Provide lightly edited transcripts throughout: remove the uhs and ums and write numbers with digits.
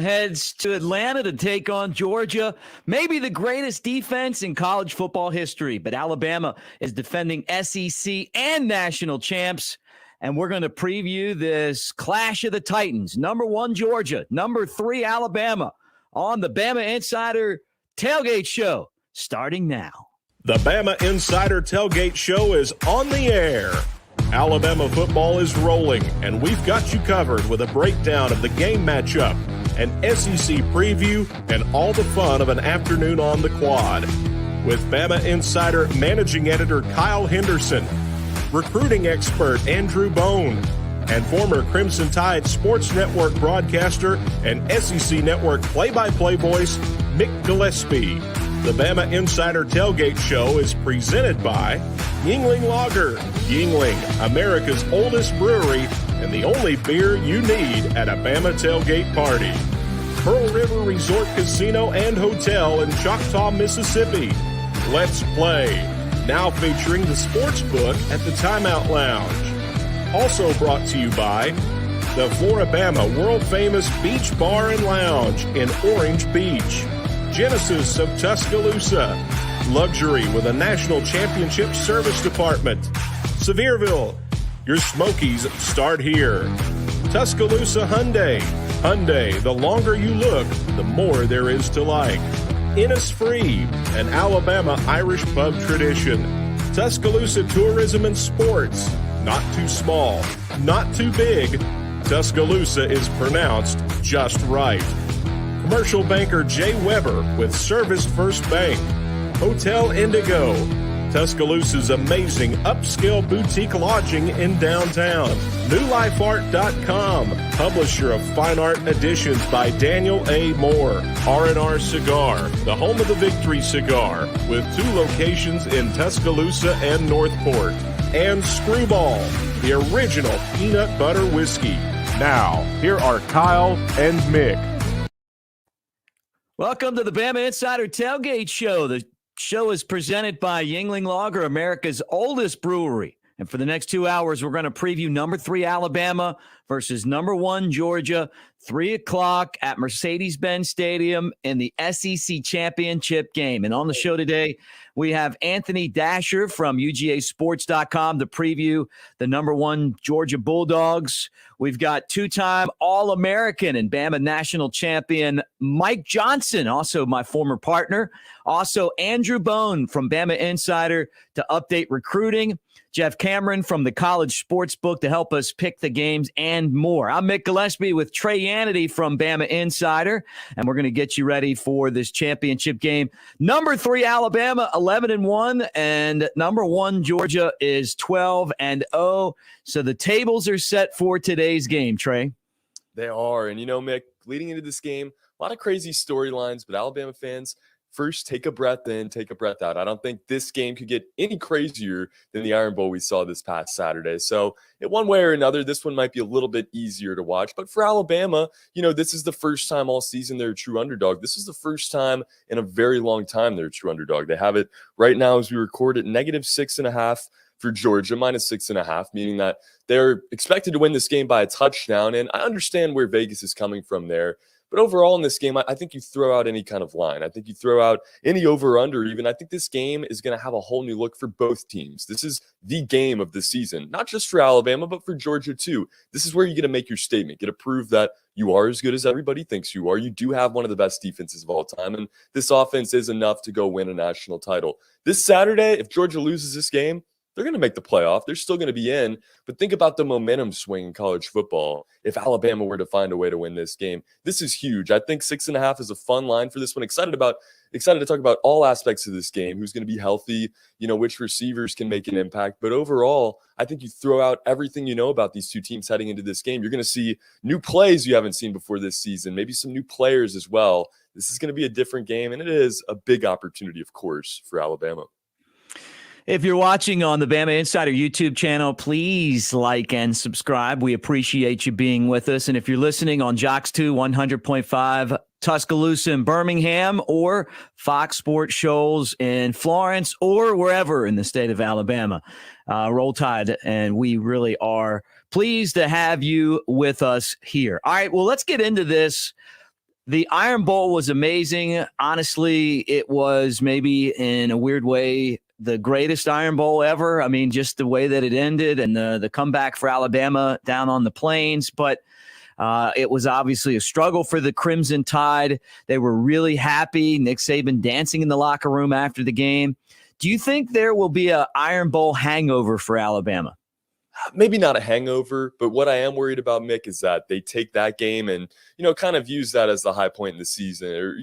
Heads to Atlanta to take on Georgia, maybe the greatest defense in college football history. But Alabama is defending SEC and national champs, and we're going to preview this clash of the Titans. Number 1, Georgia. Number 3, Alabama, on the Bama Insider Tailgate Show, starting now. The Bama Insider Tailgate Show is on the air. Alabama football is rolling, and we've got you covered with a breakdown of the game matchup, an SEC preview, and all the fun of an afternoon on the quad. With Bama Insider Managing Editor Kyle Henderson, recruiting expert Andrew Bone, and former Crimson Tide Sports Network broadcaster and SEC Network play-by-play voice Mick Gillispie. The Bama Insider Tailgate Show is presented by Yuengling Lager. Yuengling, America's oldest brewery and the only beer you need at a Bama tailgate party. Pearl River Resort Casino and Hotel in Choctaw, Mississippi. Let's Play, now featuring the sports book at the Timeout Lounge. Also brought to you by the Floribama world-famous Beach Bar and Lounge in Orange Beach. Genesis of Tuscaloosa, luxury with a national championship service department. Sevierville, your Smokies start here. Tuscaloosa Hyundai, the longer you look, the more there is to like. Innisfree, an Alabama Irish pub tradition. Tuscaloosa Tourism and Sports, not too small, not too big. Tuscaloosa is pronounced just right. Commercial banker Jay Weber with Service First Bank. Hotel Indigo, Tuscaloosa's amazing upscale boutique lodging in downtown. NewLifeArt.com, publisher of fine art editions by Daniel A. Moore. R&R Cigar, the home of the Victory Cigar, with 2 locations in Tuscaloosa and Northport. And Screwball, the original peanut butter whiskey. Now, here are Kyle and Mick. Welcome to the Bama Insider Tailgate Show. The show is presented by Yuengling Lager, America's oldest brewery. And for the next 2 hours, we're going to preview number 3 Alabama versus number 1 Georgia, 3 o'clock at Mercedes-Benz Stadium in the SEC Championship game. And on the show today, we have Anthony Dasher from UGAsports.com to preview the number 1 Georgia Bulldogs. We've got 2-time All-American and Bama national champion Mike Johnson, also my former partner. Also, Andrew Bone from Bama Insider to update recruiting. Jeff Cameron from the College Sports Book to help us pick the games and more. I'm Mick Gillispie with Trey Yannity from Bama Insider, and we're going to get you ready for this championship game. Number 3 Alabama, 11-1, and number 1 Georgia is 12-0. So the tables are set for today's game, Trey. They are, and Mick, leading into this game, a lot of crazy storylines, but Alabama fans, first, take a breath in, take a breath out. I don't think this game could get any crazier than the Iron Bowl we saw this past Saturday. So in one way or another, this one might be a little bit easier to watch. But for Alabama, this is the first time all season they're a true underdog. This is the first time in a very long time they're a true underdog. They have it right now as we record at -6.5 for Georgia, -6.5, meaning that they're expected to win this game by a touchdown. And I understand where Vegas is coming from there. But overall in this game, I think you throw out any kind of line. I think you throw out any over-under even. I think this game is going to have a whole new look for both teams. This is the game of the season, not just for Alabama, but for Georgia too. This is where you get to make your statement, get to prove that you are as good as everybody thinks you are. You do have one of the best defenses of all time, and this offense is enough to go win a national title. This Saturday, if Georgia loses this game, they're going to make the playoff. They're still going to be in. But think about the momentum swing in college football. If Alabama were to find a way to win this game, this is huge. I think 6.5 is a fun line for this one. Excited to talk about all aspects of this game. Who's going to be healthy? Which receivers can make an impact. But overall, I think you throw out everything you know about these two teams heading into this game. You're going to see new plays you haven't seen before this season. Maybe some new players as well. This is going to be a different game, and it is a big opportunity, of course, for Alabama. If you're watching on the Bama Insider YouTube channel, please like and subscribe. We appreciate you being with us. And if you're listening on Jocks 2 100.5 Tuscaloosa and Birmingham, or Fox Sports Shoals in Florence, or wherever in the state of Alabama, Roll Tide. And we really are pleased to have you with us here. All right, well, let's get into this. The Iron Bowl was amazing. Honestly, it was maybe in a weird way the greatest Iron Bowl ever. I mean, just the way that it ended and the comeback for Alabama down on the plains. But it was obviously a struggle for the Crimson Tide. They were really happy. Nick Saban dancing in the locker room after the game. Do you think there will be an Iron Bowl hangover for Alabama? Maybe not a hangover, but what I am worried about, Mick, is that they take that game and, kind of use that as the high point in the season, or,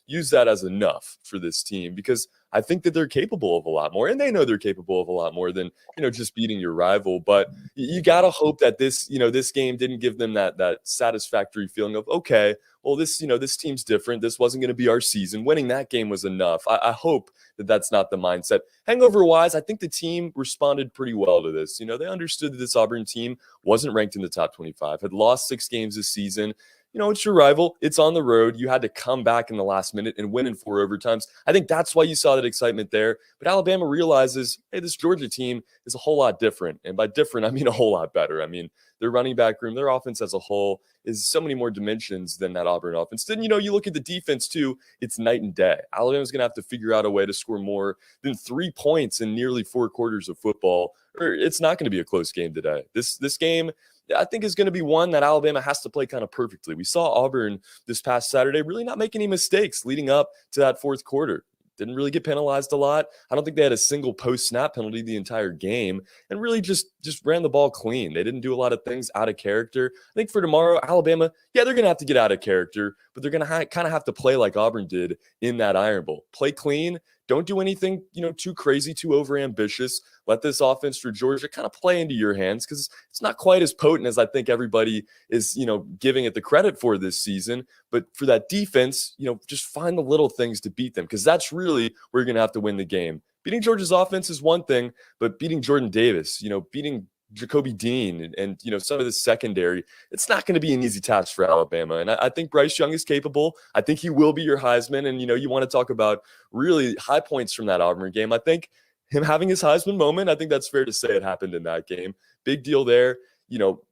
use that as enough for this team, because I think that they're capable of a lot more, and they know they're capable of a lot more than, just beating your rival. But you got to hope that this game didn't give them that satisfactory feeling of, okay, well, this team's different. This wasn't going to be our season. Winning that game was enough. I hope that that's not the mindset. Hangover-wise, I think the team responded pretty well to this. They understood that this Auburn team wasn't ranked in the top 25, had lost 6 games this season. It's your rival. It's on the road. You had to come back in the last minute and win in 4 overtimes. I think that's why you saw that excitement there. But Alabama realizes, hey, this Georgia team is a whole lot different. And by different, I mean a whole lot better. I mean, their running back room, their offense as a whole is so many more dimensions than that Auburn offense. Then, you look at the defense too, it's night and day. Alabama's going to have to figure out a way to score more than 3 points in nearly 4 quarters of football, or it's not going to be a close game today. This game, I think, is going to be one that Alabama has to play kind of perfectly. We saw Auburn this past Saturday really not make any mistakes leading up to that 4th quarter. Didn't really get penalized a lot. I don't think they had a single post-snap penalty the entire game, and really just ran the ball clean. They didn't do a lot of things out of character. I think for tomorrow, Alabama, yeah, they're going to have to get out of character, but they're going to kind of have to play like Auburn did in that Iron Bowl. Play clean. Don't do anything, too crazy, too overambitious. Let this offense for Georgia kind of play into your hands, because it's not quite as potent as I think everybody is, giving it the credit for this season. But for that defense, just find the little things to beat them, because that's really where you're going to have to win the game. Beating Georgia's offense is one thing, but beating Jordan Davis, beating Jacoby Dean and some of the secondary, it's not going to be an easy task for Alabama. And I think Bryce Young is capable. I think he will be your Heisman. And, you want to talk about really high points from that Auburn game. I think him having his Heisman moment, I think that's fair to say it happened in that game. Big deal there.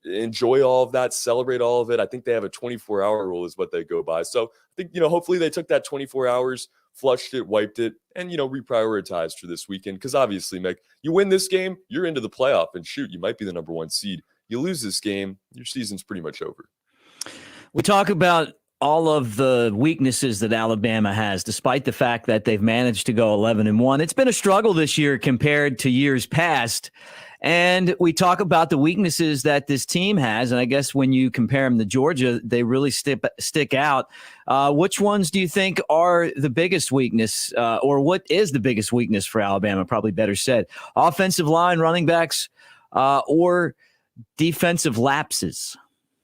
Enjoy all of that, celebrate all of it. I think they have a 24-hour rule is what they go by. So I think, hopefully they took that 24 hours, flushed it, wiped it, and, reprioritized for this weekend. Because obviously, Mick, you win this game, you're into the playoff, and shoot, you might be the number 1 seed. You lose this game, your season's pretty much over. We talk about all of the weaknesses that Alabama has, despite the fact that they've managed to go 11-1. It's been a struggle this year compared to years past. And we talk about the weaknesses that this team has. And I guess when you compare them to Georgia, they really stick out. Which ones do you think are the biggest weakness, or what is the biggest weakness for Alabama? Probably better said. Offensive line, running backs, or defensive lapses?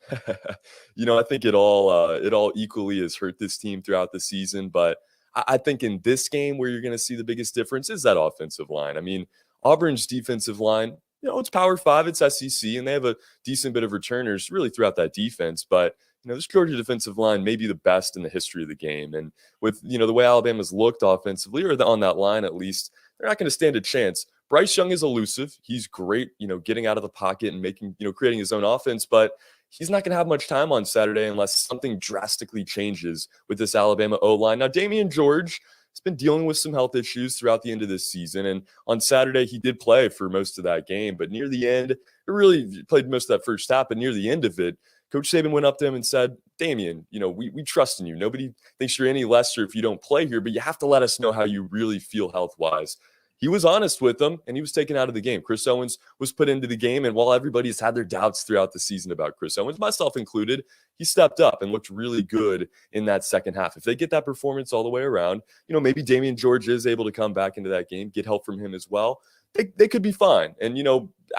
I think it all equally has hurt this team throughout the season. But I think in this game where you're going to see the biggest difference is that offensive line. I mean, Auburn's defensive line, it's Power 5, it's SEC, and they have a decent bit of returners really throughout that defense. But, this Georgia defensive line may be the best in the history of the game. And with, the way Alabama's looked offensively, or on that line at least, they're not going to stand a chance. Bryce Young is elusive. He's great, getting out of the pocket and making, creating his own offense. But he's not going to have much time on Saturday unless something drastically changes with this Alabama O-line. Now, Damian George has been dealing with some health issues throughout the end of this season. And on Saturday, he did play for most of that game. But near the end, it really played most of that first half. But near the end of it, Coach Saban went up to him and said, Damian, we trust in you. Nobody thinks you're any lesser if you don't play here, but you have to let us know how you really feel health-wise. He was honest with them, and he was taken out of the game. Chris Owens was put into the game, and while everybody's had their doubts throughout the season about Chris Owens, myself included, he stepped up and looked really good in that second half. If they get that performance all the way around, maybe Damian George is able to come back into that game, get help from him as well. They could be fine. And,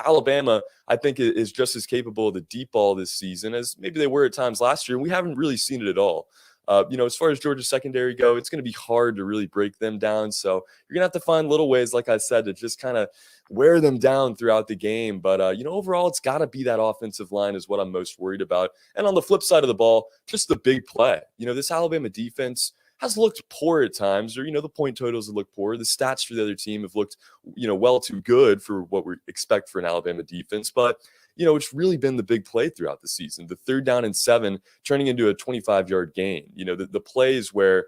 Alabama, I think, is just as capable of the deep ball this season as maybe they were at times last year, and we haven't really seen it at all. As far as Georgia's secondary go, it's going to be hard to really break them down. So you're going to have to find little ways, like I said, to just kind of wear them down throughout the game. But, overall, it's got to be that offensive line is what I'm most worried about. And on the flip side of the ball, just the big play. This Alabama defense has looked poor at times, or, the point totals have looked poor. The stats for the other team have looked, well too good for what we expect for an Alabama defense. But, it's really been the big play throughout the season. The 3rd down and 7 turning into a 25-yard gain. The plays where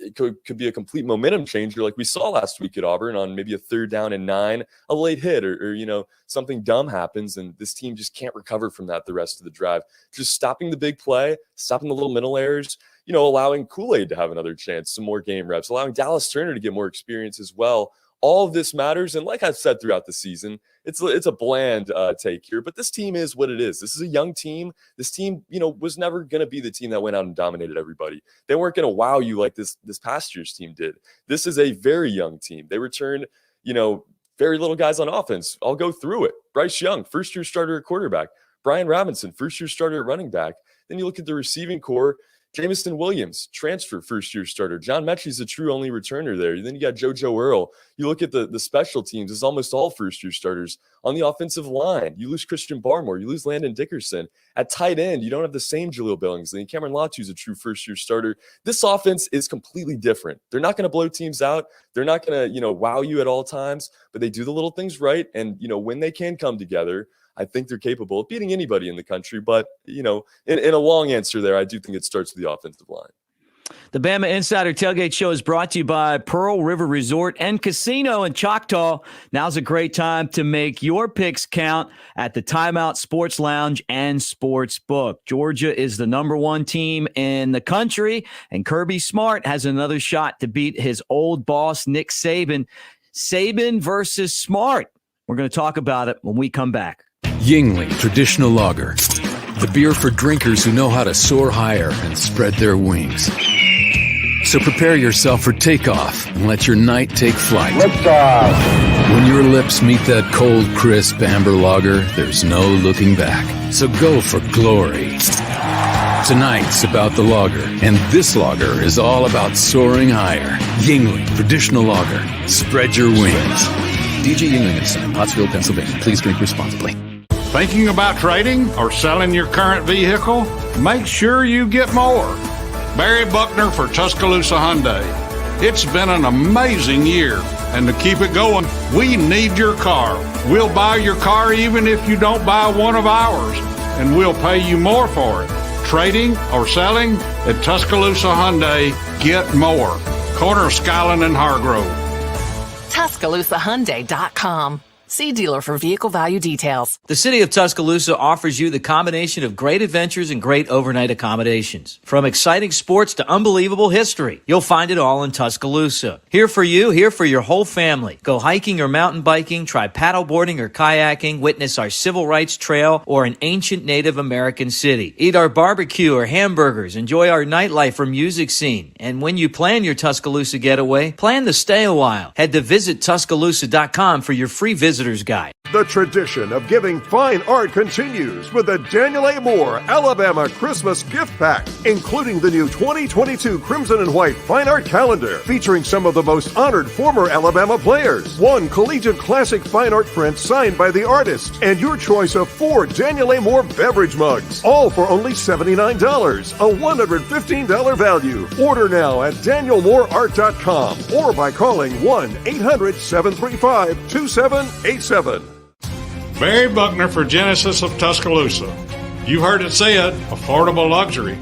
it could be a complete momentum changer like we saw last week at Auburn on maybe a 3rd down and 9, a late hit or something dumb happens and this team just can't recover from that the rest of the drive. Just stopping the big play, stopping the little mental errors, allowing Kool-Aid to have another chance, some more game reps, allowing Dallas Turner to get more experience as well. All of this matters. And like I've said throughout the season, it's a bland take here, but this team is what it is. This is a young team. This team, was never going to be the team that went out and dominated everybody. They weren't going to wow you like this past year's team did. This is a very young team. They returned, very little guys on offense. I'll go through it. Bryce Young, first-year starter at quarterback. Brian Robinson, first-year starter at running back. Then you look at the receiving core. Jamison Williams, transfer first-year starter. John Mechie's a true only returner there. Then you got JoJo Earl. You look at the special teams, it's almost all first-year starters. On the offensive line, you lose Christian Barmore. You lose Landon Dickerson. At tight end, you don't have the same Jaleel Billingsley. Cameron Latu's a true first-year starter. This offense is completely different. They're not going to blow teams out. They're not going to, wow you at all times, but they do the little things right. And, when they can come together, I think they're capable of beating anybody in the country. But, in a long answer there, I do think it starts with the offensive line. The Bama Insider Tailgate Show is brought to you by Pearl River Resort and Casino in Choctaw. Now's a great time to make your picks count at the Timeout Sports Lounge and Sports Book. Georgia is the number 1 team in the country, and Kirby Smart has another shot to beat his old boss, Nick Saban. Saban versus Smart. We're going to talk about it when we come back. Yingling Traditional Lager, the beer for drinkers who know how to soar higher and spread their wings. So prepare yourself for takeoff and let your night take flight. Liftoff. When your lips meet that cold, crisp amber lager, there's no looking back. So go for glory. Tonight's about the lager, and this lager is all about soaring higher. Yingling Traditional Lager. Spread your wings. DJ Yingling & Son, Pottsville, Pennsylvania. Please drink responsibly. Thinking about trading or selling your current vehicle? Make sure you get more. Barry Buckner for Tuscaloosa Hyundai. It's been an amazing year, and to keep it going, we need your car. We'll buy your car even if you don't buy one of ours, and we'll pay you more for it. Trading or selling at Tuscaloosa Hyundai, get more. Corner of Skyland and Hargrove. TuscaloosaHyundai.com. See dealer for vehicle value details. The city of Tuscaloosa offers you the combination of great adventures and great overnight accommodations. From exciting sports to unbelievable history, you'll find it all in Tuscaloosa. Here for you, here for your whole family. Go hiking or mountain biking, try paddleboarding or kayaking, witness our civil rights trail or an ancient Native American city. Eat our barbecue or hamburgers, enjoy our nightlife or music scene. And when you plan your Tuscaloosa getaway, plan to stay a while. Head to visittuscaloosa.com for your free visitor's guide. The tradition of giving fine art continues with the Daniel A. Moore Alabama Christmas Gift Pack, including the new 2022 Crimson and White Fine Art Calendar, featuring some of the most honored former Alabama players, 1 collegiate classic fine art print signed by the artist, and your choice of 4 Daniel A. Moore beverage mugs, all for only $79, a $115 value. Order now at danielmooreart.com or by calling 1-800-735-2787. Barry Buckner for Genesis of Tuscaloosa. You've heard it said, affordable luxury.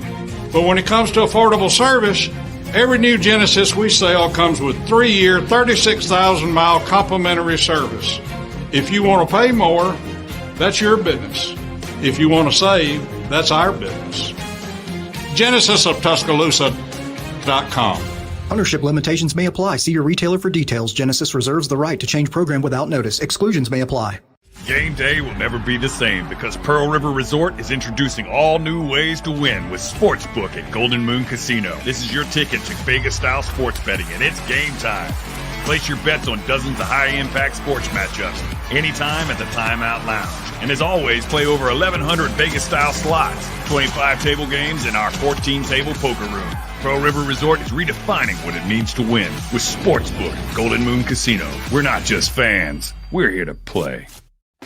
But when it comes to affordable service, every new Genesis we sell comes with 3-year, 36,000-mile complimentary service. If you want to pay more, that's your business. If you want to save, that's our business. GenesisofTuscaloosa.com. Ownership limitations may apply. See your retailer for details. Genesis reserves the right to change program without notice. Exclusions may apply. Game day will never be the same because Pearl River Resort is introducing all new ways to win with Sportsbook at Golden Moon Casino. This is your ticket to Vegas-style sports betting, and it's game time. Place your bets on dozens of high-impact sports matchups anytime at the Timeout Lounge. And as always, play over 1,100 Vegas-style slots, 25 table games, and our 14-table poker room. Pearl River Resort is redefining what it means to win with Sportsbook at Golden Moon Casino. We're not just fans. We're here to play.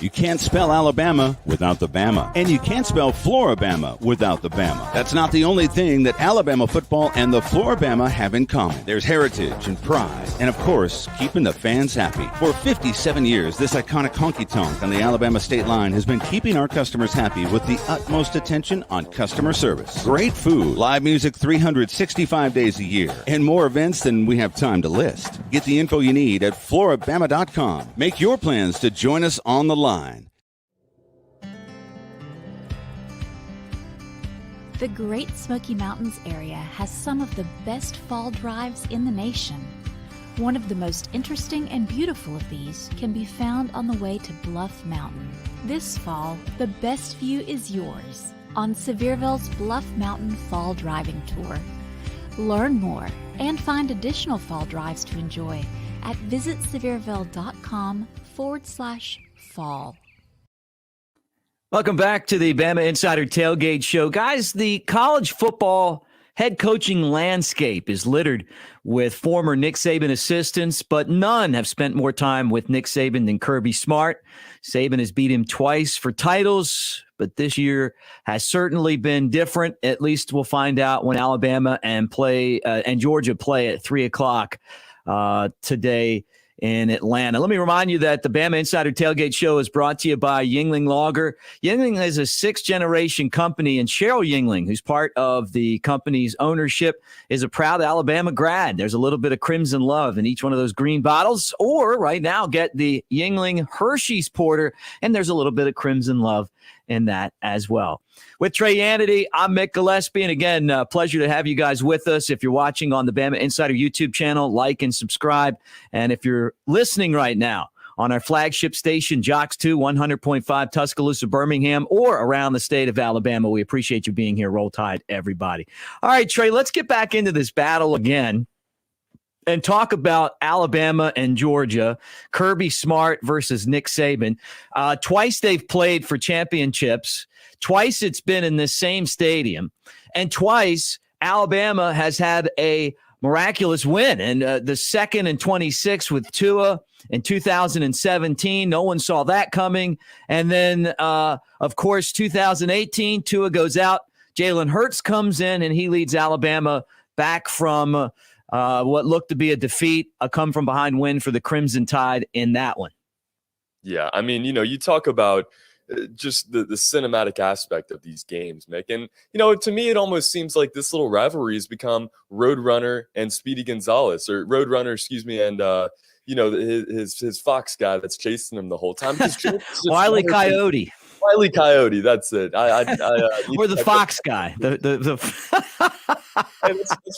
You can't spell Alabama without the Bama. And you can't spell Floribama without the Bama. That's not the only thing that Alabama football and the Floribama have in common. There's heritage and pride. And of course, keeping the fans happy. For 57 years, this iconic honky-tonk on the Alabama state line has been keeping our customers happy with the utmost attention on customer service. Great food, live music 365 days a year, and more events than we have time to list. Get the info you need at floribama.com. Make your plans to join us on the line. The Great Smoky Mountains area has some of the best fall drives in the nation. One of the most interesting and beautiful of these can be found on the way to Bluff Mountain. This fall, the best view is yours on Sevierville's Bluff Mountain Fall Driving Tour. Learn more and find additional fall drives to enjoy at visitsevierville.com/fall. Welcome back to the Bama Insider Tailgate Show. Guys, the college football head coaching landscape is littered with former Nick Saban assistants, but none have spent more time with Nick Saban than Kirby Smart. Saban has beat him twice for titles, but this year has certainly been different. At least we'll find out when Alabama and Georgia play at 3 o'clock today in Atlanta. Let me remind you that the Bama Insider Tailgate Show is brought to you by Yuengling Lager. Yuengling is a 6th-generation company, and Cheryl Yuengling, who's part of the company's ownership, is a proud Alabama grad. There's a little bit of crimson love in each one of those green bottles. Or right now, get the Yuengling Hershey's Porter, and there's a little bit of crimson love in that as well. With Trey Hannity, I'm Mick Gillispie, and again, pleasure to have you guys with us. If you're watching on the Bama Insider YouTube channel, like and subscribe. And if you're listening right now on our flagship station, Jocks 2, 100.5 Tuscaloosa, Birmingham, or around the state of Alabama, we appreciate you being here. Roll Tide, everybody. All right, Trey, let's get back into this battle again and talk about Alabama and Georgia, Kirby Smart versus Nick Saban. Twice they've played for championships. Twice it's been in this same stadium. And twice Alabama has had a miraculous win. And the second and 26 with Tua in 2017, no one saw that coming. And then, of course, 2018, Tua goes out. Jalen Hurts comes in, and he leads Alabama back from what looked to be a defeat, a come-from-behind win for the Crimson Tide in that one. Yeah, I mean, you talk about just the cinematic aspect of these games, Mick. And, to me, it almost seems like this little rivalry has become Roadrunner and Speedy Gonzalez, or Roadrunner, and, his Fox guy that's chasing him the whole time. Wile E. Coyote. Wile E. Coyote, that's it. Or the Fox guy. That's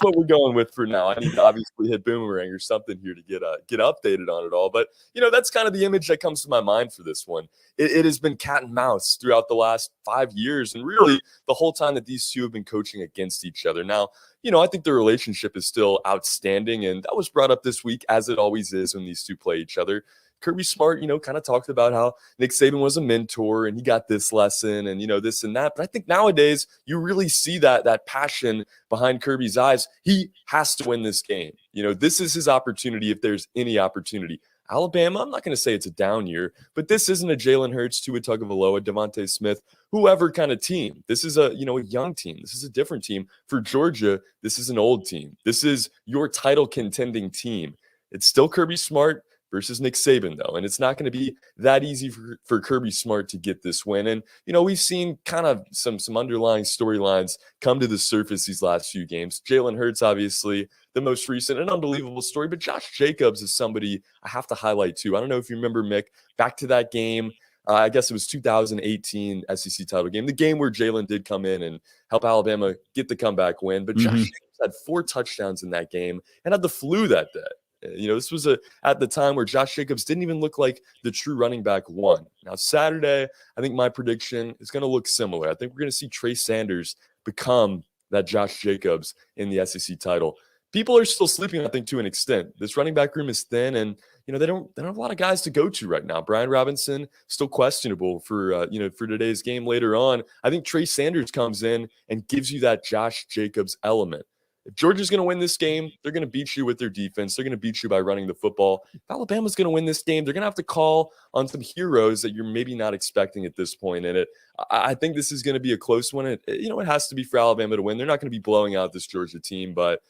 what we're going with for now. I need to obviously hit Boomerang or something here to get updated on it all. But, that's kind of the image that comes to my mind for this one. It has been cat and mouse throughout the last 5 years, and really the whole time that these two have been coaching against each other. Now, I think the relationship is still outstanding, and that was brought up this week, as it always is when these two play each other. Kirby Smart, kind of talked about how Nick Saban was a mentor and he got this lesson and, this and that. But I think nowadays you really see that passion behind Kirby's eyes. He has to win this game. This is his opportunity if there's any opportunity. Alabama, I'm not going to say it's a down year, but this isn't a Jalen Hurts, Tua Tagovailoa, Devontae Smith, whoever kind of team. This is a young team. This is a different team. For Georgia, this is an old team. This is your title contending team. It's still Kirby Smart versus Nick Saban, though. And it's not going to be that easy for Kirby Smart to get this win. And, we've seen kind of some underlying storylines come to the surface these last few games. Jalen Hurts, obviously, the most recent and unbelievable story. But Josh Jacobs is somebody I have to highlight, too. I don't know if you remember, Mick, back to that game. I guess it was 2018 SEC title game, the game where Jalen did come in and help Alabama get the comeback win. But Josh Jacobs had 4 touchdowns in that game and had the flu that day. This was at the time where Josh Jacobs didn't even look like the true running back one. Now, Saturday, I think my prediction is going to look similar. I think we're going to see Trey Sanders become that Josh Jacobs in the SEC title. People are still sleeping, I think, to an extent. This running back room is thin, and they don't have a lot of guys to go to right now. Brian Robinson still questionable for for today's game later on. I think Trey Sanders comes in and gives you that Josh Jacobs element. If Georgia's going to win this game, they're going to beat you with their defense. They're going to beat you by running the football. If Alabama's going to win this game, they're going to have to call on some heroes that you're maybe not expecting at this point in it. I think this is going to be a close one. It has to be for Alabama to win. They're not going to be blowing out this Georgia team, but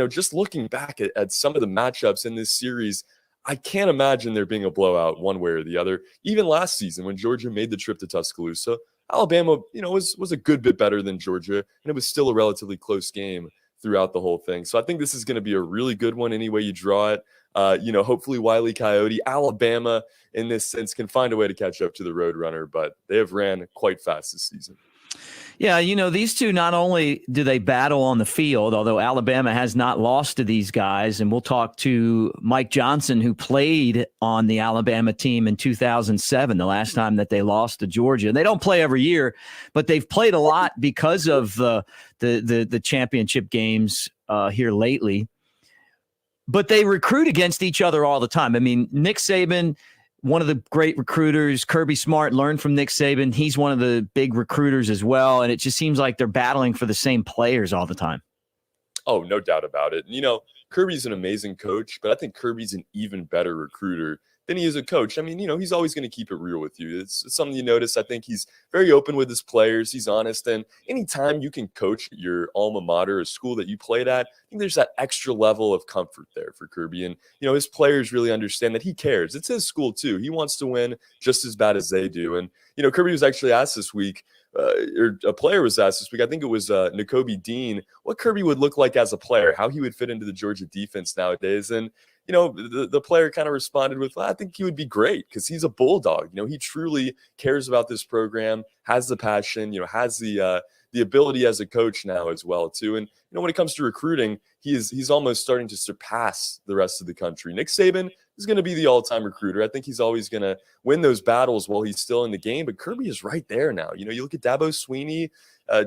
just looking back at some of the matchups in this series, I can't imagine there being a blowout one way or the other. Even last season when Georgia made the trip to Tuscaloosa, Alabama, was a good bit better than Georgia, and it was still a relatively close game throughout the whole thing. So I think this is going to be a really good one any way you draw it. Hopefully Wile E. Coyote, Alabama in this sense can find a way to catch up to the Roadrunner, but they have ran quite fast this season. Yeah, these two, not only do they battle on the field, although Alabama has not lost to these guys, and we'll talk to Mike Johnson, who played on the Alabama team in 2007, the last time that they lost to Georgia. And they don't play every year, but they've played a lot because of the championship games here lately. But they recruit against each other all the time. I mean, Nick Saban, one of the great recruiters, Kirby Smart, learned from Nick Saban. He's one of the big recruiters as well. And it just seems like they're battling for the same players all the time. Oh, no doubt about it. Kirby's an amazing coach, but I think Kirby's an even better recruiter than he is a coach. I mean, he's always going to keep it real with you. It's something you notice. I think he's very open with his players. He's honest. And anytime you can coach at your alma mater, a school that you played at, I think there's that extra level of comfort there for Kirby. And, his players really understand that he cares. It's his school too. He wants to win just as bad as they do. And, Kirby was actually asked this week, or a player was asked this week, I think it was Nakobe Dean, what Kirby would look like as a player, how he would fit into the Georgia defense nowadays. And, the player kind of responded with, well, I think he would be great because he's a Bulldog. He truly cares about this program, has the passion, has the ability as a coach now as well, too. And, when it comes to recruiting, he's almost starting to surpass the rest of the country. Nick Saban is going to be the all-time recruiter. I think he's always going to win those battles while he's still in the game. But Kirby is right there now. You look at Dabo Swinney,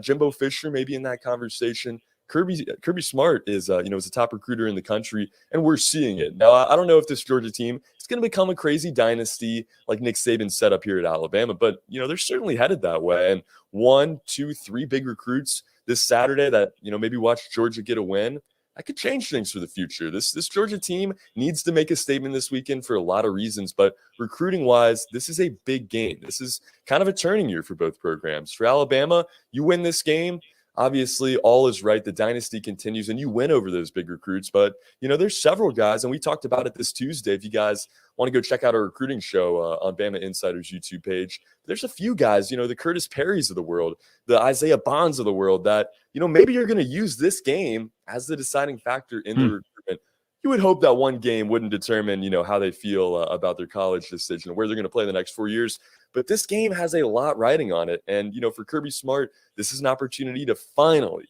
Jimbo Fisher, maybe in that conversation. Kirby Smart is a top recruiter in the country, and we're seeing it. Now, I don't know if this Georgia team is going to become a crazy dynasty like Nick Saban set up here at Alabama, but, they're certainly headed that way. And 1, 2, 3 big recruits this Saturday that, maybe watch Georgia get a win, that could change things for the future. This Georgia team needs to make a statement this weekend for a lot of reasons, but recruiting-wise, this is a big game. This is kind of a turning year for both programs. For Alabama, you win this game, obviously, all is right. The dynasty continues, and you win over those big recruits. But, there's several guys, and we talked about it this Tuesday. If you guys want to go check out our recruiting show on BamaInsider's YouTube page, there's a few guys, the Curtis Perrys of the world, the Isaiah Bonds of the world that, maybe you're going to use this game as the deciding factor in the recruitment. You would hope that one game wouldn't determine, how they feel about their college decision, where they're going to play the next 4 years. But this game has a lot riding on it. And, for Kirby Smart, this is an opportunity to finally,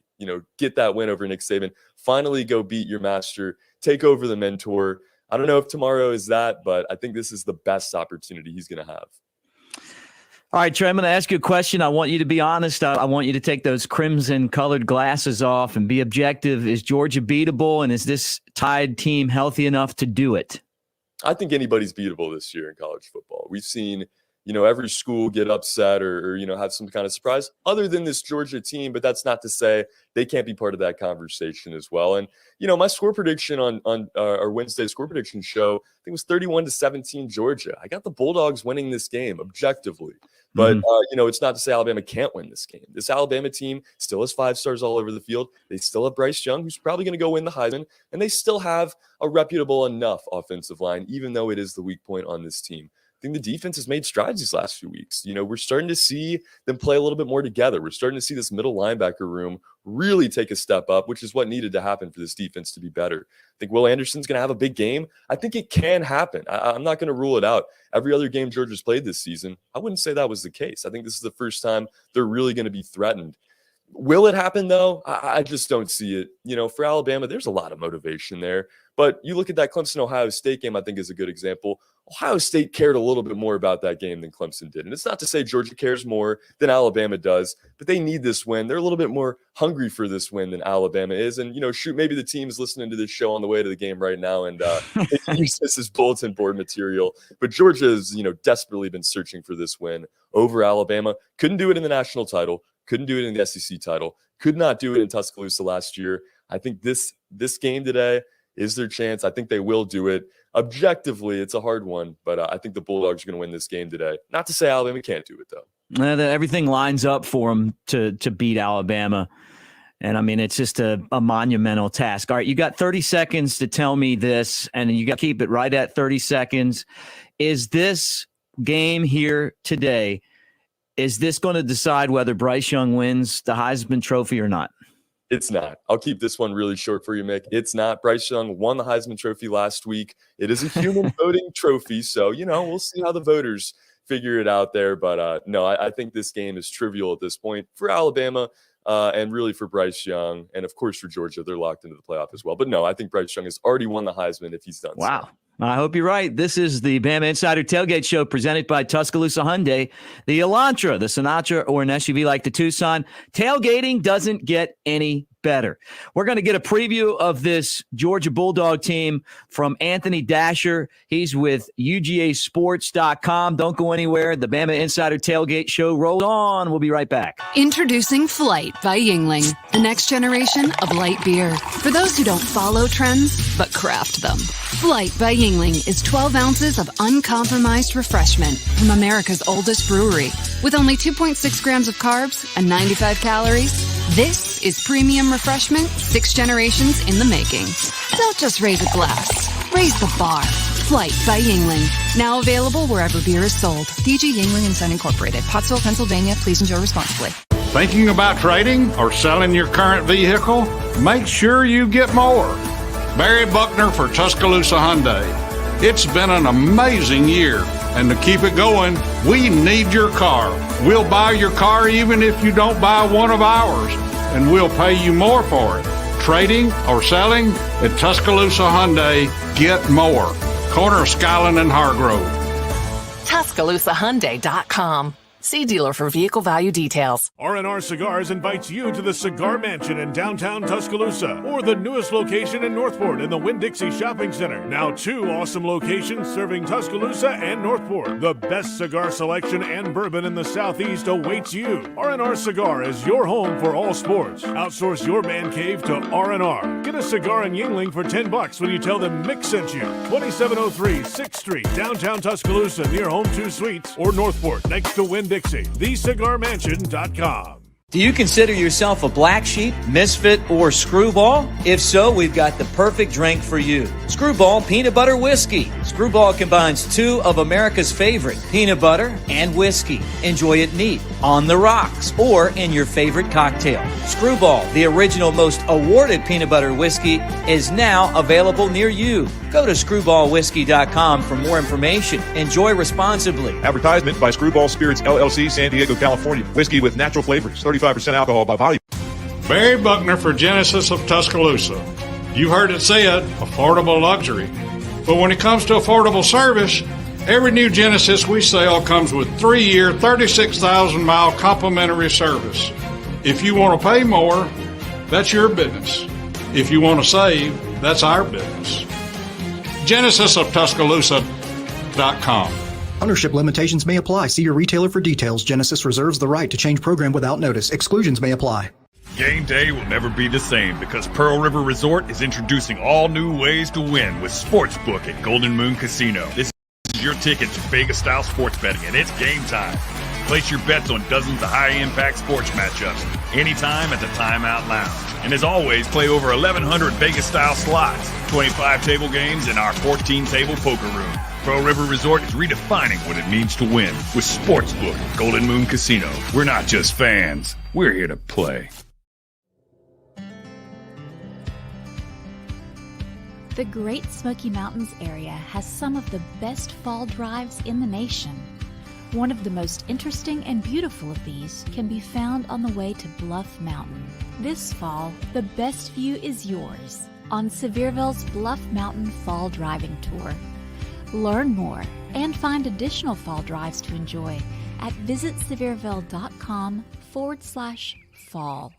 get that win over Nick Saban, finally go beat your master, take over the mentor. I don't know if tomorrow is that, but I think this is the best opportunity he's going to have. All right, Trey, I'm going to ask you a question. I want you to be honest. I want you to take those crimson-colored glasses off and be objective. Is Georgia beatable, and is this Tide team healthy enough to do it? I think anybody's beatable this year in college football. We've seen, every school get upset or have some kind of surprise other than this Georgia team, but that's not to say they can't be part of that conversation as well. And, my score prediction on our Wednesday score prediction show, I think it was 31-17 Georgia. I got the Bulldogs winning this game objectively. But, it's not to say Alabama can't win this game. This Alabama team still has 5 stars all over the field. They still have Bryce Young, who's probably going to go win the Heisman. And they still have a reputable enough offensive line, even though it is the weak point on this team. I think the defense has made strides these last few weeks. We're starting to see them play a little bit more together. We're starting to see this middle linebacker room really take a step up, which is what needed to happen for this defense to be better. I think Will Anderson's going to have a big game. I think it can happen. I'm not going to rule it out. Every other game Georgia's played this season, I wouldn't say that was the case. I think this is the first time they're really going to be threatened. Will it happen, though? I just don't see it. For Alabama, there's a lot of motivation there. But you look at that Clemson-Ohio State game, I think is a good example. Ohio State cared a little bit more about that game than Clemson did. And it's not to say Georgia cares more than Alabama does, but they need this win. They're a little bit more hungry for this win than Alabama is. And, maybe the team is listening to this show on the way to the game right now and they can use this as bulletin board material. But Georgia has, desperately been searching for this win over Alabama. Couldn't do it in the national title. Couldn't do it in the SEC title. Could not do it in Tuscaloosa last year. I think this game today is their chance. I think they will do it. Objectively, it's a hard one, but I think the Bulldogs are going to win this game today. Not to say Alabama can't do it, though. Everything lines up for them to beat Alabama. And, I mean, it's just a monumental task. All right, you got 30 seconds to tell me this, and you got to keep it right at 30 seconds. Is this game here today, is this going to decide whether Bryce Young wins the Heisman Trophy or not? It's not. I'll keep this one really short for you, Mick. It's not. Bryce Young won the Heisman Trophy last week. It is a human voting trophy, so, we'll see how the voters figure it out there. But, no, I think this game is trivial at this point for Alabama and really for Bryce Young. And, of course, for Georgia. They're locked into the playoff as well. But, no, I think Bryce Young has already won the Heisman if he's done Wow. so. I hope you're right. This is the Bama Insider Tailgate Show presented by Tuscaloosa Hyundai, the Elantra, the Sinatra, or an SUV like the Tucson. Tailgating doesn't get any better. We're going to get a preview of this Georgia Bulldog team from Anthony Dasher. He's with UGAsports.com. Don't go anywhere. The Bama Insider Tailgate Show rolls on. We'll be right back. Introducing Flight by Yingling, the next generation of light beer. For those who don't follow trends, but craft them. Flight by Yingling is 12 ounces of uncompromised refreshment from America's oldest brewery. With only 2.6 grams of carbs and 95 calories, this is premium refreshment 6 generations in the making. Don't just raise a glass, raise the bar. Flight by Yingling. Now available wherever beer is sold. DG Yingling and Son Incorporated. Pottsville, Pennsylvania. Please enjoy responsibly. Thinking about trading or selling your current vehicle? Make sure you get more. Barry Buckner for Tuscaloosa Hyundai. It's been an amazing year, and to keep it going, we need your car. We'll buy your car even if you don't buy one of ours, and we'll pay you more for it. Trading or selling? At Tuscaloosa Hyundai, get more. Corner of Skyland and Hargrove. TuscaloosaHyundai.com. See dealer for vehicle value details. R&R Cigars invites you to the Cigar Mansion in downtown Tuscaloosa, or the newest location in Northport in the Winn-Dixie Shopping Center. Now 2 awesome locations serving Tuscaloosa and Northport. The best cigar selection and bourbon in the Southeast awaits you. R&R Cigar is your home for all sports. Outsource your man cave to R&R. Get a cigar in Yingling for $10 when you tell them Mick sent you. 2703 6th Street, downtown Tuscaloosa, near Home 2 Suites, or Northport, next to Winn-Dixie. TheCigarMansion.com. Do you consider yourself a black sheep, misfit, or screwball? If so, we've got the perfect drink for you. Screwball Peanut Butter Whiskey. Screwball combines 2 of America's favorite, peanut butter and whiskey. Enjoy it neat, on the rocks, or in your favorite cocktail. Screwball, the original most awarded peanut butter whiskey, is now available near you. Go to screwballwhiskey.com for more information. Enjoy responsibly. Advertisement by Screwball Spirits, LLC, San Diego, California. Whiskey with natural flavors, 35% alcohol by volume. Barry Buckner for Genesis of Tuscaloosa. You heard it said, affordable luxury. But when it comes to affordable service, every new Genesis we sell comes with 3-year, 36,000-mile complimentary service. If you want to pay more, that's your business. If you want to save, that's our business. GenesisofTuscaloosa.com. Ownership limitations may apply. See your retailer for details. Genesis reserves the right to change program without notice. Exclusions may apply. Game day will never be the same because Pearl River Resort is introducing all new ways to win with Sportsbook at Golden Moon Casino. This is your ticket to Vegas-style sports betting, and it's game time. Place your bets on dozens of high-impact sports matchups anytime at the Timeout Lounge. And as always, play over 1,100 Vegas-style slots, 25 table games, and our 14-table poker room. Pearl River Resort is redefining what it means to win with Sportsbook at Golden Moon Casino. We're not just fans. We're here to play. The Great Smoky Mountains area has some of the best fall drives in the nation. One of the most interesting and beautiful of these can be found on the way to Bluff Mountain. This fall, the best view is yours on Sevierville's Bluff Mountain Fall Driving Tour. Learn more and find additional fall drives to enjoy at visitsevierville.com/fall.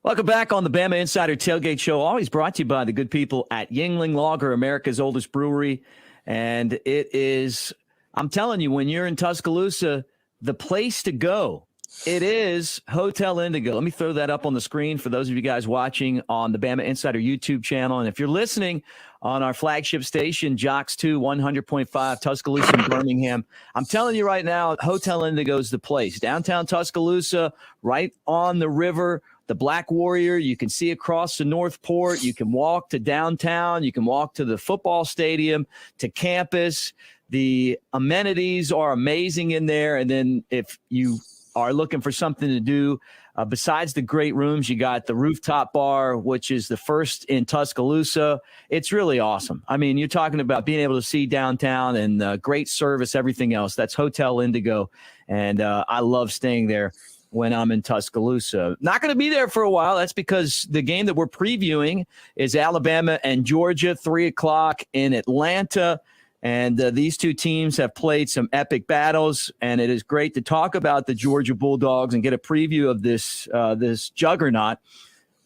Welcome back on the Bama Insider Tailgate Show, always brought to you by the good people at Yingling Lager, America's oldest brewery. And it is, I'm telling you, when you're in Tuscaloosa, the place to go It is Hotel Indigo. Let me throw that up on the screen for those of you guys watching on the Bama Insider YouTube channel. And if you're listening on our flagship station, Jocks 2, 100.5, Tuscaloosa and Birmingham, I'm telling you right now, Hotel Indigo is the place. Downtown Tuscaloosa, right on the river, the Black Warrior. You can see across the North Port. You can walk to downtown. You can walk to the football stadium, to campus. The amenities are amazing in there. And then if you are looking for something to do, besides the great rooms, you got the rooftop bar, which is the first in Tuscaloosa. It's really awesome. I mean, you're talking about being able to see downtown and great service, everything else. That's Hotel Indigo. And I love staying there when I'm in Tuscaloosa. Not going to be there for a while. That's because the game that we're previewing is Alabama and Georgia, 3:00 in Atlanta. And these two teams have played some epic battles, and it is great to talk about the Georgia Bulldogs and get a preview of this juggernaut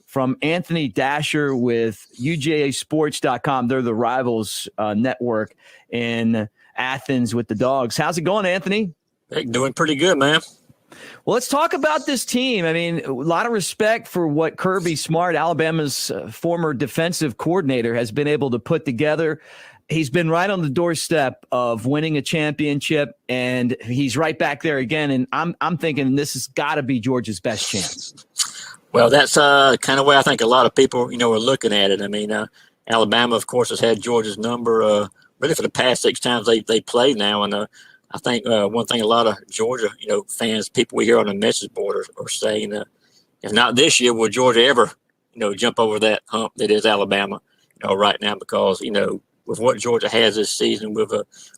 from Anthony Dasher with UGAsports.com. They're the Rivals network in Athens with the Dogs. How's it going, Anthony? Hey, doing pretty good, man. Well, let's talk about this team. I mean, a lot of respect for what Kirby Smart, Alabama's former defensive coordinator, has been able to put together. He's been right on the doorstep of winning a championship, and he's right back there again. And I'm thinking this has got to be Georgia's best chance. Well, that's kind of where I think a lot of people, are looking at it. I mean, Alabama, of course, has had Georgia's number really for the past 6 times they played now. And I think one thing a lot of Georgia, fans, people we hear on the message board are saying, if not this year, will Georgia ever, jump over that hump that is Alabama, right now, because, with what Georgia has this season, with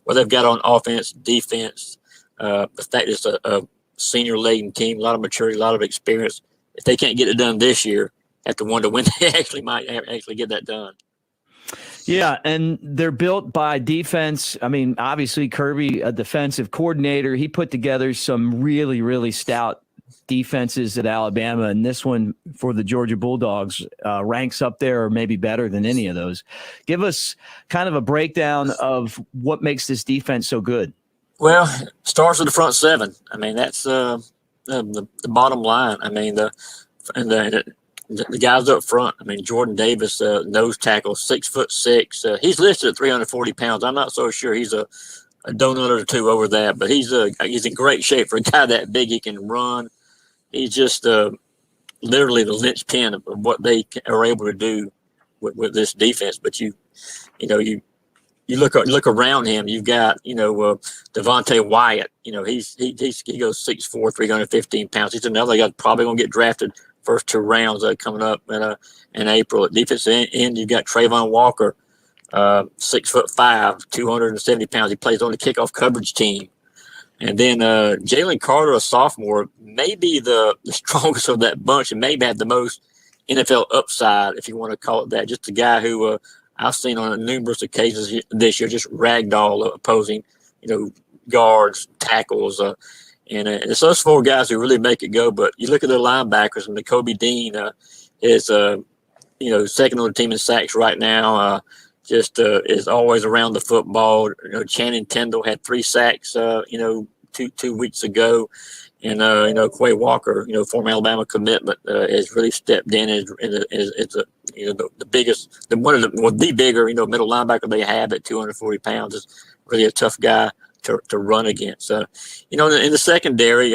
what they've got on offense, defense, the fact it's a senior-laden team, a lot of maturity, a lot of experience. If they can't get it done this year, have to wonder when they might actually get that done. Yeah, and they're built by defense. I mean, obviously, Kirby, a defensive coordinator, he put together some really, really stout defenses at Alabama, and this one for the Georgia Bulldogs ranks up there or maybe better than any of those. Give us kind of a breakdown of what makes this defense so good. Well, starts with the front seven. I mean, that's the bottom line. I mean, the guys up front. I mean, Jordan Davis, nose tackle, 6'6". He's listed at 340 pounds. I'm not so sure he's a donut or two over that, but he's in great shape for a guy that big. He can run. He's just literally the linchpin of what they are able to do with this defense. But you look around him. You've got Devontae Wyatt. He goes 6'4", 315 pounds. He's another guy probably gonna get drafted first 2 rounds coming up in April. At defensive end, you've got Trayvon Walker, 6'5", 270 pounds. He plays on the kickoff coverage team. And then Jalen Carter, a sophomore, may be the strongest of that bunch and maybe have the most NFL upside, if you want to call it that. Just a guy who I've seen on numerous occasions this year just ragdoll opposing, guards, tackles. And it's those 4 guys who really make it go. But you look at their linebackers, and Kobe Dean is, second on the team in sacks right now. Is always around the football. Channing Tindall had 3 sacks, 2 weeks ago. And, Quay Walker, former Alabama commitment, has really stepped in as the biggest, the bigger, middle linebacker they have at 240 pounds. Is really a tough guy to run against. In the secondary,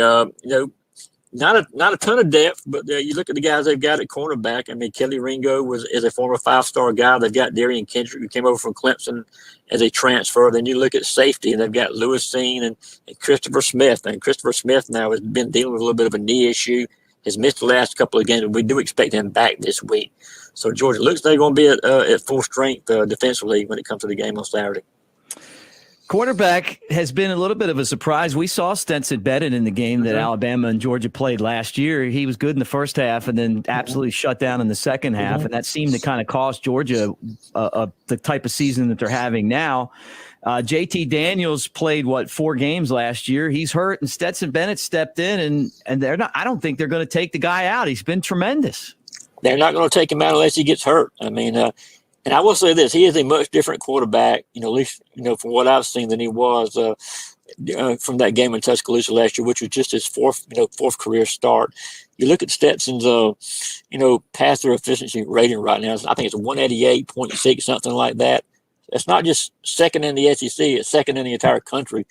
not a ton of depth, but you look at the guys they've got at cornerback. I mean, Kelly Ringo is a former 5-star guy. They've got Darian Kendrick, who came over from Clemson as a transfer. Then you look at safety, and they've got Lewis Seen and Christopher Smith. And Christopher Smith now has been dealing with a little bit of a knee issue. Has missed the last couple of games, and we do expect him back this week. So Georgia looks like they're going to be at full strength defensively when it comes to the game on Saturday. Quarterback has been a little bit of a surprise. We saw Stetson Bennett in the game that Alabama and Georgia played last year. He was good in the first half and then absolutely shut down in the second half, and that seemed to kind of cost Georgia the type of season that they're having now. JT Daniels played 4 games last year. He's hurt, and Stetson Bennett stepped in, and they're not. I don't think they're going to take the guy out. He's been tremendous. They're not going to take him out unless he gets hurt. I mean, and I will say this: he is a much different quarterback, at least from what I've seen, than he was from that game in Tuscaloosa last year, which was just his fourth career start. You look at Stetson's, passer efficiency rating right now. I think it's 188.6, something like that. It's not just second in the SEC; it's second in the entire country.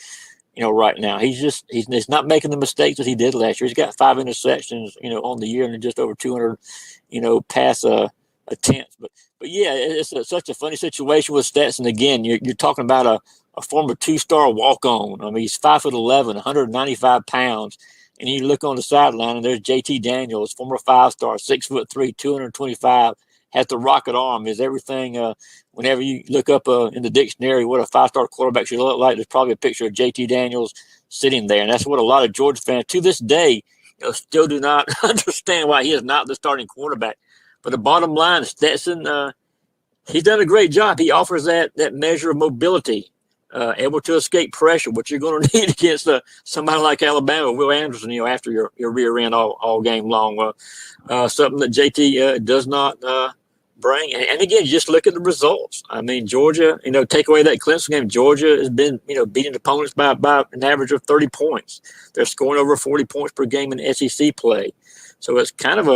Right now he's not making the mistakes that he did last year. He's got 5 interceptions, on the year, and just over 200, pass attempts. But yeah, it's such a funny situation with Stetson. Again, you're talking about a former 2-star walk-on. I mean, he's 5'11", 195 pounds. And you look on the sideline, and there's JT Daniels, former 5-star, 6'3", 225, has the rocket arm, is everything. Whenever you look up in the dictionary what a 5-star quarterback should look like, there's probably a picture of JT Daniels sitting there. And that's what a lot of Georgia fans to this day still do not understand why he is not the starting quarterback. But the bottom line is Stetson, he's done a great job. He offers that measure of mobility, able to escape pressure, which you're going to need against somebody like Alabama, Will Anderson, after your rear end all game long. Something that JT does not bring. And again, you just look at the results. I mean, Georgia, take away that Clemson game, Georgia has been, beating opponents by an average of 30 points. They're scoring over 40 points per game in SEC play. So it's kind of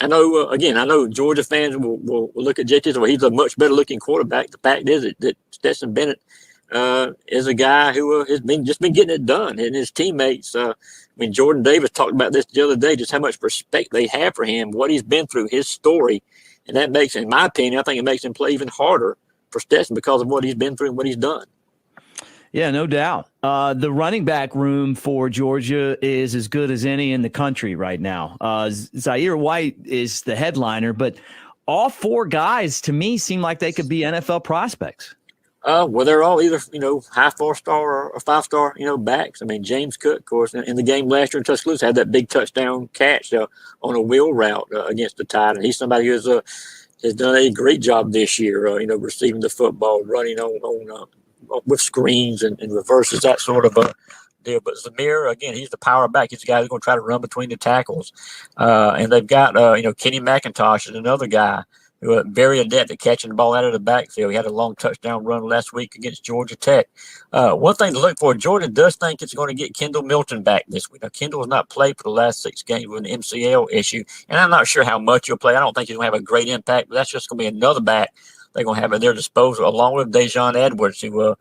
I know Georgia fans will look at JT. Well, he's a much better looking quarterback. The fact is that Stetson Bennett is a guy who has been getting it done, and his teammates. Jordan Davis talked about this the other day, just how much respect they have for him, what he's been through, his story, and that makes, in my opinion, I think it makes him play even harder for Stetson because of what he's been through and what he's done. Yeah, no doubt. The running back room for Georgia is as good as any in the country right now. Zaire White is the headliner, but all 4 guys to me seem like they could be NFL prospects. Well, they're all either, high 4-star or 5-star, backs. I mean, James Cook, of course, in the game last year in Tuscaloosa had that big touchdown catch on a wheel route against the Tide. And he's somebody who has done a great job this year, receiving the football, running on with screens and reverses, that sort of a deal. But Zamir, again, he's the power back. He's the guy who's going to try to run between the tackles. And they've got, Kenny McIntosh is another guy who is very adept at catching the ball out of the backfield. He had a long touchdown run last week against Georgia Tech. One thing to look for, Georgia does think it's going to get Kendall Milton back this week. Now, Kendall has not played for the last 6 games with an MCL issue, and I'm not sure how much he'll play. I don't think he's going to have a great impact, but that's just going to be another back they're going to have at their disposal, along with Dejon Edwards, who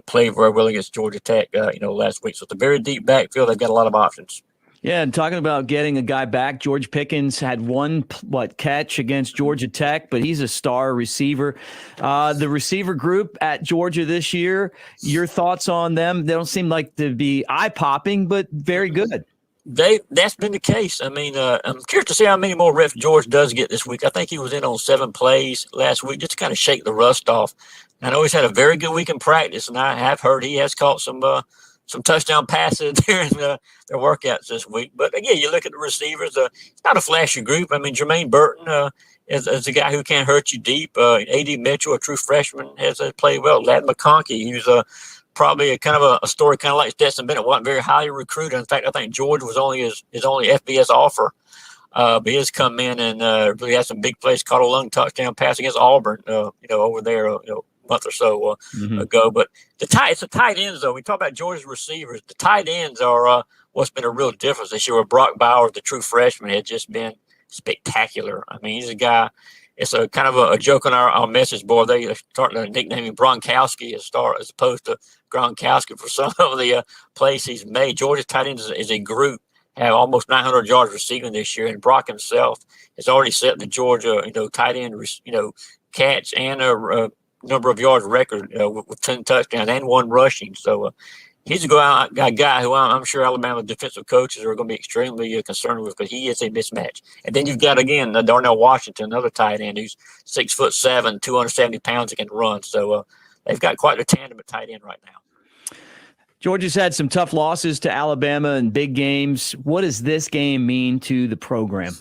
played very well against Georgia Tech, last week. So it's a very deep backfield. They've got a lot of options. Yeah, and talking about getting a guy back, George Pickens had one catch against Georgia Tech, but he's a star receiver. The receiver group at Georgia this year, your thoughts on them? They don't seem like to be eye-popping, but very good. That's been the case. I mean, I'm curious to see how many more reps George does get this week. I think he was in on 7 plays last week just to kind of shake the rust off. I know he's had a very good week in practice, and I have heard he has caught some touchdown passes during their workouts this week. But again, you look at the receivers, it's not a flashy group. I mean, Jermaine Burton is a guy who can't hurt you deep. A.D. Mitchell, a true freshman, has played well. Ladd McConkey, who's probably a story kind of like Stetson Bennett, wasn't very highly recruited. In fact, I think Georgia was only his only FBS offer. But he has come in and really had some big plays, caught a long touchdown pass against Auburn, over there, a month or so ago. But it's the tight ends, though. We talk about Georgia's receivers. The tight ends are what's been a real difference this year. With Brock Bowers, the true freshman, had just been spectacular. I mean, he's a guy. It's a kind of a joke on our message board. They are starting to nickname him Gronkowski as opposed to Gronkowski for some of the plays he's made. Georgia's tight ends is a group. Have almost 900 yards receiving this year, and Brock himself has already set the Georgia, tight end, catch and a number of yards record with 10 touchdowns and 1 rushing. So he's a guy who I'm sure Alabama defensive coaches are going to be extremely concerned with, because he is a mismatch. And then you've got, again, Darnell Washington, another tight end who's 6'7", 270 pounds, and can run. So they've got quite a tandem at tight end right now. Georgia's had some tough losses to Alabama in big games. What does this game mean to the program?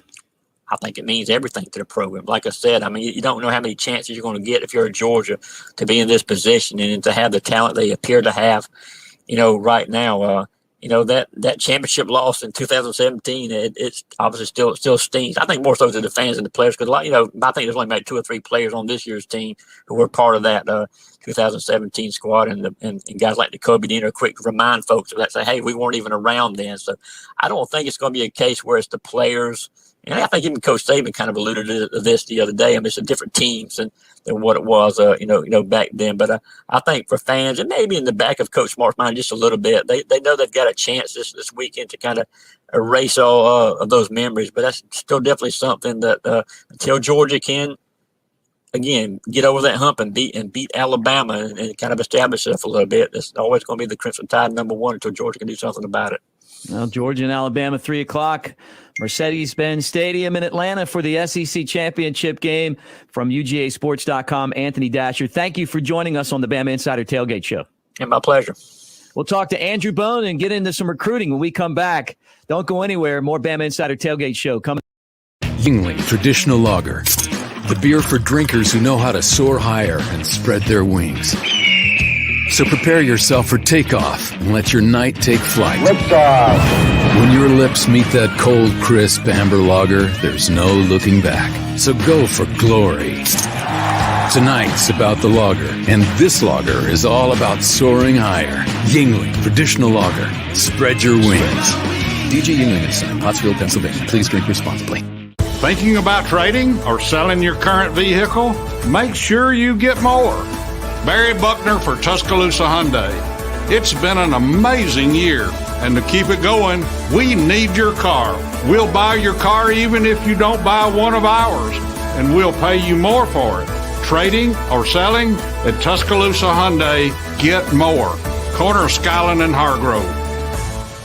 I think it means everything to the program. Like I said, I mean, you don't know how many chances you're going to get if you're at Georgia to be in this position and to have the talent they appear to have, right now. that championship loss in 2017, it's obviously still stings. I think more so to the fans and the players, because I think there's only maybe 2 or 3 players on this year's team who were part of that 2017 squad, and guys like the Kobe Dean are quick to remind folks of that, say, hey, we weren't even around then. So I don't think it's going to be a case where it's the players. And I think even Coach Saban kind of alluded to this the other day. I mean, it's a different teams than what it was, back then. But I think for fans, and maybe in the back of Coach Smart's mind just a little bit, they know they've got a chance this weekend to kind of erase all of those memories. But that's still definitely something that until Georgia can, again, get over that hump and beat Alabama and kind of establish itself a little bit, it's always going to be the Crimson Tide #1 until Georgia can do something about it. Well, Georgia and Alabama, 3 o'clock, Mercedes-Benz Stadium in Atlanta for the SEC championship game. From UGAsports.com, Anthony Dasher, thank you for joining us on the Bama Insider Tailgate Show. And my pleasure. We'll talk to Andrew Bone and get into some recruiting when we come back. Don't go anywhere. More Bama Insider Tailgate Show coming. Yingling Traditional Lager, the beer for drinkers who know how to soar higher and spread their wings. So prepare yourself for takeoff and let your night take flight. When your lips meet that cold, crisp amber lager, there's no looking back. So go for glory. Tonight's about the lager, and this lager is all about soaring higher. Yingling Traditional Lager. Spread your wings. DJ Yingling and Son, Pottsville, Pennsylvania. Please drink responsibly. Thinking about trading or selling your current vehicle? Make sure you get more. Barry Buckner for Tuscaloosa Hyundai. It's been an amazing year, and to keep it going, we need your car. We'll buy your car even if you don't buy one of ours, and we'll pay you more for it. Trading or selling at Tuscaloosa Hyundai, get more. Corner of Skyland and Hargrove.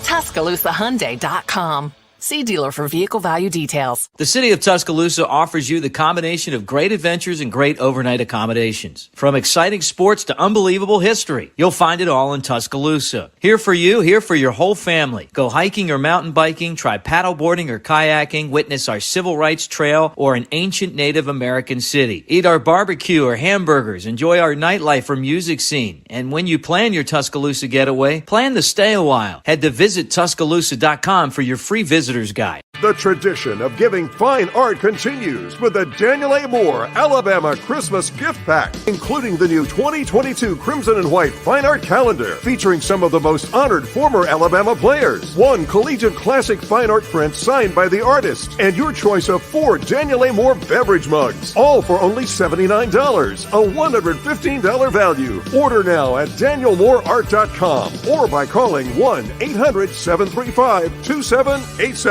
TuscaloosaHyundai.com. See dealer for vehicle value details. The city of Tuscaloosa offers you the combination of great adventures and great overnight accommodations. From exciting sports to unbelievable history, you'll find it all in Tuscaloosa. Here for you, here for your whole family. Go hiking or mountain biking, try paddleboarding or kayaking, witness our civil rights trail or an ancient Native American city. Eat our barbecue or hamburgers, enjoy our nightlife or music scene. And when you plan your Tuscaloosa getaway, plan to stay a while. Head to visittuscaloosa.com for your free visitor's guide. The tradition of giving fine art continues with the Daniel A. Moore Alabama Christmas Gift Pack, including the new 2022 Crimson and White Fine Art Calendar, featuring some of the most honored former Alabama players. 1 collegiate classic fine art print signed by the artist, and your choice of 4 Daniel A. Moore beverage mugs, all for only $79, a $115 value. Order now at danielmooreart.com or by calling 1-800-735-2787.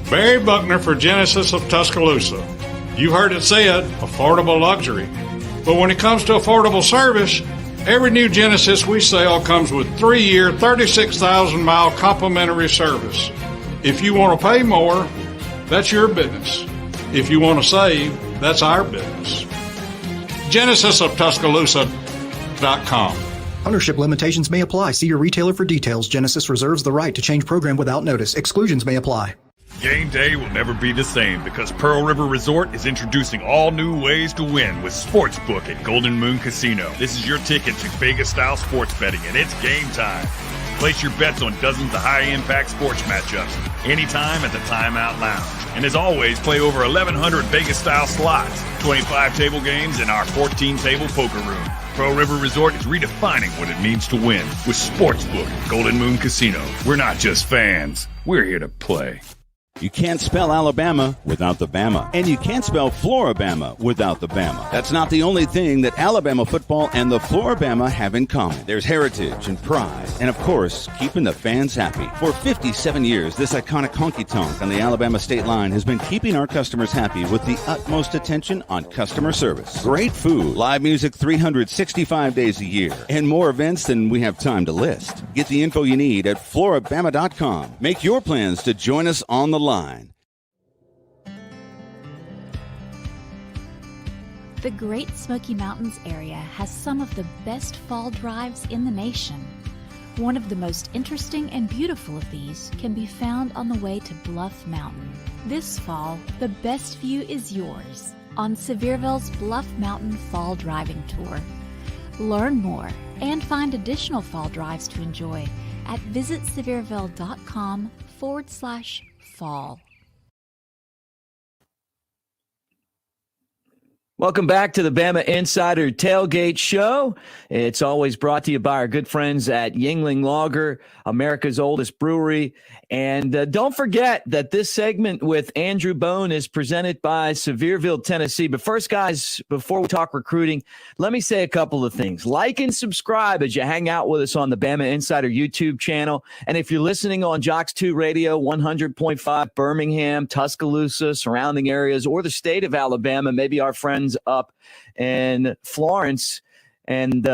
Barry Buckner for Genesis of Tuscaloosa. You heard it said, affordable luxury. But when it comes to affordable service, every new Genesis we sell comes with 3-year, 36,000-mile complimentary service. If you want to pay more, that's your business. If you want to save, that's our business. GenesisofTuscaloosa.com. Ownership limitations may apply. See your retailer for details. Genesis reserves the right to change program without notice. Exclusions may apply. Game day will never be the same because Pearl River Resort is introducing all new ways to win with Sportsbook at Golden Moon Casino. This is your ticket to Vegas-style sports betting, and it's game time. Place your bets on dozens of high-impact sports matchups anytime at the Timeout Lounge. And as always, play over 1,100 Vegas-style slots, 25 table games, and our 14-table poker room. Pearl River Resort is redefining what it means to win with Sportsbook at Golden Moon Casino. We're not just fans. We're here to play. You can't spell Alabama without the Bama. And you can't spell Floribama without the Bama. That's not the only thing that Alabama football and the Floribama have in common. There's heritage and pride. And, of course, keeping the fans happy. For 57 years, this iconic honky-tonk on the Alabama state line has been keeping our customers happy with the utmost attention on customer service. Great food, live music 365 days a year, and more events than we have time to list. Get the info you need at floribama.com. Make your plans to join us on the line. The Great Smoky Mountains area has some of the best fall drives in the nation. One of the most interesting and beautiful of these can be found on the way to Bluff Mountain. This fall, the best view is yours on Sevierville's Bluff Mountain Fall Driving Tour. Learn more and find additional fall drives to enjoy at visitsevierville.com/fall. Welcome back to the Bama Insider Tailgate Show. It's always brought to you by our good friends at Yuengling Lager, America's oldest brewery. And don't forget that this segment with Andrew Bone is presented by Sevierville, Tennessee. But first, guys, before we talk recruiting, let me say a couple of things. Like and subscribe as you hang out with us on the Bama Insider YouTube channel. And if you're listening on Jocks 2 Radio, 100.5 Birmingham, Tuscaloosa, surrounding areas, or the state of Alabama, maybe our friends up in Florence and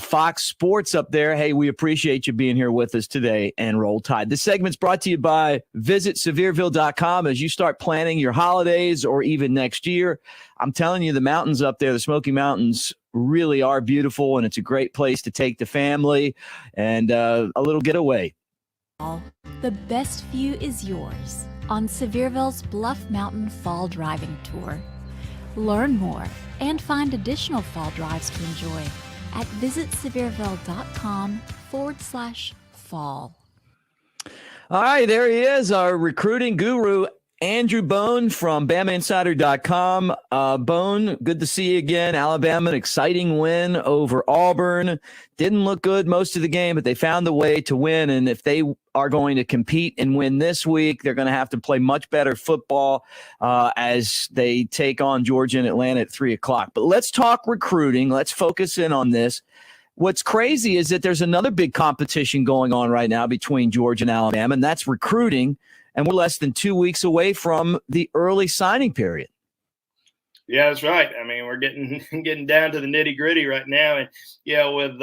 Fox Sports up there. Hey, we appreciate you being here with us today, and Roll Tide. This segment's brought to you by visitsevierville.com. As you start planning your holidays or even next year, I'm telling you, the mountains up there, the Smoky Mountains, really are beautiful, and it's a great place to take the family and a little getaway. The best view is yours on Sevierville's Bluff Mountain Fall Driving Tour. Learn more and find additional fall drives to enjoy at visitsevierville.com/fall. All right, there he is, our recruiting guru, Andrew Bone from BamaInsider.com. Bone, good to see you again. Alabama, an exciting win over Auburn. Didn't look good most of the game, but they found a way to win. And if they are going to compete and win this week, they're going to have to play much better football as they take on Georgia and Atlanta at 3 o'clock. But let's talk recruiting. Let's focus in on this. What's crazy is that there's another big competition going on right now between Georgia and Alabama, and that's recruiting. And we're less than 2 weeks away from the early signing period. Yeah, that's right. I mean, we're getting down to the nitty gritty right now, and with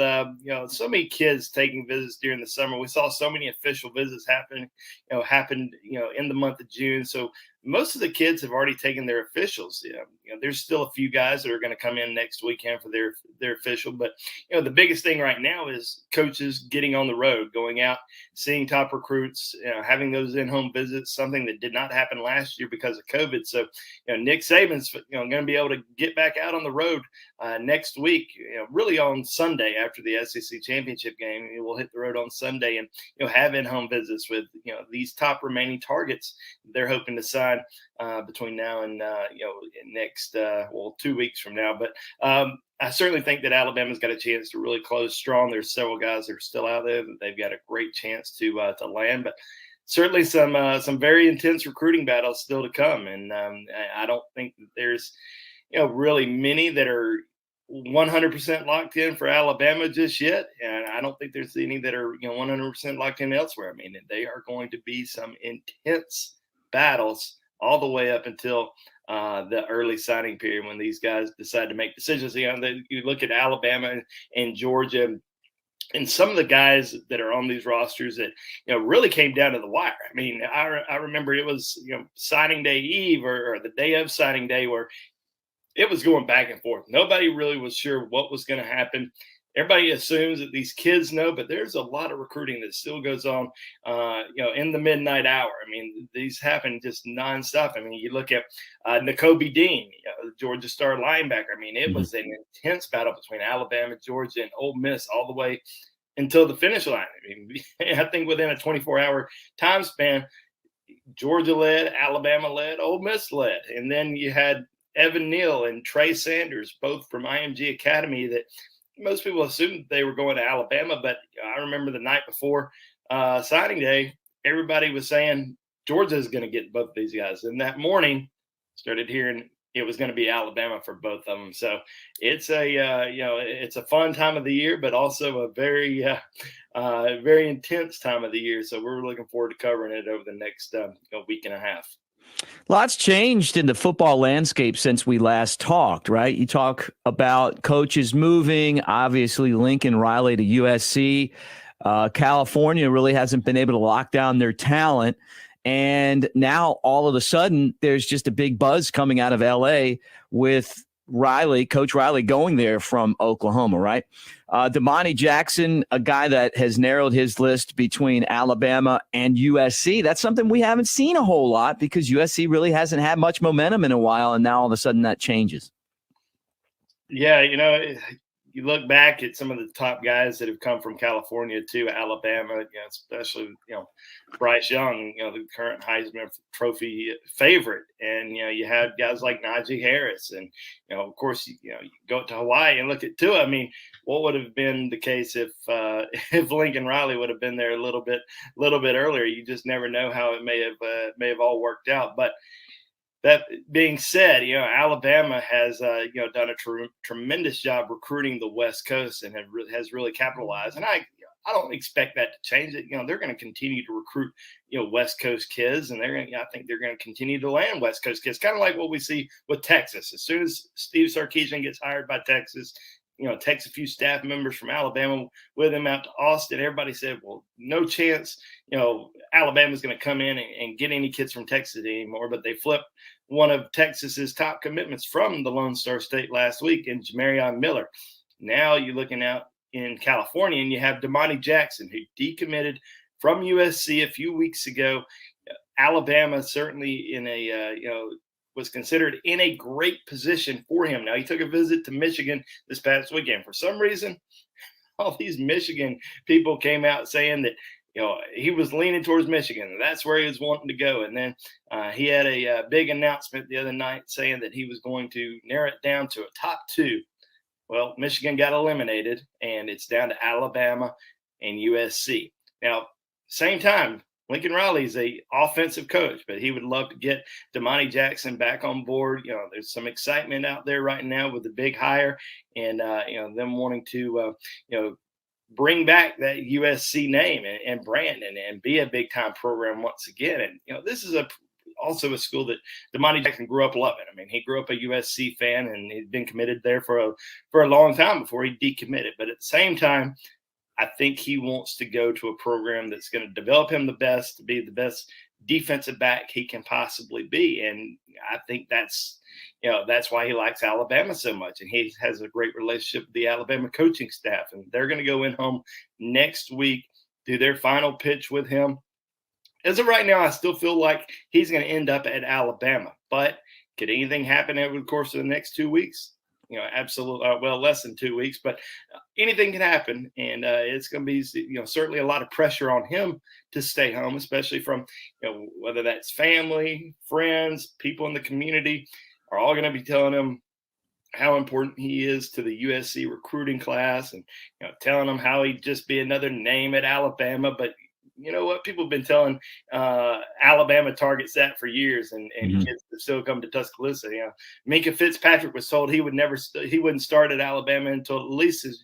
so many kids taking visits during the summer, we saw so many official visits happened in the month of June. So most of the kids have already taken their officials. There's still a few guys that are going to come in next weekend for their official, but the biggest thing right now is coaches getting on the road, going out, seeing top recruits, having those in-home visits, something that did not happen last year because of COVID. So Nick Saban's going to be able to get back out on the road next week, really on Sunday after the SEC championship game. He will hit the road on Sunday and have in-home visits with these top remaining targets they're hoping to sign between now and next 2 weeks from now. But I certainly think that Alabama's got a chance to really close strong. There's several guys that are still out there that they've got a great chance to land, but certainly some very intense recruiting battles still to come. And I don't think that there's really many that are 100% locked in for Alabama just yet, and I don't think there's any that are 100% locked in elsewhere. I mean, they are going to be some intense battles all the way up until the early signing period when these guys decide to make decisions. You look at Alabama and Georgia, and some of the guys that are on these rosters that really came down to the wire. I mean, I remember it was signing day eve or the day of signing day where it was going back and forth. Nobody really was sure what was going to happen. Everybody assumes that these kids know, but there's a lot of recruiting that still goes on, in the midnight hour. I mean, these happen just nonstop. I mean, you look at Nakobe Dean, the Georgia star linebacker. I mean, it was an intense battle between Alabama, Georgia, and Ole Miss all the way until the finish line. I mean, I think within a 24-hour time span, Georgia led, Alabama led, Ole Miss led, and then you had Evan Neal and Trey Sanders, both from IMG Academy, that most people assumed they were going to Alabama. But I remember the night before signing day, everybody was saying Georgia is going to get both of these guys. And that morning, started hearing it was going to be Alabama for both of them. So it's it's a fun time of the year, but also a very, very intense time of the year. So we're looking forward to covering it over the next week and a half. Lots changed in the football landscape since we last talked, right? You talk about coaches moving, obviously Lincoln Riley to USC. California really hasn't been able to lock down their talent. And now all of a sudden there's just a big buzz coming out of LA with Coach Riley going there from Oklahoma, right? Damani Jackson, a guy that has narrowed his list between Alabama and USC. That's something we haven't seen a whole lot because USC really hasn't had much momentum in a while, and now all of a sudden that changes. Yeah, you look back at some of the top guys that have come from California to Alabama, especially, Bryce Young, the current Heisman Trophy favorite. And, you had guys like Najee Harris. And, of course, you go to Hawaii and look at Tua. I mean, what would have been the case if Lincoln Riley would have been there a little bit earlier? You just never know how it may have all worked out. But that being said, Alabama has done a tremendous job recruiting the West Coast and has really capitalized. And I don't expect that to change. They're going to continue to recruit West Coast kids, and I think they're going to continue to land West Coast kids, kind of like what we see with Texas. As soon as Steve Sarkisian gets hired by Texas, takes a few staff members from Alabama with him out to Austin. Everybody said, well, no chance, Alabama's going to come in and get any kids from Texas anymore. But they flipped one of Texas's top commitments from the Lone Star State last week in Jamarion Miller. Now you're looking out in California, and you have Damani Jackson, who decommitted from USC a few weeks ago. Alabama certainly was considered in a great position for him. Now, he took a visit to Michigan this past weekend. For some reason, all these Michigan people came out saying that, he was leaning towards Michigan. And that's where he was wanting to go. And then he had a big announcement the other night saying that he was going to narrow it down to a top 2. Well, Michigan got eliminated, and it's down to Alabama and USC. Now, same time, Lincoln Riley's a offensive coach, but he would love to get Damani Jackson back on board. There's some excitement out there right now with the big hire, and them wanting to bring back that USC name and brand and be a big time program once again. And this is also a school that Damani Jackson grew up loving. I mean, he grew up a USC fan, and he'd been committed there for a long time before he decommitted. But at the same time, I think he wants to go to a program that's going to develop him the best, to be the best defensive back he can possibly be. And I think that's why he likes Alabama so much. And he has a great relationship with the Alabama coaching staff. And they're going to go in home next week, do their final pitch with him. As of right now, I still feel like he's going to end up at Alabama. But could anything happen over the course of the next 2 weeks? Absolutely. Well, less than 2 weeks, but anything can happen. And it's going to be, certainly a lot of pressure on him to stay home, especially from, whether that's family, friends, people in the community are all going to be telling him how important he is to the USC recruiting class and, telling him how he'd just be another name at Alabama. But you know what? People have been telling Alabama targets that for years, and kids that still come to Tuscaloosa. Minka Fitzpatrick was told he wouldn't start at Alabama until at least his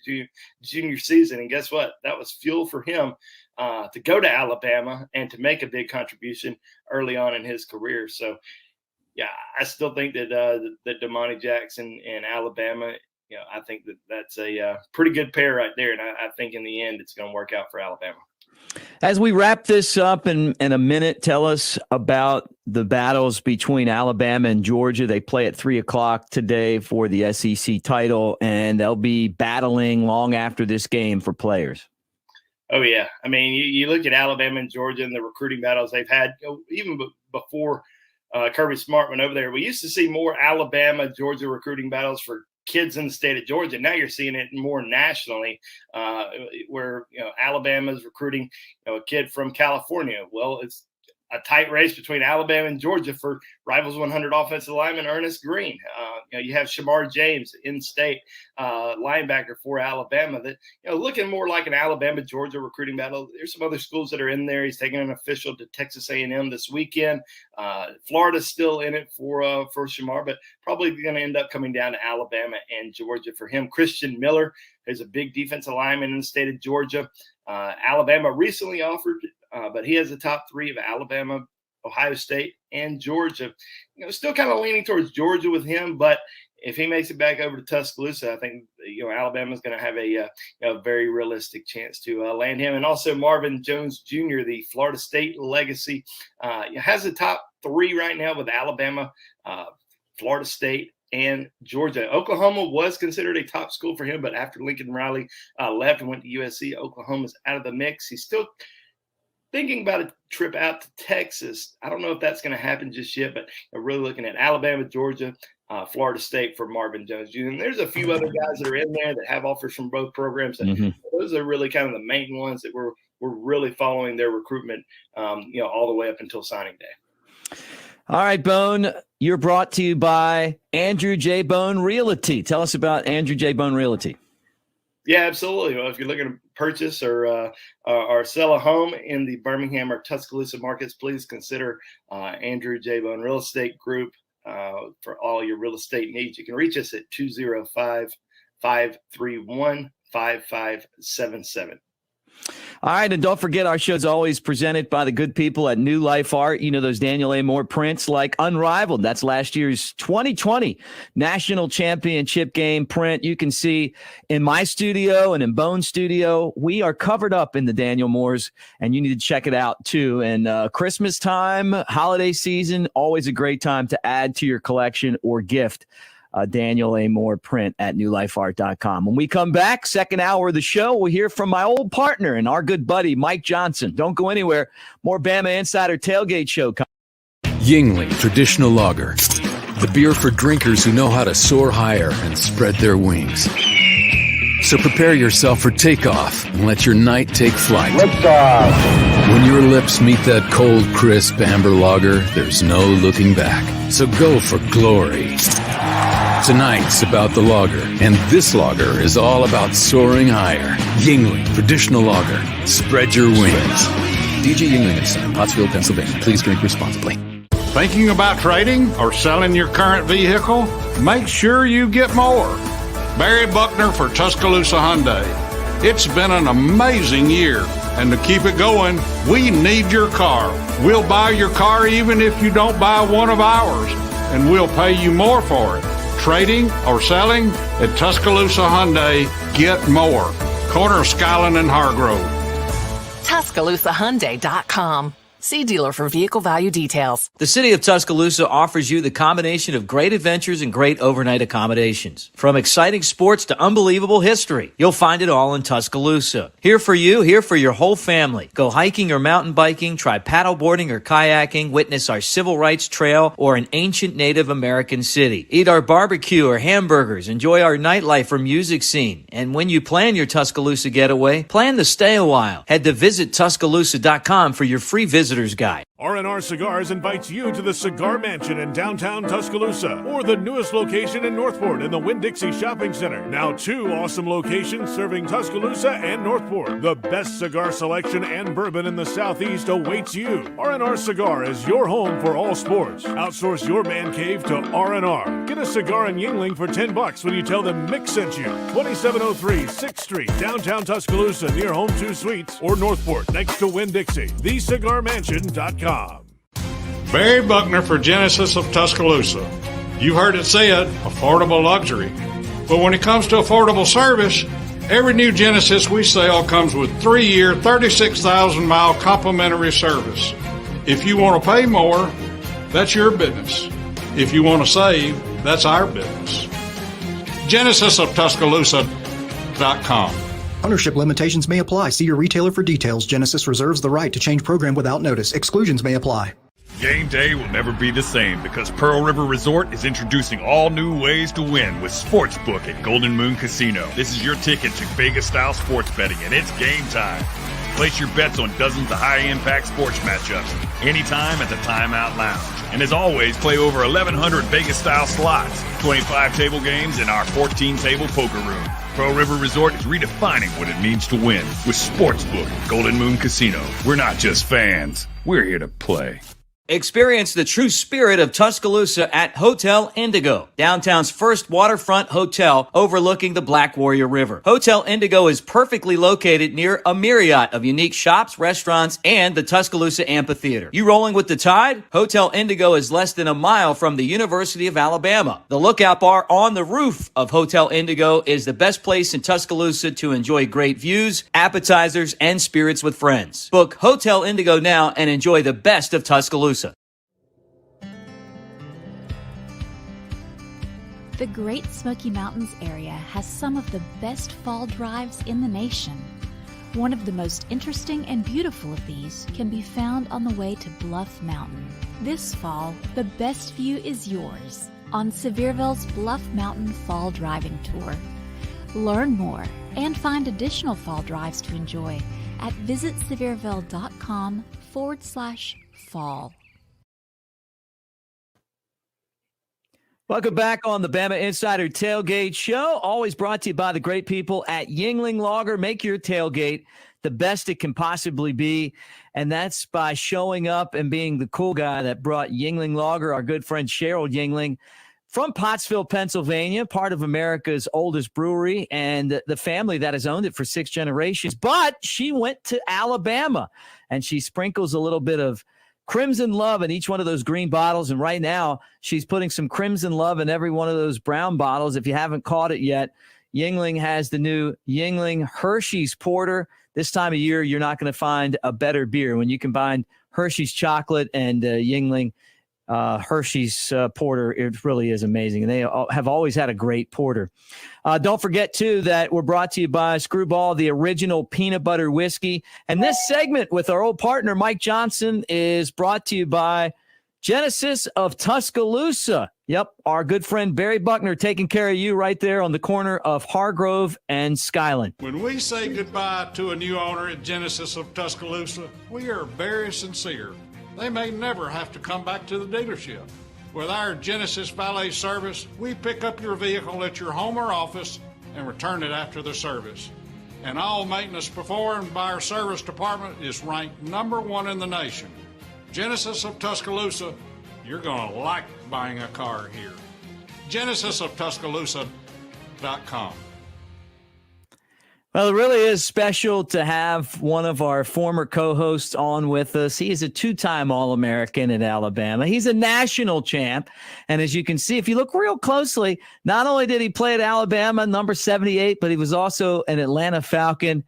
junior season. And guess what? That was fuel for him to go to Alabama and to make a big contribution early on in his career. So, yeah, I still think that that Damani Jackson and Alabama, I think that's a pretty good pair right there. And I think in the end, it's going to work out for Alabama. As we wrap this up in a minute, tell us about the battles between Alabama and Georgia. They play at 3:00 today for the SEC title, and they'll be battling long after this game for players. Oh, yeah. I mean, you look at Alabama and Georgia and the recruiting battles they've had, even before Kirby Smart went over there. We used to see more Alabama-Georgia recruiting battles for kids in the state of Georgia. Now you're seeing it more nationally, where Alabama's recruiting a kid from California. Well, it's a tight race between Alabama and Georgia for Rivals 100 offensive lineman Ernest Green. You have Shamar James, in-state linebacker for Alabama, that looking more like an Alabama-Georgia recruiting battle. There's some other schools that are in there. He's taking an official to Texas A&M this weekend. Florida's still in it for Shamar, but probably going to end up coming down to Alabama and Georgia for him. Christian Miller is a big defensive lineman in the state of Georgia. Alabama recently offered, but he has the top 3 of Alabama, Ohio State, and Georgia. Still kind of leaning towards Georgia with him, but if he makes it back over to Tuscaloosa, I think Alabama's going to have a very realistic chance to land him. And also Marvin Jones Jr., the Florida State legacy, has the top 3 right now with Alabama, Florida State, and Georgia. Oklahoma was considered a top school for him, but after Lincoln Riley left and went to USC, Oklahoma's out of the mix. He's still thinking about a trip out to Texas. I don't know if that's going to happen just yet, but really looking at Alabama, Georgia, Florida State for Marvin Jones Jr. And there's a few other guys that are in there that have offers from both programs. And those are really kind of the main ones that we're really following their recruitment, all the way up until signing day. All right, Bone, you're brought to you by Andrew J. Bone Realty. Tell us about Andrew J. Bone Realty. Yeah, absolutely. Well, if you're looking to purchase or sell a home in the Birmingham or Tuscaloosa markets, please consider Andrew J. Bone Real Estate Group for all your real estate needs. You can reach us at 205-531-5577. All right, and don't forget our show's always presented by the good people at New Life Art. You know those Daniel A. Moore prints like Unrivaled. That's last year's 2020 National Championship game print. You can see in my studio and in Bone's studio, we are covered up in the Daniel Moores, and you need to check it out too. And Christmas time, holiday season, always a great time to add to your collection or gift Daniel A. Moore print at newlifeart.com. When we come back, second hour of the show, we'll hear from my old partner and our good buddy, Mike Johnson. Don't go anywhere. More Bama Insider Tailgate Show. Yingling Traditional Lager, the beer for drinkers who know how to soar higher and spread their wings. So prepare yourself for takeoff and let your night take flight. When your lips meet that cold, crisp amber lager, there's no looking back. So go for glory. Tonight's about the lager, and this lager is all about soaring higher. Yingling Traditional Lager. Spread your wings. DJ Yingling and Son, Pottsville, Pennsylvania. Please drink responsibly. Thinking about trading or selling your current vehicle? Make sure you get more. Barry Buckner for Tuscaloosa Hyundai. It's been an amazing year, and to keep it going, we need your car. We'll buy your car even if you don't buy one of ours, and we'll pay you more for it. Trading or selling at Tuscaloosa Hyundai, get more. Corner of Skyland and Hargrove. TuscaloosaHyundai.com. See dealer for vehicle value details. The city of Tuscaloosa offers you the combination of great adventures and great overnight accommodations. From exciting sports to unbelievable history, you'll find it all in Tuscaloosa. Here for you, here for your whole family. Go hiking or mountain biking, try paddleboarding or kayaking, witness our civil rights trail or an ancient Native American city. Eat our barbecue or hamburgers, enjoy our nightlife or music scene. And when you plan your Tuscaloosa getaway, plan to stay a while. Head to visittuscaloosa.com for your free visitor's guide. R&R Cigars invites you to the Cigar Mansion in downtown Tuscaloosa, or the newest location in Northport in the Winn-Dixie Shopping Center. Now 2 awesome locations serving Tuscaloosa and Northport. The best cigar selection and bourbon in the Southeast awaits you. R&R Cigar is your home for all sports. Outsource your man cave to R&R. Get a cigar in Yingling for $10 when you tell them Mick sent you. 2703 6th Street, downtown Tuscaloosa near Home 2 Suites, or Northport next to Winn-Dixie. TheCigarMansion.com. Barry Buckner for Genesis of Tuscaloosa. You heard it said, affordable luxury. But when it comes to affordable service, every new Genesis we sell comes with 3-year, 36,000-mile complimentary service. If you want to pay more, that's your business. If you want to save, that's our business. GenesisofTuscaloosa.com. Ownership limitations may apply. See your retailer for details. Genesis reserves the right to change program without notice. Exclusions may apply. Game day will never be the same because Pearl River Resort is introducing all new ways to win with Sportsbook at Golden Moon Casino. This is your ticket to Vegas-style sports betting, and it's game time. Place your bets on dozens of high-impact sports matchups anytime at the Timeout Lounge. And as always, play over 1,100 Vegas-style slots, 25 table games, and our 14-table poker room. Pearl River Resort is redefining what it means to win with Sportsbook at Golden Moon Casino. We're not just fans. We're here to play. Experience the true spirit of Tuscaloosa at Hotel Indigo, downtown's first waterfront hotel overlooking the Black Warrior River. Hotel Indigo is perfectly located near a myriad of unique shops, restaurants, and the Tuscaloosa Amphitheater. You rolling with the tide? Hotel Indigo is less than a mile from the University of Alabama. The Lookout Bar on the roof of Hotel Indigo is the best place in Tuscaloosa to enjoy great views, appetizers, and spirits with friends. Book Hotel Indigo now and enjoy the best of Tuscaloosa. The Great Smoky Mountains area has some of the best fall drives in the nation. One of the most interesting and beautiful of these can be found on the way to Bluff Mountain. This fall, the best view is yours on Sevierville's Bluff Mountain Fall Driving Tour. Learn more and find additional fall drives to enjoy at visitsevierville.com/fall. Welcome back on the Bama Insider Tailgate Show, always brought to you by the great people at Yuengling Lager. Make your tailgate the best it can possibly be, and that's by showing up and being the cool guy that brought Yuengling Lager, our good friend Cheryl Yuengling, from Pottsville, Pennsylvania, part of America's oldest brewery, and the family that has owned it for 6 generations. But she went to Alabama, and she sprinkles a little bit of Crimson Love in each one of those green bottles. And right now, she's putting some Crimson Love in every one of those brown bottles. If you haven't caught it yet, Yuengling has the new Yuengling Hershey's Porter. This time of year, you're not going to find a better beer. When you combine Hershey's chocolate and Yuengling Hershey's Porter, it really is amazing. And they have always had a great porter. Don't forget, too, that we're brought to you by Screwball, the original peanut butter whiskey. And this segment with our old partner, Mike Johnson, is brought to you by Genesis of Tuscaloosa. Yep, our good friend Barry Buckner taking care of you right there on the corner of Hargrove and Skyland. When we say goodbye to a new owner at Genesis of Tuscaloosa, we are very sincere. They may never have to come back to the dealership. With our Genesis Valet service, we pick up your vehicle at your home or office and return it after the service. And all maintenance performed by our service department is ranked #1 in the nation. Genesis of Tuscaloosa, you're going to like buying a car here. GenesisofTuscaloosa.com. Well, it really is special to have one of our former co-hosts on with us. He is a 2-time All-American at Alabama. He's a national champ. And as you can see, if you look real closely, not only did he play at Alabama, number 78, but he was also an Atlanta Falcon.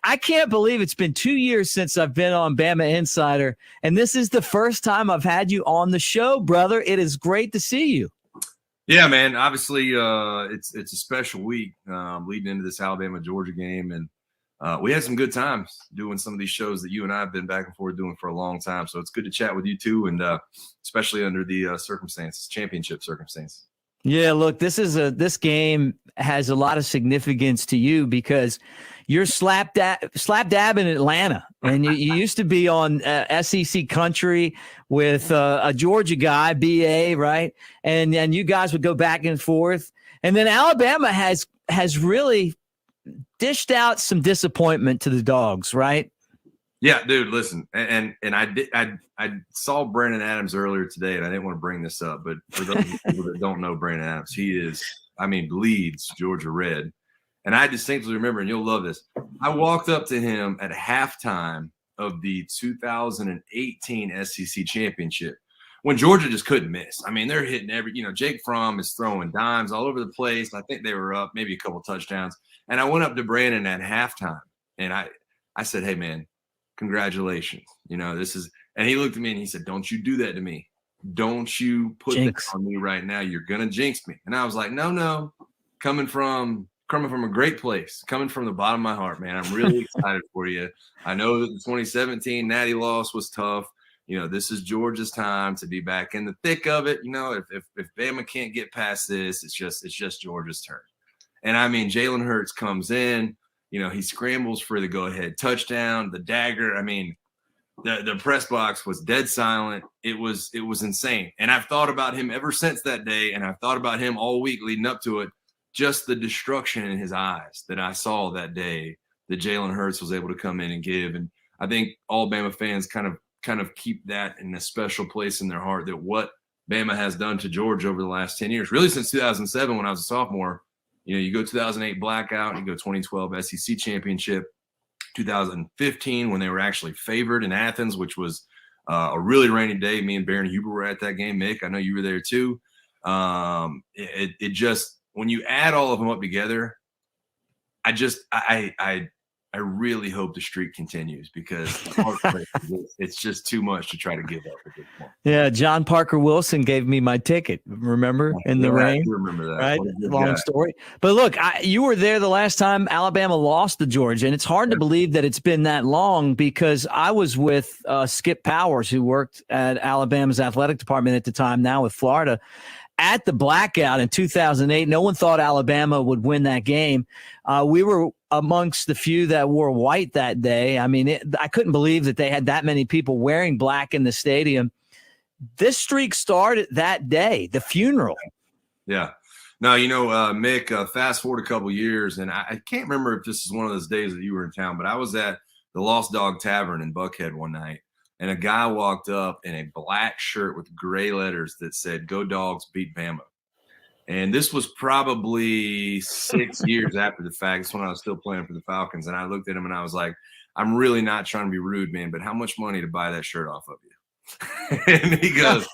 I can't believe it's been 2 years since I've been on Bama Insider, and this is the first time I've had you on the show, brother. It is great to see you. Yeah, man. Obviously, it's a special week leading into this Alabama-Georgia game, and we had some good times doing some of these shows that you and I have been back and forth doing for a long time. So it's good to chat with you too, and especially under the circumstances, championship circumstances. Yeah, look, this game has a lot of significance to you because you're slap dab in Atlanta, and you used to be on SEC Country with a Georgia guy, BA, right? And you guys would go back and forth, and then Alabama has really dished out some disappointment to the Dogs, right? Yeah, dude, listen, and I saw Brandon Adams earlier today, and I didn't want to bring this up, but for those people that don't know Brandon Adams, he is, bleeds Georgia red. And I distinctly remember, and you'll love this, I walked up to him at halftime of the 2018 SEC championship when Georgia just couldn't miss. They're hitting Jake Fromm is throwing dimes all over the place. I think they were up maybe a couple touchdowns. And I went up to Brandon at halftime, and I said, hey, man, congratulations. This is – and he looked at me and he said, don't you do that to me. Don't you put that on me right now. You're going to jinx me. And I was like, no, coming from a great place, coming from the bottom of my heart, man. I'm really excited for you. I know that the 2017 Natty loss was tough. This is Georgia's time to be back in the thick of it. If Bama can't get past this, it's just Georgia's turn. And Jalen Hurts comes in, he scrambles for the go-ahead touchdown, the dagger. The press box was dead silent. It was insane. And I've thought about him ever since that day, and I've thought about him all week leading up to it. Just the destruction in his eyes that I saw that day that Jalen Hurts was able to come in and give. And I think all Bama fans kind of keep that in a special place in their heart, that what Bama has done to Georgia over the last 10 years, really since 2007 when I was a sophomore. You go 2008 blackout, you go 2012 SEC championship, 2015 when they were actually favored in Athens, which was a really rainy day. Me and Baron Huber were at that game. Mick, I know you were there too. It just, when you add all of them up together, I really hope the streak continues because it's just too much to try to give up at this point. Yeah, John Parker Wilson gave me my ticket, remember, in the rain? I do remember that. Right? Long story. But look, you were there the last time Alabama lost to Georgia, and it's hard to believe that it's been that long because I was with Skip Powers, who worked at Alabama's athletic department at the time, now with Florida. at the blackout in 2008. No one thought Alabama would win that game. We were amongst the few that wore white that day. I mean, I couldn't believe that they had that many people wearing black in the stadium. This streak started that day, the funeral. Yeah. No, Mick, fast forward a couple years, and I can't remember if this is one of those days that you were in town, but I was at the Lost Dog Tavern in Buckhead one night, and a guy walked up in a black shirt with gray letters that said, "Go Dogs, beat Bama." And this was probably 6 years after the fact. It's when I was still playing for the Falcons, and I looked at him and I was like, "I'm really not trying to be rude, man, but how much money to buy that shirt off of you?" And he goes,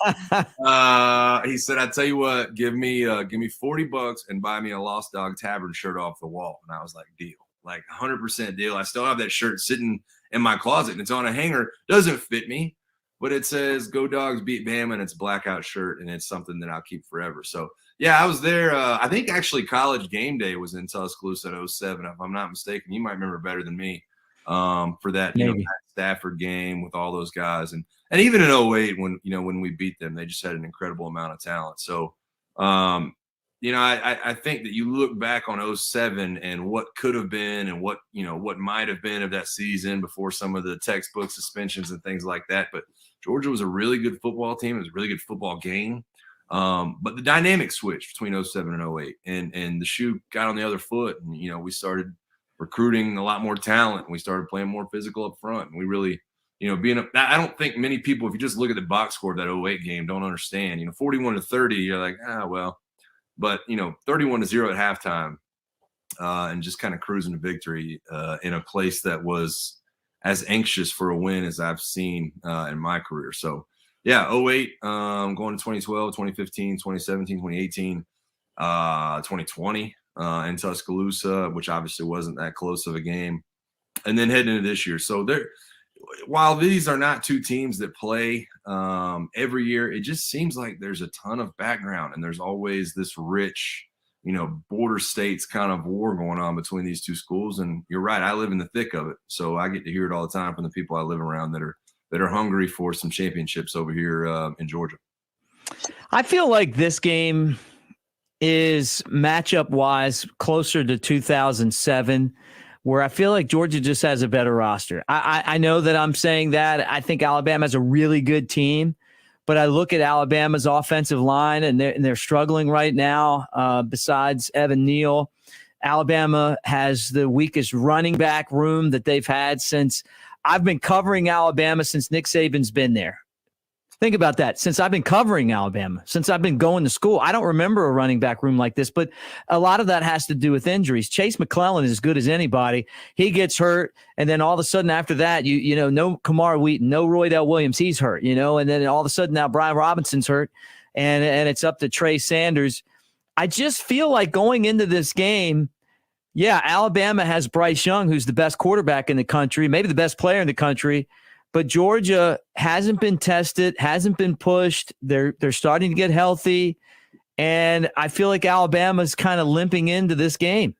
he said, "I tell you what, give me $40 and buy me a Lost Dog Tavern shirt off the wall." And I was like, deal, like 100% deal. I still have that shirt sitting in my closet and it's on a hanger. Doesn't fit me, but it says "Go Dogs, beat Bama," and it's a blackout shirt, and it's something that I'll keep forever. So yeah, I was there. I think actually College Game Day was in Tuscaloosa in 2007, if I'm not mistaken. You might remember better than me for that, that Stafford game with all those guys. And even in 2008, when we beat them, they just had an incredible amount of talent. So, I think that you look back on 2007 and what could have been and what might have been of that season before some of the textbook suspensions and things like that. But Georgia was a really good football team. It was a really good football game. But the dynamic switched between 2007 and 2008, and the shoe got on the other foot. And, we started recruiting a lot more talent, and we started playing more physical up front. And we really – I don't think many people, if you just look at the box score of that 2008 game, don't understand. 41-30, you're like, well. But, 31-0 at halftime and just kind of cruising to victory in a place that was as anxious for a win as I've seen in my career. So, yeah, 2008, going to 2012, 2015, 2017, 2018, 2020 in Tuscaloosa, which obviously wasn't that close of a game. And then heading into this year. So while these are not two teams that play every year, it just seems like there's a ton of background, and there's always this rich, border states kind of war going on between these two schools. And you're right, I live in the thick of it, so I get to hear it all the time from the people I live around that are hungry for some championships over here in Georgia. I feel like this game is matchup-wise closer to 2007. Where I feel like Georgia just has a better roster. I know that I'm saying that. I think Alabama has a really good team, but I look at Alabama's offensive line, and they're struggling right now. Besides Evan Neal, Alabama has the weakest running back room that they've had since I've been covering Alabama since Nick Saban's been there. Think about that. Since I've been covering Alabama, since I've been going to school, I don't remember a running back room like this, but a lot of that has to do with injuries. Chase McClellan is as good as anybody. He gets hurt, and then all of a sudden after that, no Kamar Wheaton, no Roydell Williams, he's hurt, and then all of a sudden now Brian Robinson's hurt, and it's up to Trey Sanders. I just feel like going into this game, yeah, Alabama has Bryce Young, who's the best quarterback in the country, maybe the best player in the country. But Georgia hasn't been tested, hasn't been pushed. They're starting to get healthy, and I feel like Alabama's kind of limping into this game.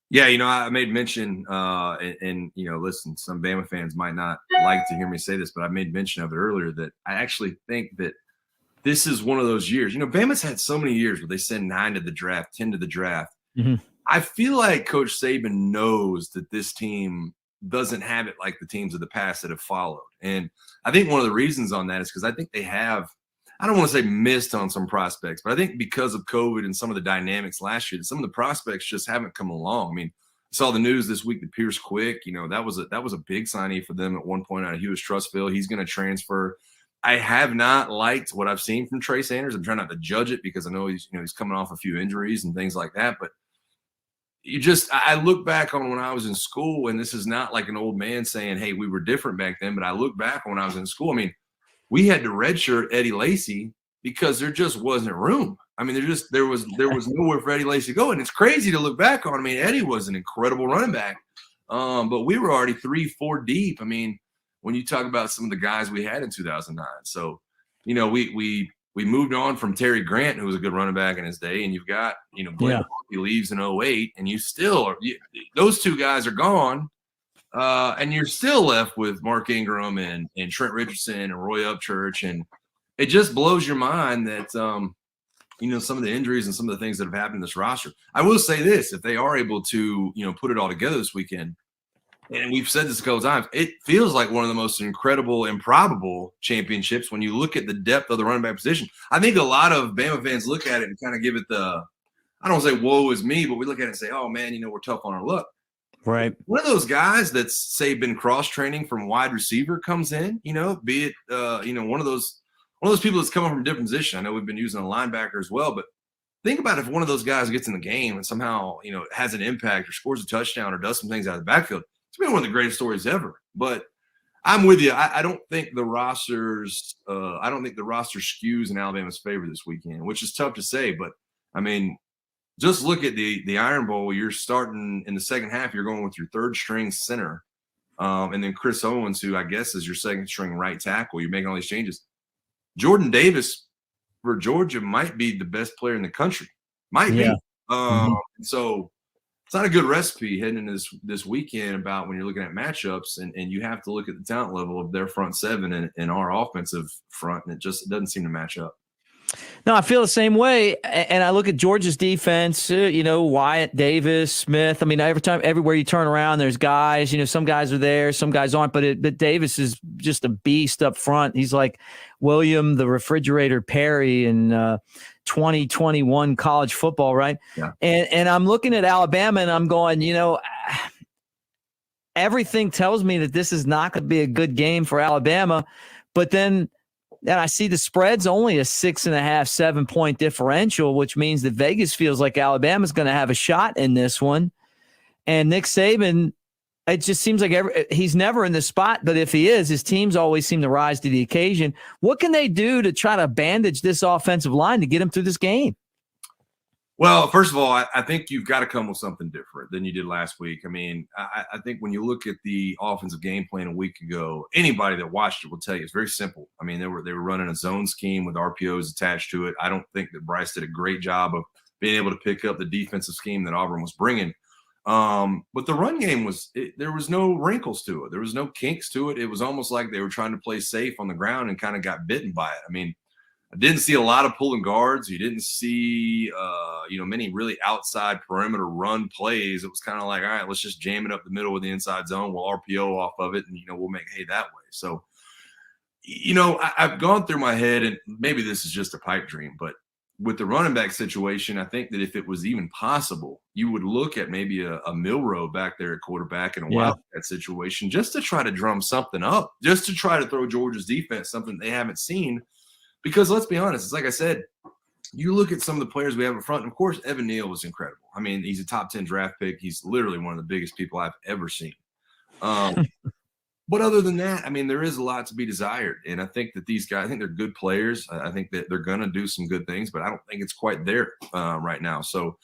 Yeah, I made mention, and listen, some Bama fans might not like to hear me say this, but I made mention of it earlier that I actually think that this is one of those years. Bama's had so many years where they send 9 to the draft, 10 to the draft. Mm-hmm. I feel like Coach Saban knows that this team doesn't have it like the teams of the past that have followed. And I think one of the reasons on that is because I think they have, I don't want to say missed on some prospects, but I think because of COVID and some of the dynamics last year, that some of the prospects just haven't come along. I mean, I saw the news this week that Pierce Quick, that was a big signee for them at one point out of Hughes Trustville. He's going to transfer. I have not liked what I've seen from Trey Sanders. I'm trying not to judge it because I know he's coming off a few injuries and things like that, but I look back on when I was in school, and this is not like an old man saying, hey, we were different back then, but I look back on when I was in school. I mean, we had to redshirt Eddie Lacy because there just wasn't room. I mean, there was nowhere for Eddie Lacy to go. And it's crazy to look back on. I mean, Eddie was an incredible running back, but we were already 3-4 deep. I mean, when you talk about some of the guys we had in 2009. So, we moved on from Terry Grant, who was a good running back in his day, and you've got, Blake he leaves in 2008, and those two guys are gone, and you're still left with Mark Ingram and Trent Richardson and Roy Upchurch, and it just blows your mind that some of the injuries and some of the things that have happened in this roster. I will say this, if they are able to, put it all together this weekend, and we've said this a couple of times, it feels like one of the most incredible, improbable championships when you look at the depth of the running back position. I think a lot of Bama fans look at it and kind of give it I don't want to say woe is me, but we look at it and say, oh, man, we're tough on our luck. Right. One of those guys that's, say, been cross-training from wide receiver comes in, be it, one of those people that's coming from a different position. I know we've been using a linebacker as well, but think about if one of those guys gets in the game and somehow, has an impact or scores a touchdown or does some things out of the backfield. It's been one of the greatest stories ever. But I'm with you. I don't think the rosters skews in Alabama's favor this weekend, which is tough to say. But I mean, just look at the Iron Bowl. You're starting in the second half. You're going with your third string center, and then Chris Owens, who I guess is your second string right tackle. You're making all these changes. Jordan Davis for Georgia might be the best player in the country. Might be. So it's not a good recipe heading into this weekend about when you're looking at matchups, and you have to look at the talent level of their front seven and our offensive front, and it doesn't seem to match up. No, I feel the same way. And I look at Georgia's defense, Wyatt, Davis, Smith. I mean, everywhere you turn around, there's guys, some guys are there, some guys aren't, but Davis is just a beast up front. He's like William, the refrigerator Perry in 2021 college football, right? Yeah. And I'm looking at Alabama and I'm going, everything tells me that this is not going to be a good game for Alabama. But then I see the spread's only a 6.5, 7-point differential, which means that Vegas feels like Alabama's going to have a shot in this one. And Nick Saban, it just seems like he's never in the spot, but if he is, his teams always seem to rise to the occasion. What can they do to try to bandage this offensive line to get him through this game? Well, first of all, I think you've got to come with something different than you did last week. I mean, I think when you look at the offensive game plan a week ago, anybody that watched it will tell you it's very simple. I mean, they were running a zone scheme with RPOs attached to it. I don't think that Bryce did a great job of being able to pick up the defensive scheme that Auburn was bringing. But the run game there was no wrinkles to it. There was no kinks to it. It was almost like they were trying to play safe on the ground and kind of got bitten by it. I mean, I didn't see a lot of pulling guards. You didn't see, many really outside perimeter run plays. It was kind of like, all right, let's just jam it up the middle with the inside zone. We'll RPO off of it, and, we'll make hay that way. So, I've gone through my head, and maybe this is just a pipe dream, but with the running back situation, I think that if it was even possible, you would look at maybe a Milroe back there at quarterback in a Wildcat situation just to try to drum something up, just to try to throw Georgia's defense something they haven't seen. Because let's be honest, it's like I said, you look at some of the players we have in front, and of course, Evan Neal was incredible. I mean, he's a top 10 draft pick. He's literally one of the biggest people I've ever seen. But other than that, I mean, there is a lot to be desired. And I think that these guys, I think they're good players. I think that they're going to do some good things, but I don't think it's quite there right now. So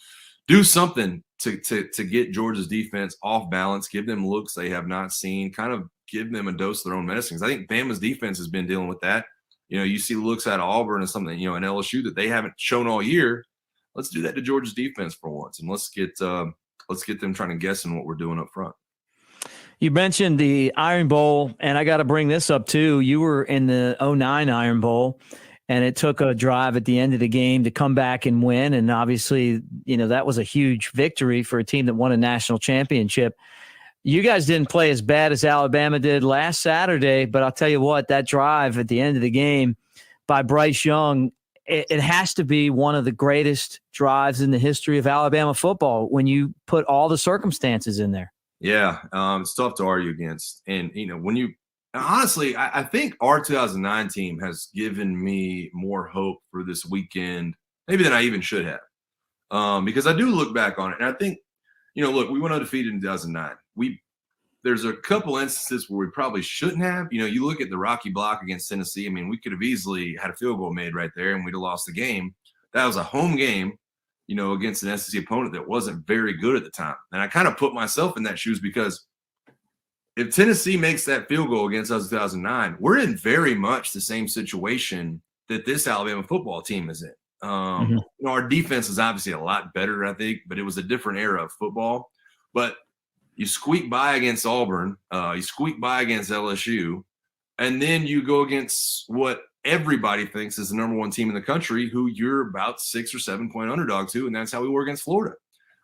do something to get Georgia's defense off balance, give them looks they have not seen, kind of give them a dose of their own medicines. I think Bama's defense has been dealing with that. You see looks at Auburn and something, an LSU that they haven't shown all year. Let's do that to Georgia's defense for once, and let's get them trying to guess in what we're doing up front. You mentioned the Iron Bowl, and I got to bring this up too. You were in the 2009 Iron Bowl, and it took a drive at the end of the game to come back and win. And obviously, that was a huge victory for a team that won a national championship. You guys didn't play as bad as Alabama did last Saturday, but I'll tell you what, that drive at the end of the game by Bryce Young, it has to be one of the greatest drives in the history of Alabama football when you put all the circumstances in there. Yeah, it's tough to argue against. And, honestly, I think our 2009 team has given me more hope for this weekend, maybe than I even should have. Because I do look back on it, and I think, look, we went undefeated in 2009. There's a couple instances where we probably shouldn't have. You look at the Rocky Block against Tennessee. I mean, we could have easily had a field goal made right there, and we'd have lost the game. That was a home game, against an SEC opponent that wasn't very good at the time. And I kind of put myself in that shoes because if Tennessee makes that field goal against us in 2009, we're in very much the same situation that this Alabama football team is in. Our defense is obviously a lot better, I think, but it was a different era of football. But you squeak by against Auburn, you squeak by against LSU, and then you go against what everybody thinks is the number one team in the country, who you're about 6 or 7 point underdog to, and that's how we were against Florida.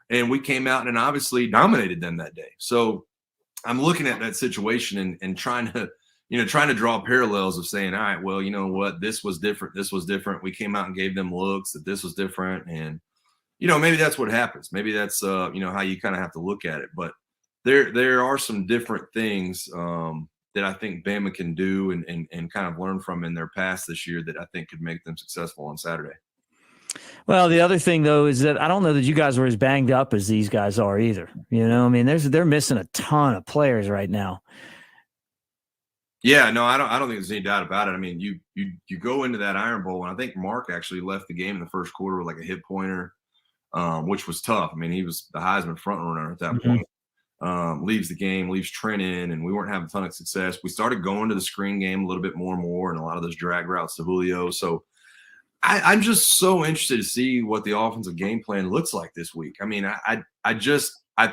And we came out and obviously dominated them that day. So I'm looking at that situation and trying to draw parallels of saying, all right, well, you know what, this was different. This was different. We came out and gave them looks that this was different. And, maybe that's what happens. Maybe that's, how you kind of have to look at it. But there are some different things that I think Bama can do and kind of learn from in their past this year that I think could make them successful on Saturday. Well, the other thing, though, is that I don't know that you guys were as banged up as these guys are either. I mean, they're missing a ton of players right now. Yeah, no, I don't think there's any doubt about it. I mean, you go into that Iron Bowl, and I think Mark actually left the game in the first quarter with like a hip pointer, which was tough. I mean, he was the Heisman front runner at that point. Leaves the game, leaves Trent in, and we weren't having a ton of success. We started going to the screen game a little bit more and more, and a lot of those drag routes to Julio. So I'm just so interested to see what the offensive game plan looks like this week. I mean, I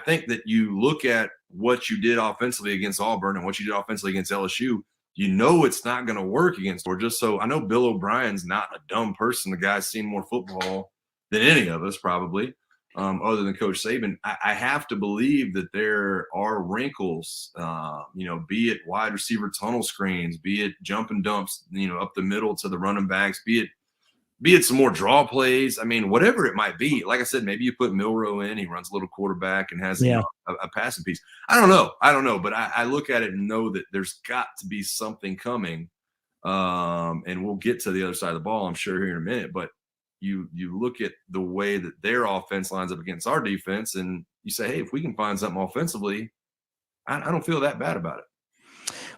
think that you look at what you did offensively against Auburn and what you did offensively against LSU, it's not going to work against Georgia. So I know Bill O'Brien's not a dumb person. The guy's seen more football than any of us probably, other than Coach Saban. I have to believe that there are wrinkles, be it wide receiver tunnel screens, be it jump and dumps, up the middle to the running backs, be it some more draw plays. I mean, whatever it might be. Like I said, maybe you put Milroe in, he runs a little quarterback and has a passing piece. I don't know. But I look at it and know that there's got to be something coming. And we'll get to the other side of the ball, I'm sure, here in a minute. But you look at the way that their offense lines up against our defense, and you say, hey, if we can find something offensively, I don't feel that bad about it.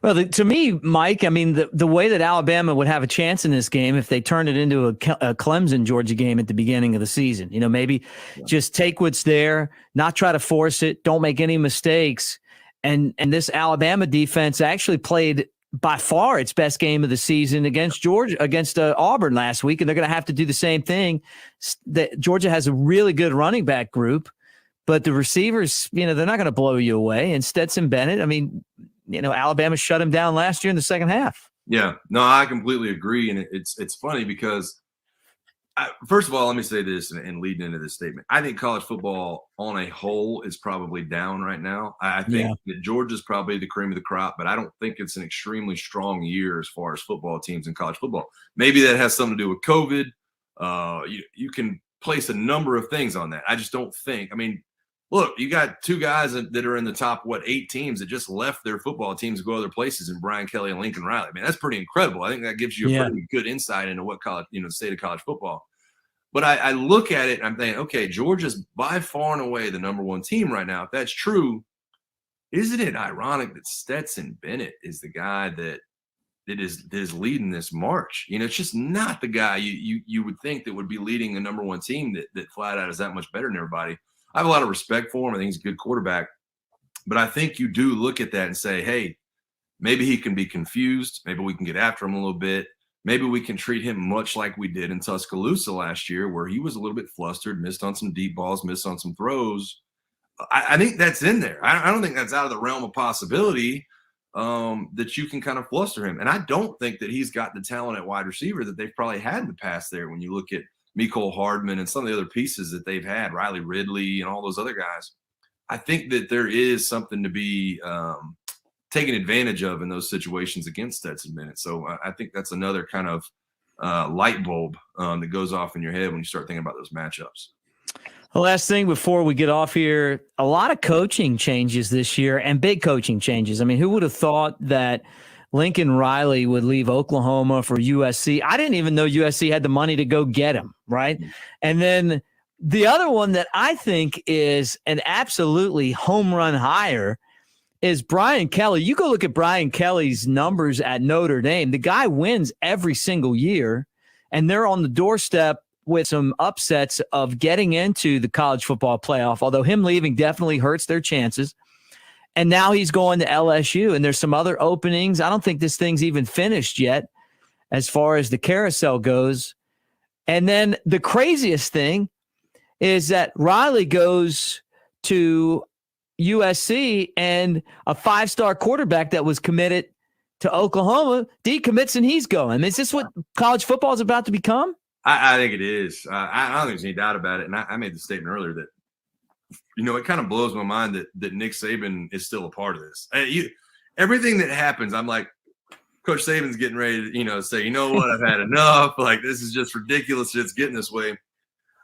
Well, to me, Mike, I mean, the way that Alabama would have a chance in this game if they turned it into a Clemson-Georgia game at the beginning of the season, maybe just take what's there, not try to force it, don't make any mistakes. And this Alabama defense actually played by far its best game of the season against Auburn last week, and they're going to have to do the same thing. Georgia has a really good running back group, but the receivers, they're not going to blow you away. And Stetson Bennett, I mean, Alabama shut him down last year in the second half. Yeah, no, I completely agree. And it's funny because, first of all, let me say this and lead into this statement. I think college football on a whole is probably down right now. I think that Georgia's probably the cream of the crop, but I don't think it's an extremely strong year as far as football teams in college football. Maybe that has something to do with COVID. You can place a number of things on that. I just don't think. I mean, look, you got two guys that are in the top, 8 teams that just left their football teams to go other places in Brian Kelly and Lincoln Riley. I mean, that's pretty incredible. I think that gives you a pretty good insight into what college, the state of college football. But I look at it and I'm thinking, okay, Georgia's by far and away the number one team right now. If that's true, isn't it ironic that Stetson Bennett is the guy that is leading this march? It's just not the guy you would think that would be leading the number one team that flat out is that much better than everybody. I have a lot of respect for him. I think he's a good quarterback. But I think you do look at that and say, hey, maybe he can be confused. Maybe we can get after him a little bit. Maybe we can treat him much like we did in Tuscaloosa last year, where he was a little bit flustered, missed on some deep balls, missed on some throws. I think that's in there. I don't think that's out of the realm of possibility that you can kind of fluster him. And I don't think that he's got the talent at wide receiver that they've probably had in the past there when you look at Mecole Hardman and some of the other pieces that they've had, Riley Ridley and all those other guys. I think that there is something to be taken advantage of in those situations against Stetson Bennett. So I think that's another kind of light bulb that goes off in your head when you start thinking about those matchups. The last thing before we get off here, a lot of coaching changes this year and big coaching changes. I mean, who would have thought that Lincoln Riley would leave Oklahoma for USC? I didn't even know USC had the money to go get him, right? And then the other one that I think is an absolutely home run hire is Brian Kelly. You go look at Brian Kelly's numbers at Notre Dame. The guy wins every single year, and they're on the doorstep with some upsets of getting into the college football playoff, although him leaving definitely hurts their chances. And now he's going to LSU, and there's some other openings. I don't think this thing's even finished yet as far as the carousel goes. And then the craziest thing is that Riley goes to USC, and a 5-star quarterback that was committed to Oklahoma, decommits, and he's going. Is this what college football is about to become? I think it is. I don't think there's any doubt about it. And I made the statement earlier that, it kind of blows my mind that Nick Saban is still a part of this. Everything that happens, I'm like, Coach Saban's getting ready to, say, you know what, I've had enough. Like, this is just ridiculous. It's getting this way.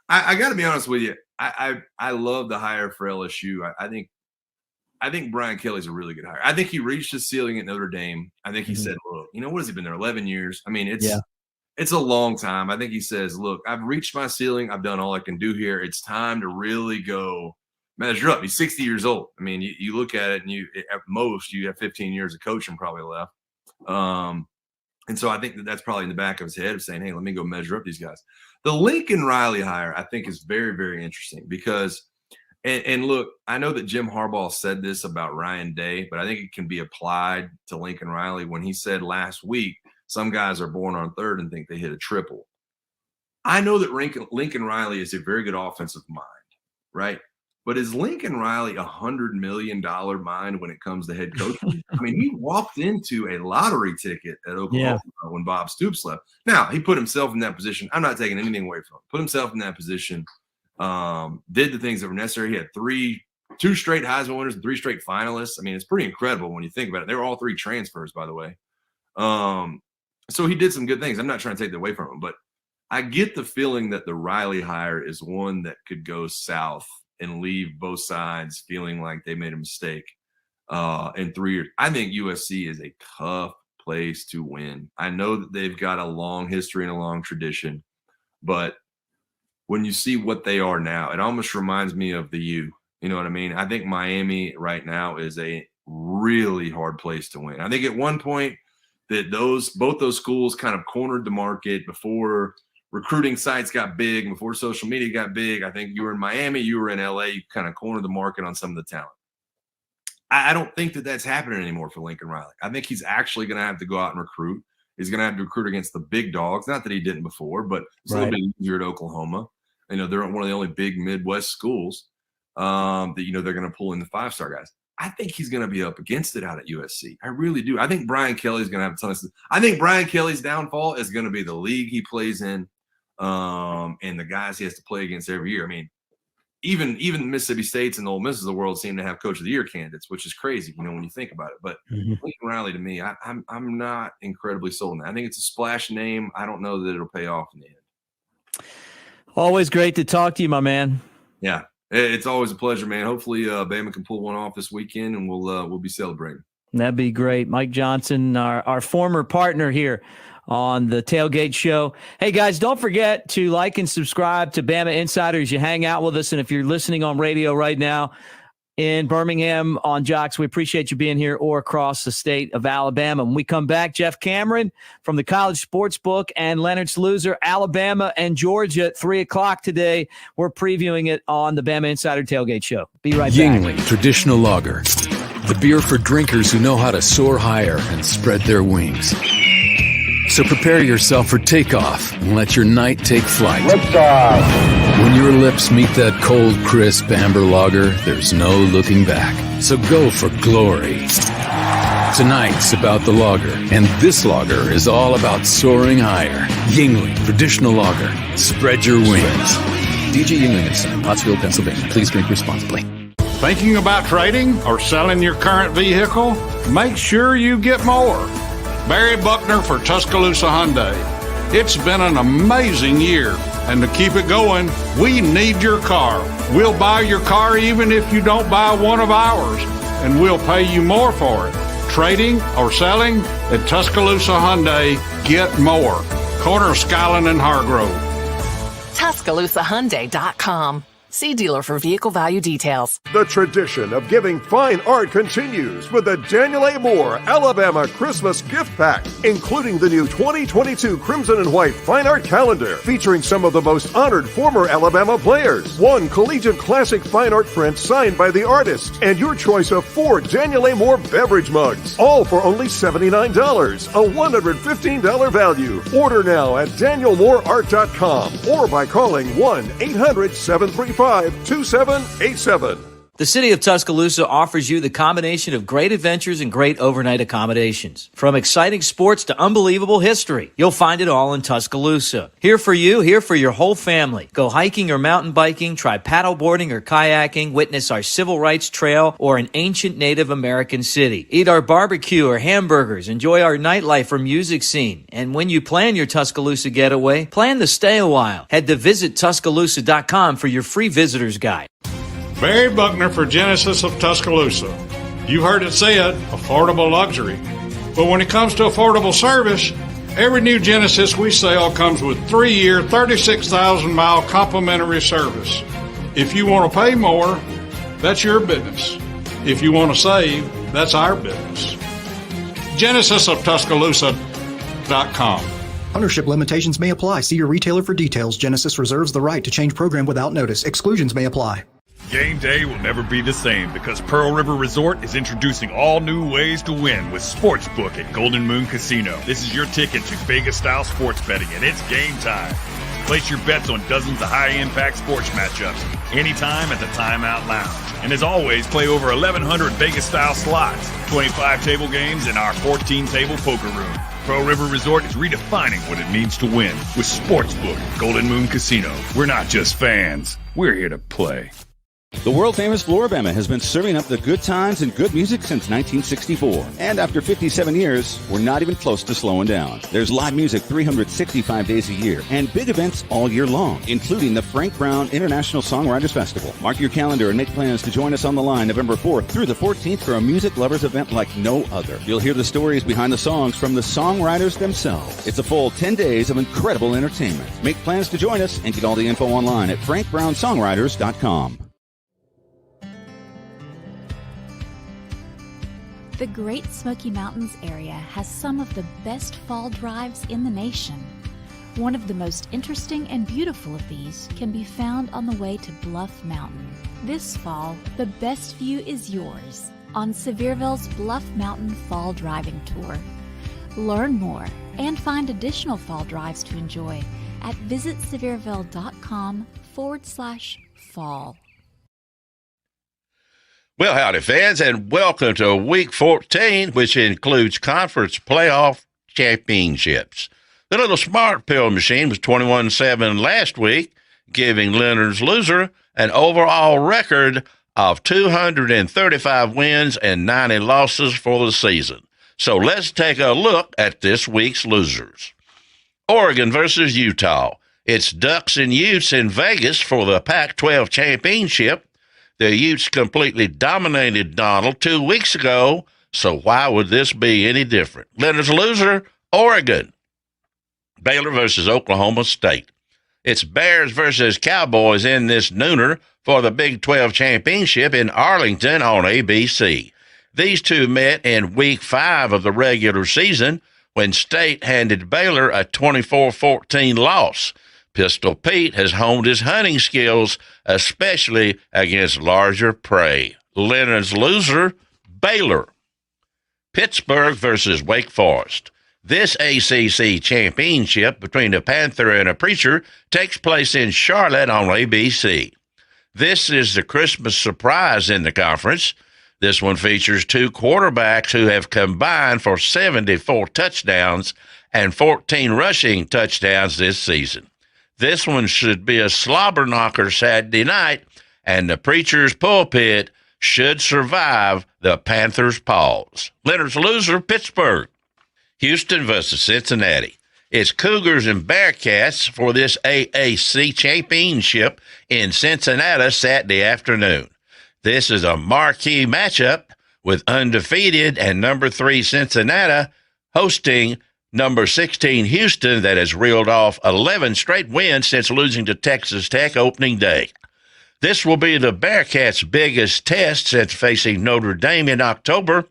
I got to be honest with you. I love the hire for LSU. I think Brian Kelly's a really good hire. I think he reached his ceiling at Notre Dame. I think he said, look, what has he been there? 11 years. I mean, it's a long time. I think he says, look, I've reached my ceiling. I've done all I can do here. It's time to really go measure up. He's 60 years old. I mean, you look at it and at most you have 15 years of coaching probably left. And so I think that's probably in the back of his head of saying, hey, let me go measure up these guys. The Lincoln Riley hire, I think, is very, very interesting because and look, I know that Jim Harbaugh said this about Ryan Day, but I think it can be applied to Lincoln Riley when he said last week, some guys are born on third and think they hit a triple. I know that Lincoln Riley is a very good offensive mind, right? But is Lincoln Riley $100 million mind when it comes to head coaching? I mean, he walked into a lottery ticket at Oklahoma when Bob Stoops left. Now, he put himself in that position. I'm not taking anything away from him. Put himself in that position, did the things that were necessary. He had two straight Heisman winners and 3 straight finalists. I mean, it's pretty incredible when you think about it. They were all 3 transfers, by the way. So he did some good things. I'm not trying to take that away from him, but I get the feeling that the Riley hire is one that could go south and leave both sides feeling like they made a mistake in 3 years. I think USC is a tough place to win. I know that they've got a long history and a long tradition, but when you see what they are now, it almost reminds me of the U. You know what I mean? I think Miami right now is a really hard place to win. I think at one point that both those schools kind of cornered the market before recruiting sites got big, before social media got big. I think you were in Miami, you were in LA, you kind of cornered the market on some of the talent. I don't think that that's happening anymore for Lincoln Riley. I think he's actually going to have to go out and recruit. He's going to have to recruit against the big dogs. Not that he didn't before, but it's a little bit easier at Oklahoma. They're one of the only big Midwest schools that, they're going to pull in the 5-star guys. I think he's going to be up against it out at USC. I really do. I think Brian Kelly's going to have a ton of stuff. I think Brian Kelly's downfall is going to be the league he plays in. And the guys he has to play against every year. I mean, even Mississippi States and the Ole Miss of the world seem to have Coach of the Year candidates, which is crazy, when you think about it. But Lincoln Riley, to me, I'm not incredibly sold on that. I think it's a splash name. I don't know that it'll pay off in the end. Always great to talk to you, my man. Yeah, it's always a pleasure, man. Hopefully, Bama can pull one off this weekend, and we'll be celebrating. That'd be great. Mike Johnson, our former partner here on the Tailgate Show. Hey, guys, don't forget to like and subscribe to Bama Insider as you hang out with us. And if you're listening on radio right now in Birmingham on Jocks, we appreciate you being here or across the state of Alabama. When we come back, Jeff Cameron from the College Sportsbook and Leonard Sluicer, Alabama and Georgia at 3 o'clock today. We're previewing it on the Bama Insider Tailgate Show. Be right back. Yingling Traditional Lager, the beer for drinkers who know how to soar higher and spread their wings. So prepare yourself for takeoff and let your night take flight. When your lips meet that cold, crisp amber lager, there's no looking back. So go for glory. Tonight's about the lager, and this lager is all about soaring higher. Yingling Traditional Lager. Spread your wings. DJ Yingling and Son, Pottsville, Pennsylvania. Please drink responsibly. Thinking about trading or selling your current vehicle? Make sure you get more. Barry Buckner for Tuscaloosa Hyundai. It's been an amazing year, and to keep it going, we need your car. We'll buy your car even if you don't buy one of ours, and we'll pay you more for it. Trading or selling? At Tuscaloosa Hyundai, get more. Corner of Skyland and Hargrove. TuscaloosaHyundai.com. See dealer for vehicle value details. The tradition of giving fine art continues with the Daniel A. Moore Alabama Christmas Gift Pack, including the new 2022 Crimson and White Fine Art Calendar, featuring some of the most honored former Alabama players, 1 collegiate classic fine art print signed by the artist, and your choice of 4 Daniel A. Moore beverage mugs, all for only $79, a $115 value. Order now at DanielMooreArt.com or by calling 1-800-735-2787. The city of Tuscaloosa offers you the combination of great adventures and great overnight accommodations. From exciting sports to unbelievable history, you'll find it all in Tuscaloosa. Here for you, here for your whole family. Go hiking or mountain biking, try paddleboarding or kayaking, witness our civil rights trail or an ancient Native American city. Eat our barbecue or hamburgers, enjoy our nightlife or music scene. And when you plan your Tuscaloosa getaway, plan to stay a while. Head to visittuscaloosa.com for your free visitor's guide. Barry Buckner for Genesis of Tuscaloosa. You've heard it said, affordable luxury. But when it comes to affordable service, every new Genesis we sell comes with 3-year, 36,000-mile complimentary service. If you want to pay more, that's your business. If you want to save, that's our business. GenesisofTuscaloosa.com. Ownership limitations may apply. See your retailer for details. Genesis reserves the right to change program without notice. Exclusions may apply. Game day will never be the same because Pearl River Resort is introducing all new ways to win with Sportsbook at Golden Moon Casino. This is your ticket to Vegas-style sports betting, and it's game time. Place your bets on dozens of high-impact sports matchups anytime at the Timeout Lounge. And as always, play over 1,100 Vegas-style slots, 25 table games, and our 14-table poker room. Pearl River Resort is redefining what it means to win with Sportsbook at Golden Moon Casino. We're not just fans. We're here to play. The world-famous Floribama has been serving up the good times and good music since 1964. And after 57 years, we're not even close to slowing down. There's live music 365 days a year and big events all year long, including the Frank Brown International Songwriters Festival. Mark your calendar and make plans to join us on the line November 4th through the 14th for a music lovers event like no other. You'll hear the stories behind the songs from the songwriters themselves. It's a full 10 days of incredible entertainment. Make plans to join us and get all the info online at frankbrownsongwriters.com. The Great Smoky Mountains area has some of the best fall drives in the nation. One of the most interesting and beautiful of these can be found on the way to Bluff Mountain. This fall, the best view is yours on Sevierville's Bluff Mountain Fall Driving Tour. Learn more and find additional fall drives to enjoy at visitsevierville.com/fall. Well, howdy, fans, and welcome to Week 14, which includes conference playoff championships. The little smart pill machine was 21-7 last week, giving Leonard's loser an overall record of 235 wins and 90 losses for the season. So let's take a look at this week's losers. Oregon versus Utah. It's Ducks and Utes in Vegas for the Pac-12 championship. The Utes completely dominated Donald 2 weeks ago, so why would this be any different? Leonard's loser, Oregon. Baylor versus Oklahoma State. It's Bears versus Cowboys in this nooner for the Big 12 championship in Arlington on ABC. These two met in Week 5 of the regular season when State handed Baylor a 24-14 loss. Pistol Pete has honed his hunting skills, especially against larger prey. Leonard's loser, Baylor. Pittsburgh versus Wake Forest. This ACC championship between a Panther and a Preacher takes place in Charlotte on ABC. This is the Christmas surprise in the conference. This one features two quarterbacks who have combined for 74 touchdowns and 14 rushing touchdowns this season. This one should be a slobber knocker Saturday night, and the Preacher's pulpit should survive the Panthers' paws. Leonard's loser, Pittsburgh. Houston versus Cincinnati. It's Cougars and Bearcats for this AAC championship in Cincinnati Saturday afternoon. This is a marquee matchup with undefeated and number 3 Cincinnati hosting number 16 Houston that has reeled off 11 straight wins since losing to Texas Tech opening day. This will be the Bearcats' biggest test since facing Notre Dame in October.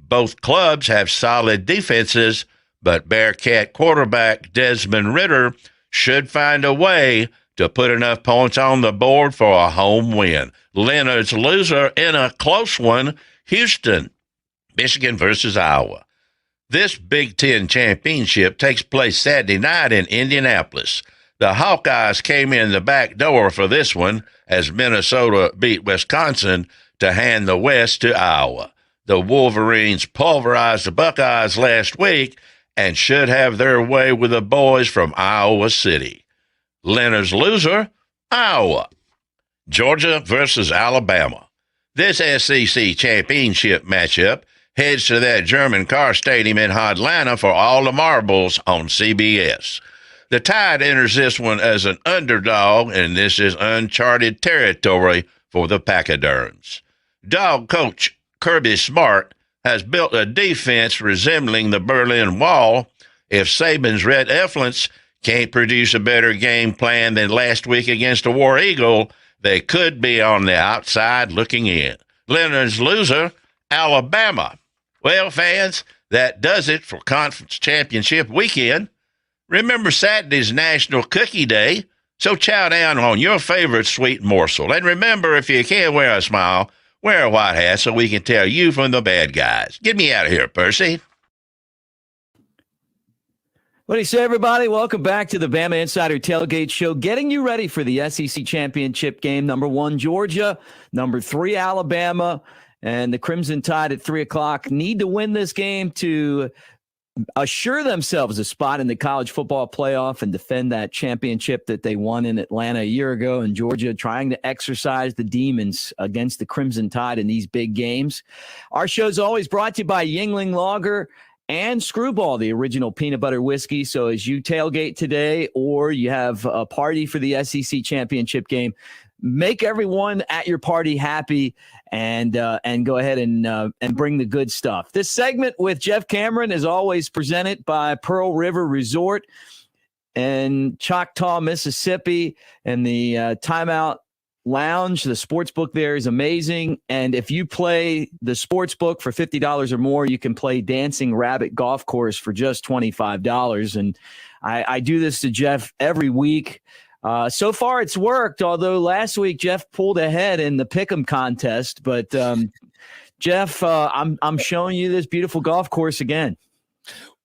Both clubs have solid defenses, but Bearcat quarterback Desmond Ridder should find a way to put enough points on the board for a home win. Leonard's loser in a close one, Houston. Michigan versus Iowa. This Big Ten championship takes place Saturday night in Indianapolis. The Hawkeyes came in the back door for this one as Minnesota beat Wisconsin to hand the West to Iowa. The Wolverines pulverized the Buckeyes last week and should have their way with the boys from Iowa City. Leonard's loser, Iowa. Georgia versus Alabama. This SEC championship matchup heads to that German car stadium in Atlanta for all the marbles on CBS. The Tide enters this one as an underdog, and this is uncharted territory for the Pachyderms. Dog coach Kirby Smart has built a defense resembling the Berlin Wall. If Saban's Red Elephants can't produce a better game plan than last week against the War Eagle, they could be on the outside looking in. Leonard's loser, Alabama. Well, fans, that does it for Conference Championship weekend. Remember Saturday's National Cookie Day, so chow down on your favorite sweet morsel. And remember, if you can't wear a smile, wear a white hat so we can tell you from the bad guys. Get me out of here, Percy. What do you say, everybody? Welcome back to the Bama Insider Tailgate Show, getting you ready for the SEC Championship game. Number 1, Georgia. Number 3, Alabama. And the Crimson Tide at 3 o'clock need to win this game to assure themselves a spot in the college football playoff and defend that championship that they won in Atlanta a year ago. And Georgia trying to exercise the demons against the Crimson Tide in these big games. Our show is always brought to you by Yuengling Lager and Screwball, the original peanut butter whiskey. So as you tailgate today or you have a party for the SEC championship game, make everyone at your party happy and go ahead and bring the good stuff. This segment with Jeff Cameron is always presented by Pearl River Resort in Choctaw, Mississippi, and the Timeout Lounge. The sports book there is amazing. And if you play the sports book for $50 or more, you can play Dancing Rabbit Golf Course for just $25. And I do this to Jeff every week. So far it's worked, although last week Jeff pulled ahead in the pick'em contest. But Jeff, I'm showing you this beautiful golf course again.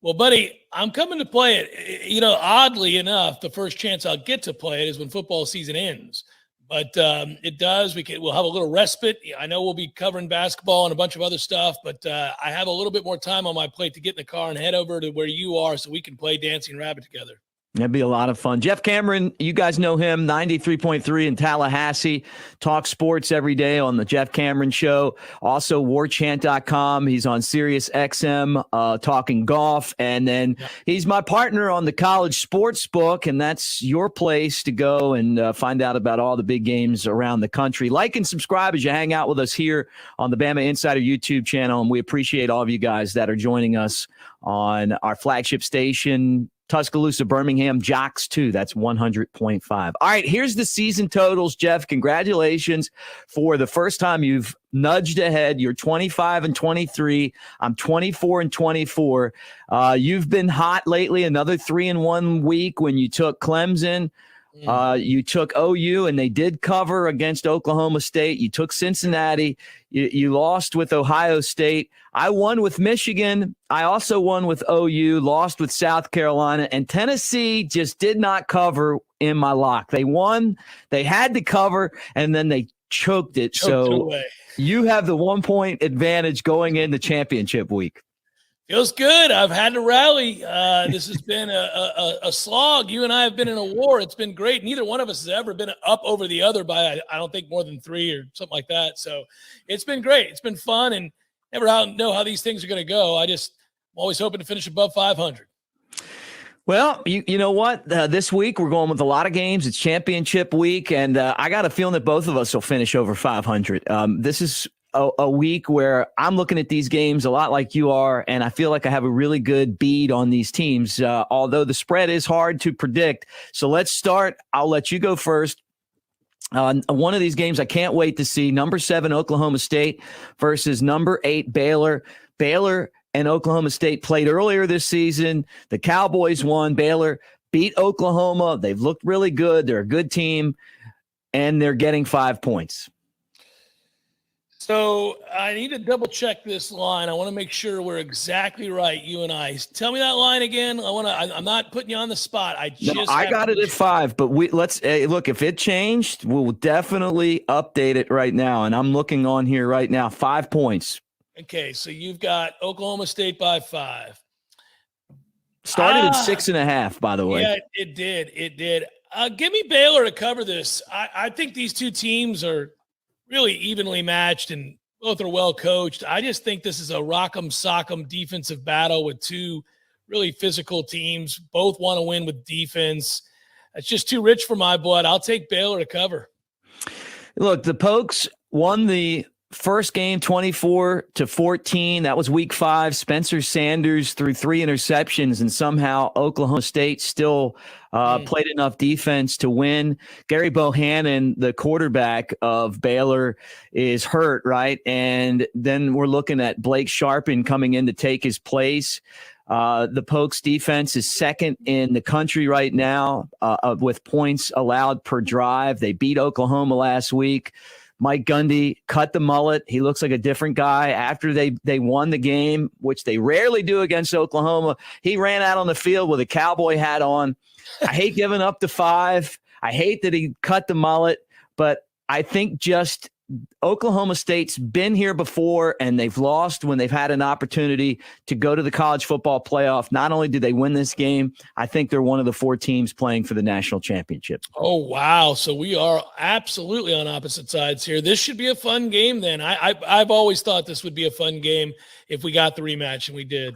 Well, buddy, I'm coming to play it. You know, oddly enough, the first chance I'll get to play it is when football season ends. But it does. We'll have a little respite. I know we'll be covering basketball and a bunch of other stuff, but I have a little bit more time on my plate to get in the car and head over to where you are so we can play Dancing Rabbit together. That'd be a lot of fun. Jeff Cameron, you guys know him, 93.3 in Tallahassee. Talk sports every day on the Jeff Cameron Show. Also, warchant.com. He's on Sirius XM talking golf. And then he's my partner on the College Sports Book, and that's your place to go and find out about all the big games around the country. Like and subscribe as you hang out with us here on the Bama Insider YouTube channel, and we appreciate all of you guys that are joining us on our flagship station, Tuscaloosa, Birmingham, Jocks 2. That's 100.5. All right, here's the season totals, Jeff. Congratulations. For the first time, you've nudged ahead. You're 25-23. I'm 24-24. You've been hot lately. Another 3-1 week when you took Clemson. You took OU, and they did cover against Oklahoma State. You took Cincinnati. You lost with Ohio State. I won with Michigan. I also won with OU, lost with South Carolina, and Tennessee just did not cover in my lock. They won. They had to cover, and then they choked it. You have the 1-point advantage going into championship week. Feels good. I've had to rally. This has been a slog. You and I have been in a war. It's been great. Neither one of us has ever been up over the other by, I don't think, more than 3 or something like that. So it's been great. It's been fun, and never know how these things are going to go. I'm always hoping to finish above 500. Well, you know what? This week we're going with a lot of games. It's championship week, and I got a feeling that both of us will finish over 500. This is a week where I'm looking at these games a lot like you are, and I feel like I have a really good bead on these teams, although the spread is hard to predict. So let's start. I'll let you go first. One of these games I can't wait to see, number 7 Oklahoma State versus number 8 Baylor. Baylor and Oklahoma State played earlier this season. The Cowboys won. Baylor beat Oklahoma. They've looked really good. They're a good team, and they're getting 5 points. So I need to double check this line. I want to make sure we're exactly right, you and I. Tell me that line again. I'm not putting you on the spot. I got it at 5, but let's look. If it changed, we'll definitely update it right now. And I'm looking on here right now. 5 points. Okay, so you've got Oklahoma State by 5. Started at 6.5, by the way. Yeah, it did. It did. Give me Baylor to cover this. I think these two teams are really evenly matched and both are well coached. I just think this is a rock'em sock'em defensive battle with two really physical teams. Both want to win with defense. It's just too rich for my blood. I'll take Baylor to cover. Look, the Pokes won the first game 24-14. That was week 5. Spencer Sanders threw 3 interceptions, and somehow Oklahoma State still played enough defense to win. Gary Bohannon, the quarterback of Baylor, is hurt, right? And then we're looking at Blake Sharpin coming in to take his place. The Pokes defense is second in the country right now with points allowed per drive. They beat Oklahoma last week. Mike Gundy cut the mullet. He looks like a different guy after they won the game, which they rarely do against Oklahoma. He ran out on the field with a cowboy hat on. I hate giving up to 5. I hate that he cut the mullet, but I think just Oklahoma State's been here before, and they've lost when they've had an opportunity to go to the college football playoff. Not only did they win this game, I think they're one of the 4 teams playing for the national championship. Oh, wow. So we are absolutely on opposite sides here. This should be a fun game then. I've always thought this would be a fun game if we got the rematch, and we did.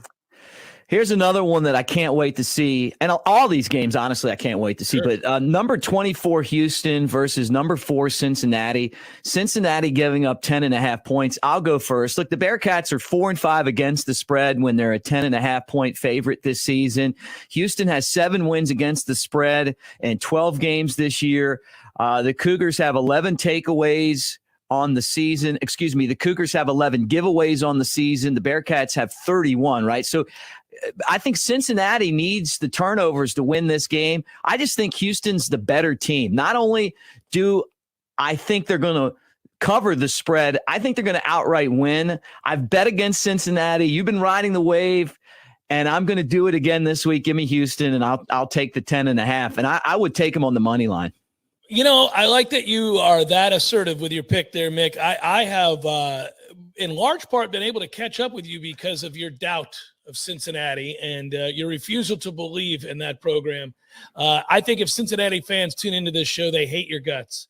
Here's another one that I can't wait to see. And all these games, honestly, I can't wait to see. Sure. But number 24 Houston versus number 4 Cincinnati. Cincinnati giving up 10.5 points. I'll go first. Look, the Bearcats are 4-5 against the spread when they're a 10.5 point favorite this season. Houston has 7 wins against the spread in 12 games this year. The Cougars have 11 takeaways on the season. Excuse me. The Cougars have 11 giveaways on the season. The Bearcats have 31, right? So I think Cincinnati needs the turnovers to win this game. I just think Houston's the better team. Not only do I think they're going to cover the spread, I think they're going to outright win. I've bet against Cincinnati. You've been riding the wave, and I'm going to do it again this week. Give me Houston, and I'll take the 10.5. And I would take them on the money line. You know, I like that you are that assertive with your pick there, Mick. I have, in large part, been able to catch up with you because of your doubt of Cincinnati and your refusal to believe in that program. I think if Cincinnati fans tune into this show, they hate your guts.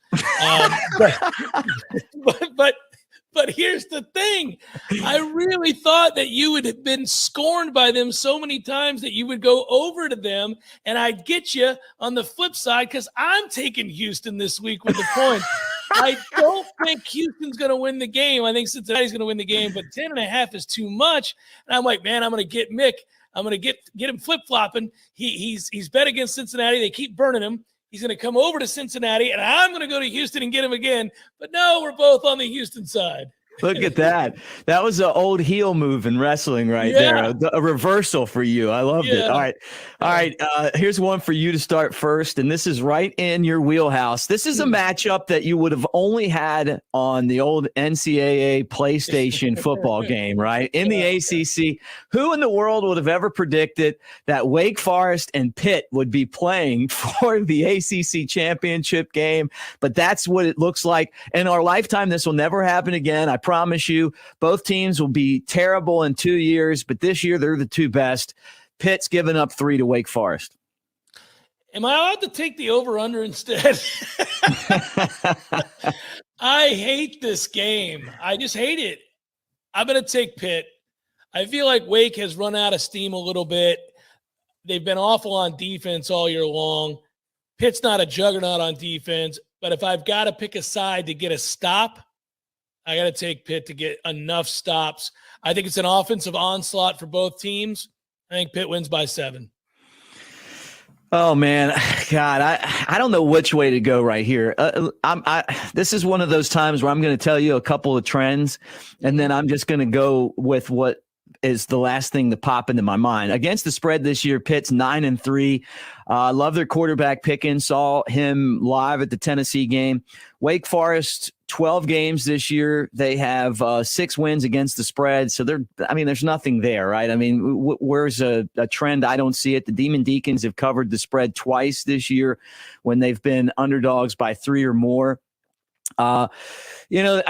But here's the thing. I really thought that you would have been scorned by them so many times that you would go over to them, and I'd get you on the flip side because I'm taking Houston this week with the point. I don't think Houston's going to win the game. I think Cincinnati's going to win the game, but 10.5 is too much. And I'm like, man, I'm going to get Mick. I'm going to get him flip-flopping. He's bet against Cincinnati. They keep burning him. He's going to come over to Cincinnati, and I'm going to go to Houston and get him again. But no, we're both on the Houston side. Look at that. That was an old heel move in wrestling right there. A reversal for you. I loved it. All right. Here's one for you to start first, and this is right in your wheelhouse. This is a matchup that you would have only had on the old NCAA PlayStation football game, right? In the ACC. Who in the world would have ever predicted that Wake Forest and Pitt would be playing for the ACC championship game? But that's what it looks like. In our lifetime, this will never happen again. I promise you, both teams will be terrible in 2 years, but this year they're the 2 best. Pitt's given up 3 to Wake Forest. Am I allowed to take the over-under instead? I hate this game. I just hate it. I'm going to take Pitt. I feel like Wake has run out of steam a little bit. They've been awful on defense all year long. Pitt's not a juggernaut on defense, but if I've got to pick a side to get a stop, I got to take Pitt to get enough stops. I think it's an offensive onslaught for both teams. I think Pitt wins by 7. Oh, man. God, I don't know which way to go right here. This is one of those times where I'm going to tell you a couple of trends, and then I'm just going to go with what is the last thing to pop into my mind. Against the spread this year, Pitt's 9-3. Love their quarterback Pickens. Saw him live at the Tennessee game. Wake Forest, 12 games this year. They have 6 wins against the spread. So there's nothing there, right? I mean, where's a trend? I don't see it. The Demon Deacons have covered the spread twice this year when they've been underdogs by 3 or more. I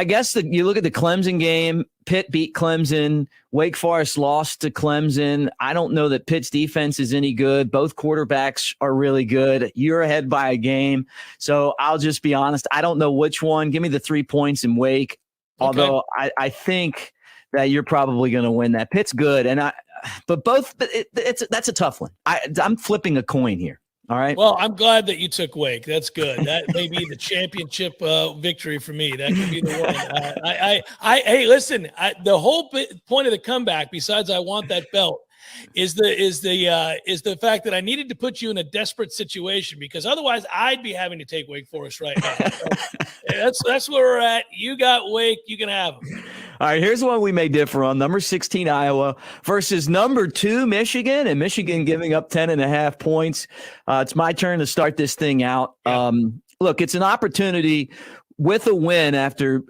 guess you look at the Clemson game. Pitt beat Clemson. Wake Forest lost to Clemson. I don't know that Pitt's defense is any good. Both quarterbacks are really good. You're ahead by a game. So I'll just be honest. I don't know which one. Give me the 3 points in Wake. Okay. Although I think that you're probably going to win that. Pitt's good. That's a tough one. I'm flipping a coin here. All right. Well, I'm glad that you took Wake. That's good. That may be the championship victory for me. That could be the one. Hey, listen. The whole point of the comeback, besides I want that belt, is the fact that I needed to put you in a desperate situation, because otherwise I'd be having to take Wake Forest right now. So that's where we're at. You got Wake. You can have them. All right, here's one we may differ on. Number 16, Iowa versus number 2, Michigan, and Michigan giving up 10.5 points. It's my turn to start this thing out. Yeah. Look, it's an opportunity with a win after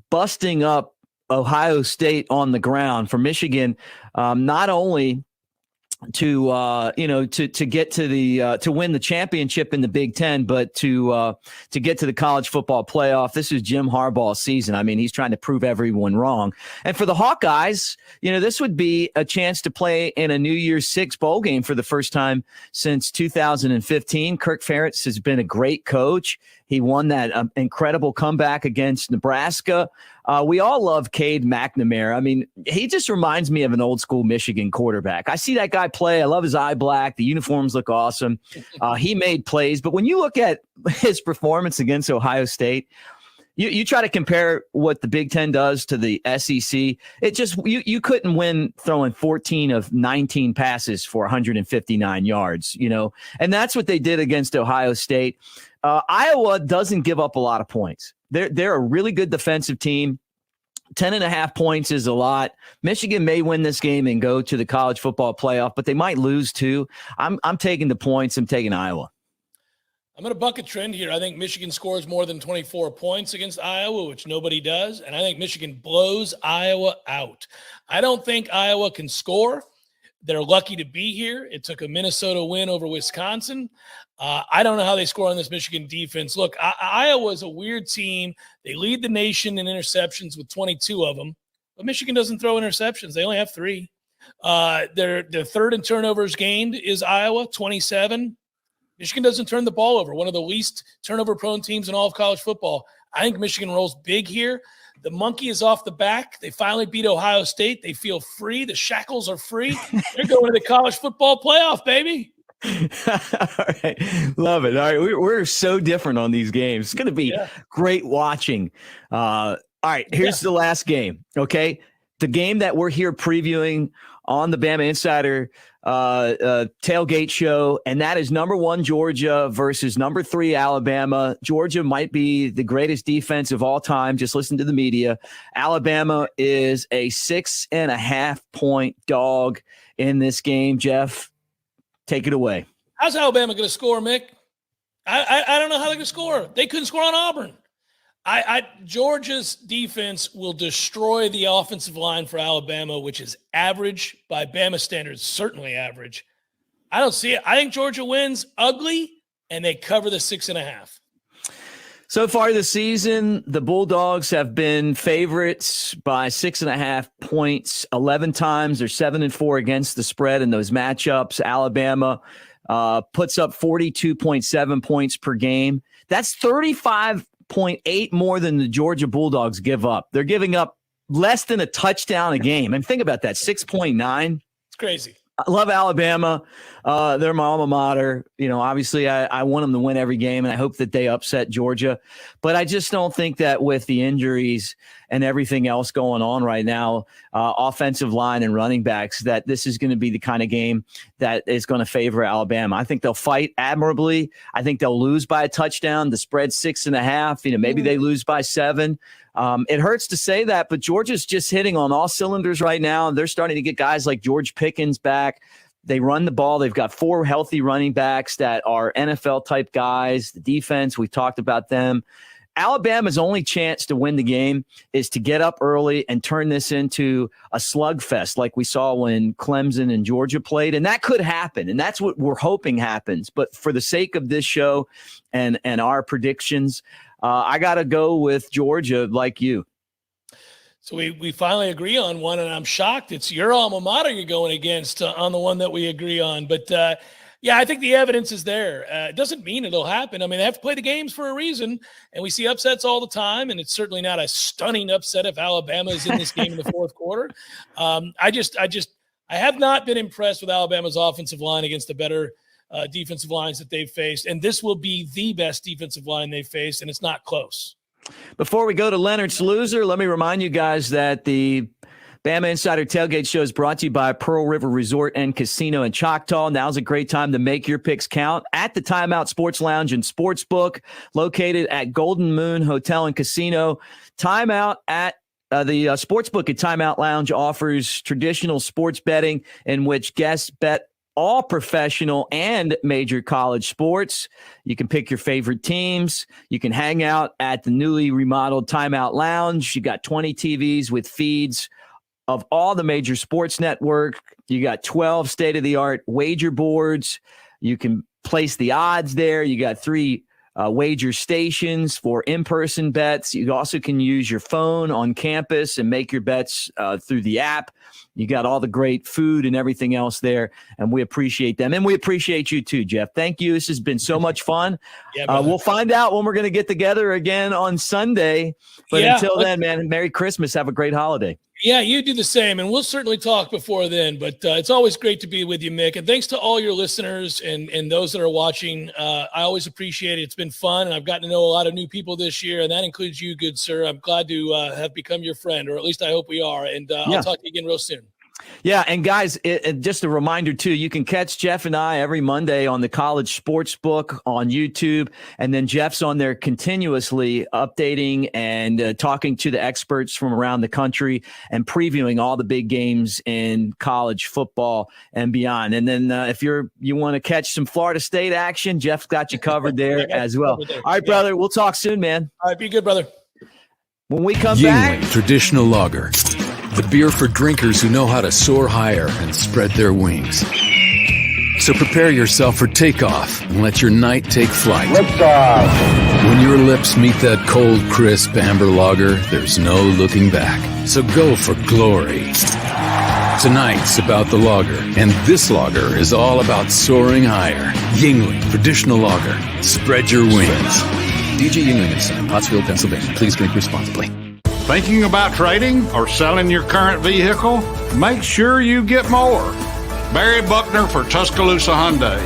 busting up Ohio State on the ground for Michigan, not only to get to the to win the championship in the Big Ten, but to get to the college football playoff. This is Jim Harbaugh's season. I mean, he's trying to prove everyone wrong. And for the Hawkeyes, this would be a chance to play in a New Year's Six bowl game for the first time since 2015. Kirk Ferentz has been a great coach. He won that incredible comeback against Nebraska. We all love Cade McNamara. I mean, he just reminds me of an old school Michigan quarterback. I see that guy play. I love his eye black. The uniforms look awesome. He made plays. But when you look at his performance against Ohio State, you try to compare what the Big Ten does to the SEC. It just you couldn't win throwing 14 of 19 passes for 159 yards, and that's what they did against Ohio State. Iowa doesn't give up a lot of points. They're a really good defensive team. 10.5 points is a lot. Michigan may win this game and go to the college football playoff, but they might lose too. I'm taking the points. I'm taking Iowa. I'm going to buck a trend here. I think Michigan scores more than 24 points against Iowa, which nobody does. And I think Michigan blows Iowa out. I don't think Iowa can score. They're lucky to be here. It took a Minnesota win over Wisconsin. I don't know how they score on this Michigan defense. Look, Iowa is a weird team. They lead the nation in interceptions with 22 of them. But Michigan doesn't throw interceptions. They only have 3. Their third in turnovers gained is Iowa, 27. Michigan doesn't turn the ball over, one of the least turnover-prone teams in all of college football. I think Michigan rolls big here. The monkey is off the back. They finally beat Ohio State. They feel free. The shackles are free. They're going to the college football playoff, baby. All right. Love it. All right. We're so different on these games. It's going to be great watching. All right. Here's the last game. Okay. The game that we're here previewing on the BamaInsider tailgate show, and that is number 1 Georgia versus number 3 Alabama. Georgia might be the greatest defense of all time. Just listen to the media. Alabama is a 6.5 point dog in this game. Jeff, take it away. How's Alabama going to score, Mick? I don't know how they're going to score. They couldn't score on Auburn. Georgia's defense will destroy the offensive line for Alabama, which is average by Bama standards, certainly average. I don't see it. I think Georgia wins ugly, and they cover the 6.5. So far this season, the Bulldogs have been favorites by 6.5 points 11 times. They're 7-4 against the spread in those matchups. Alabama puts up 42.7 points per game. That's 35.8 more than the Georgia Bulldogs give up. They're giving up less than a touchdown a game. And think about that, 6.9. It's crazy. I love Alabama. They're my alma mater. Obviously I want them to win every game, and I hope that they upset Georgia. But I just don't think that with the injuries and everything else going on right now, offensive line and running backs, that this is going to be the kind of game that is going to favor Alabama. I think they'll fight admirably. I think they'll lose by a touchdown. The spread's 6.5. Maybe they lose by 7. It hurts to say that, but Georgia's just hitting on all cylinders right now. They're starting to get guys like George Pickens back. They run the ball. They've got 4 healthy running backs that are NFL-type guys. The defense, we've talked about them. Alabama's only chance to win the game is to get up early and turn this into a slugfest like we saw when Clemson and Georgia played. And that could happen, and that's what we're hoping happens. But for the sake of this show and our predictions, I got to go with Georgia like you. So we finally agree on one, and I'm shocked. It's your alma mater you're going against on the one that we agree on. But, yeah, I think the evidence is there. It doesn't mean it'll happen. I mean, they have to play the games for a reason, and we see upsets all the time, and it's certainly not a stunning upset if Alabama is in this game in the fourth quarter. I have not been impressed with Alabama's offensive line against the better defensive lines that they've faced, and this will be the best defensive line they've faced, and it's not close. Before we go to Leonard's Loser, let me remind you guys that the Bama Insider Tailgate Show is brought to you by Pearl River Resort and Casino in Choctaw. Now's a great time to make your picks count at the Timeout Sports Lounge and Sportsbook, located at Golden Moon Hotel and Casino. Timeout at the Sportsbook at Timeout Lounge offers traditional sports betting in which guests bet all professional and major college sports. You can pick your favorite teams. You can hang out at the newly remodeled Timeout Lounge. You got 20 TVs with feeds of all the major sports network. You got 12 state-of-the-art wager boards. You can place the odds there. You got 3 wager stations for in-person bets. You also can use your phone on campus and make your bets through the app. You got all the great food and everything else there, and we appreciate them. And we appreciate you too, Jeff. Thank you. This has been so much fun. Yeah, we'll find out when we're going to get together again on Sunday. But until then, man, Merry Christmas. Have a great holiday. Yeah, you do the same, and we'll certainly talk before then. But it's always great to be with you, Mick. And thanks to all your listeners and those that are watching. I always appreciate it. It's been fun, and I've gotten to know a lot of new people this year, and that includes you, good sir. I'm glad to have become your friend, or at least I hope we are. And I'll talk to you again real soon. Yeah, and guys, just a reminder, too, you can catch Jeff and I every Monday on the College Sports Book on YouTube, and then Jeff's on there continuously updating and talking to the experts from around the country and previewing all the big games in college football and beyond. And then if you want to catch some Florida State action, Jeff's got you covered there as well. All right, brother, we'll talk soon, man. All right, be good, brother. When we come Yingling back, Traditional Lager. The beer for drinkers who know how to soar higher and spread their wings. So prepare yourself for takeoff and let your night take flight. Liftoff. When your lips meet that cold, crisp amber lager, there's no looking back. So go for glory. Tonight's about the lager, and this lager is all about soaring higher. Yingling Traditional Lager. Spread your wings. DJ Yingling and Son, Pottsville, Pennsylvania. Please drink responsibly. Thinking about trading or selling your current vehicle? Make sure you get more. Barry Buckner for Tuscaloosa Hyundai.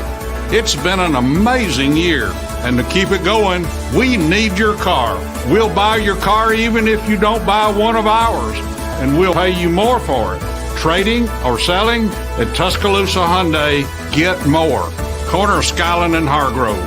It's been an amazing year, and to keep it going, we need your car. We'll buy your car even if you don't buy one of ours, and we'll pay you more for it. Trading or selling? At Tuscaloosa Hyundai, get more. Corner of Skyland and Hargrove.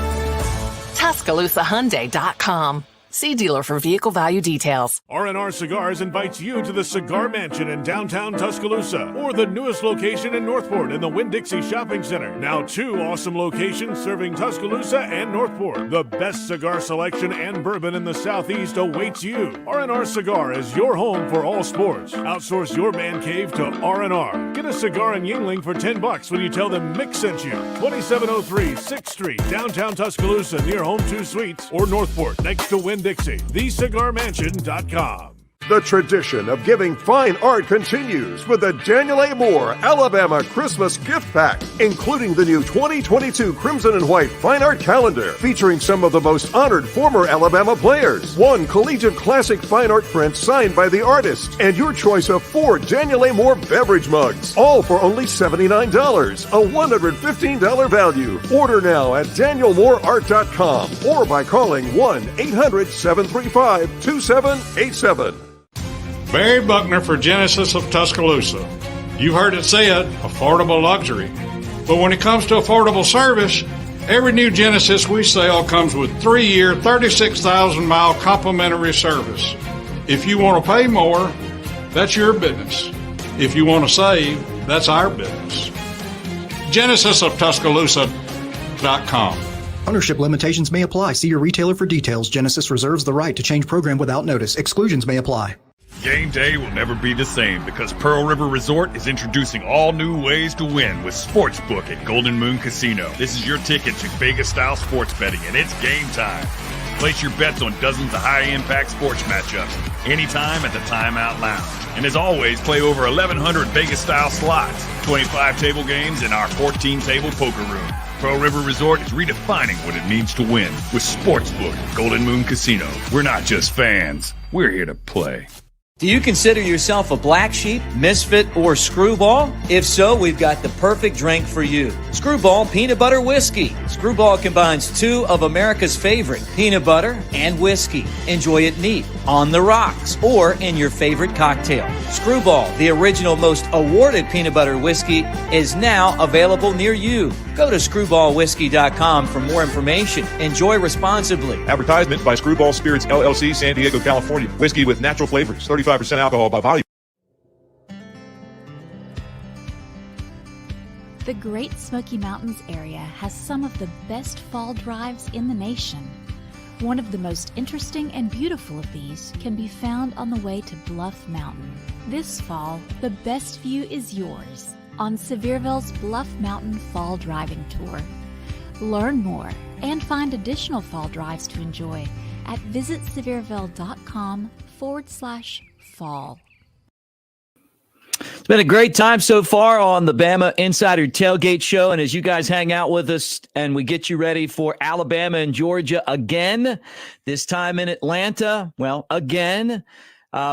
TuscaloosaHyundai.com. See dealer for vehicle value details. R&R Cigars invites you to the Cigar Mansion in downtown Tuscaloosa, or the newest location in Northport in the Winn-Dixie Shopping Center. Now 2 awesome locations serving Tuscaloosa and Northport. The best cigar selection and bourbon in the Southeast awaits you. R&R Cigar is your home for all sports. Outsource your man cave to R&R. Get a cigar in Yingling for $10 when you tell them Mick sent you. 2703 6th Street, downtown Tuscaloosa, near Home 2 Suites, or Northport, next to Winn-Dixie. TheCigarMansion.com. The tradition of giving fine art continues with the Daniel A. Moore Alabama Christmas Gift Pack, including the new 2022 Crimson and White Fine Art Calendar, featuring some of the most honored former Alabama players, 1 collegiate classic fine art print signed by the artist, and your choice of 4 Daniel A. Moore beverage mugs, all for only $79, a $115 value. Order now at DanielMooreArt.com or by calling 1-800-735-2787. Barry Buckner for Genesis of Tuscaloosa. You've heard it said, affordable luxury. But when it comes to affordable service, every new Genesis we sell comes with 3-year, 36,000-mile complimentary service. If you want to pay more, that's your business. If you want to save, that's our business. GenesisofTuscaloosa.com. Ownership limitations may apply. See your retailer for details. Genesis reserves the right to change program without notice. Exclusions may apply. Game day will never be the same because Pearl River Resort is introducing all new ways to win with Sportsbook at Golden Moon Casino. This is your ticket to Vegas-style sports betting, and it's game time. Place your bets on dozens of high-impact sports matchups anytime at the Timeout Lounge. And as always, play over 1,100 Vegas-style slots, 25 table games, and our 14-table poker room. Pearl River Resort is redefining what it means to win with Sportsbook at Golden Moon Casino. We're not just fans. We're here to play. Do you consider yourself a black sheep, misfit, or screwball? If so, we've got the perfect drink for you. Screwball Peanut Butter Whiskey. Screwball combines two of America's favorite, peanut butter and whiskey. Enjoy it neat, on the rocks, or in your favorite cocktail. Screwball, the original most awarded peanut butter whiskey, is now available near you. Go to screwballwhiskey.com for more information. Enjoy responsibly. Advertisement by Screwball Spirits, LLC, San Diego, California. Whiskey with natural flavors, 35% alcohol by volume. The Great Smoky Mountains area has some of the best fall drives in the nation. One of the most interesting and beautiful of these can be found on the way to Bluff Mountain. This fall, the best view is yours on Sevierville's Bluff Mountain Fall Driving Tour. Learn more and find additional fall drives to enjoy at visitsevierville.com/fall. It's been a great time so far on the Bama Insider Tailgate Show. And as you guys hang out with us and we get you ready for Alabama and Georgia again, this time in Atlanta, well, again,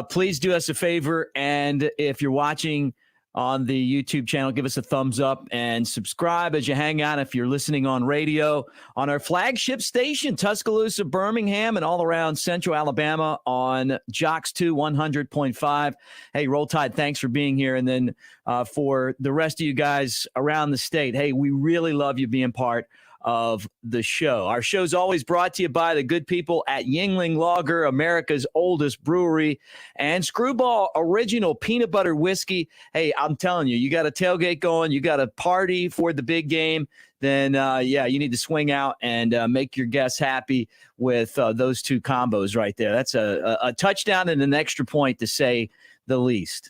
please do us a favor. And if you're watching on the YouTube channel, give us a thumbs up and subscribe as you hang out. If you're listening on radio, on our flagship station, Tuscaloosa, Birmingham, and all around Central Alabama on Jocks 2 100.5. Hey, Roll Tide, thanks for being here. And then for the rest of you guys around the state, hey, we really love you being part of the show. Our show's always brought to you by the good people at Yuengling Lager, America's oldest brewery, and Screwball Original Peanut Butter Whiskey. Hey, I'm telling you, you got a tailgate going, you got a party for the big game, then you need to swing out and make your guests happy with those two combos right there. That's a touchdown and an extra point, to say the least.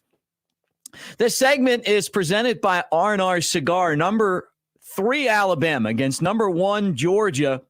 This segment is presented by R&R Cigar, number 3 Alabama against number 1 Georgia,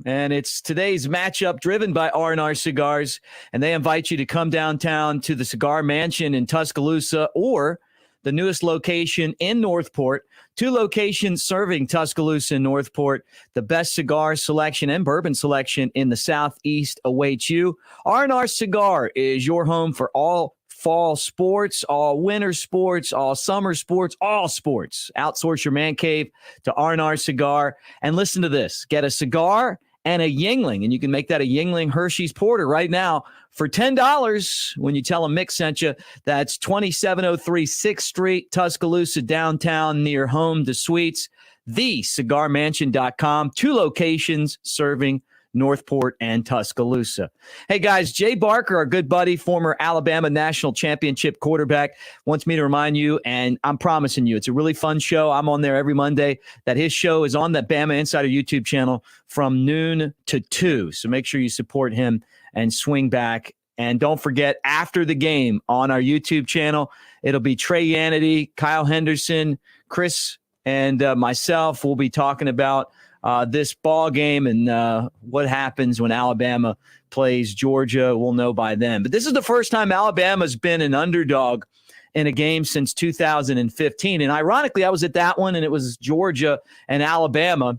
and it's today's matchup driven by R&R Cigars, and they invite you to come downtown to the Cigar Mansion in Tuscaloosa or the newest location in Northport. 2 locations serving Tuscaloosa and Northport. The best cigar selection and bourbon selection in the Southeast awaits you. R&R Cigar is your home for all fall sports, all winter sports, all summer sports, all sports. Outsource your man cave to R&R Cigar. And listen to this. Get a cigar and a Yuengling, and you can make that a Yuengling Hershey's Porter right now for $10 when you tell them Mick sent you. That's 2703 6th Street, Tuscaloosa, downtown, near Home to Suites. TheCigarMansion.com. 2 locations serving Northport and Tuscaloosa. Hey guys, Jay Barker, our good buddy, former Alabama national championship quarterback, wants me to remind you, and I'm promising you, it's a really fun show. I'm on there every Monday, that his show is on that Bama Insider YouTube channel from noon to 2. So make sure you support him and swing back. And don't forget, after the game on our YouTube channel, it'll be Trey Yanity, Kyle Henderson, Chris, and myself. We'll be talking about this ball game and what happens when Alabama plays Georgia. We'll know by then. But this is the first time Alabama's been an underdog in a game since 2015. And ironically, I was at that one, and it was Georgia and Alabama.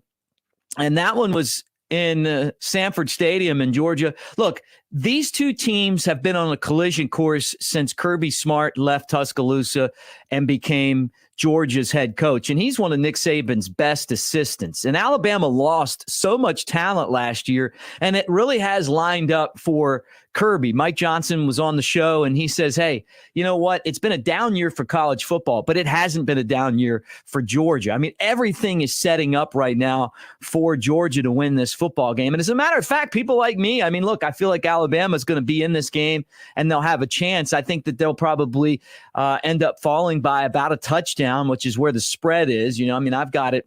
And that one was in Sanford Stadium in Georgia. Look, these two teams have been on a collision course since Kirby Smart left Tuscaloosa and became Georgia's head coach. And he's one of Nick Saban's best assistants. And Alabama lost so much talent last year, and it really has lined up for Kirby. Mike Johnson was on the show, and he says, hey, you know what? It's been a down year for college football, but it hasn't been a down year for Georgia. I mean, everything is setting up right now for Georgia to win this football game. And as a matter of fact, people like me, I mean, look, I feel like Alabama is going to be in this game, and they'll have a chance. I think that they'll probably end up falling by about a touchdown, which is where the spread is. I mean, I've got it,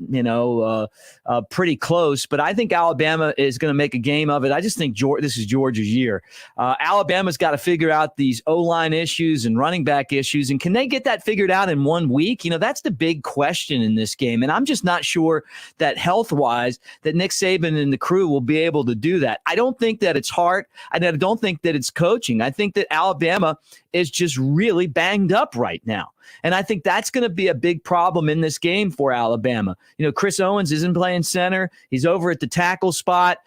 pretty close, but I think Alabama is going to make a game of it. I just think this is Georgia's year. Alabama's got to figure out these O-line issues and running back issues, and can they get that figured out in 1 week? That's the big question in this game, and I'm just not sure that health-wise that Nick Saban and the crew will be able to do that. I don't think that it's hard. I don't think that it's coaching. I think that Alabama is just really banged up right now. And I think that's going to be a big problem in this game for Alabama. Chris Owens isn't playing center. He's over at the tackle spot.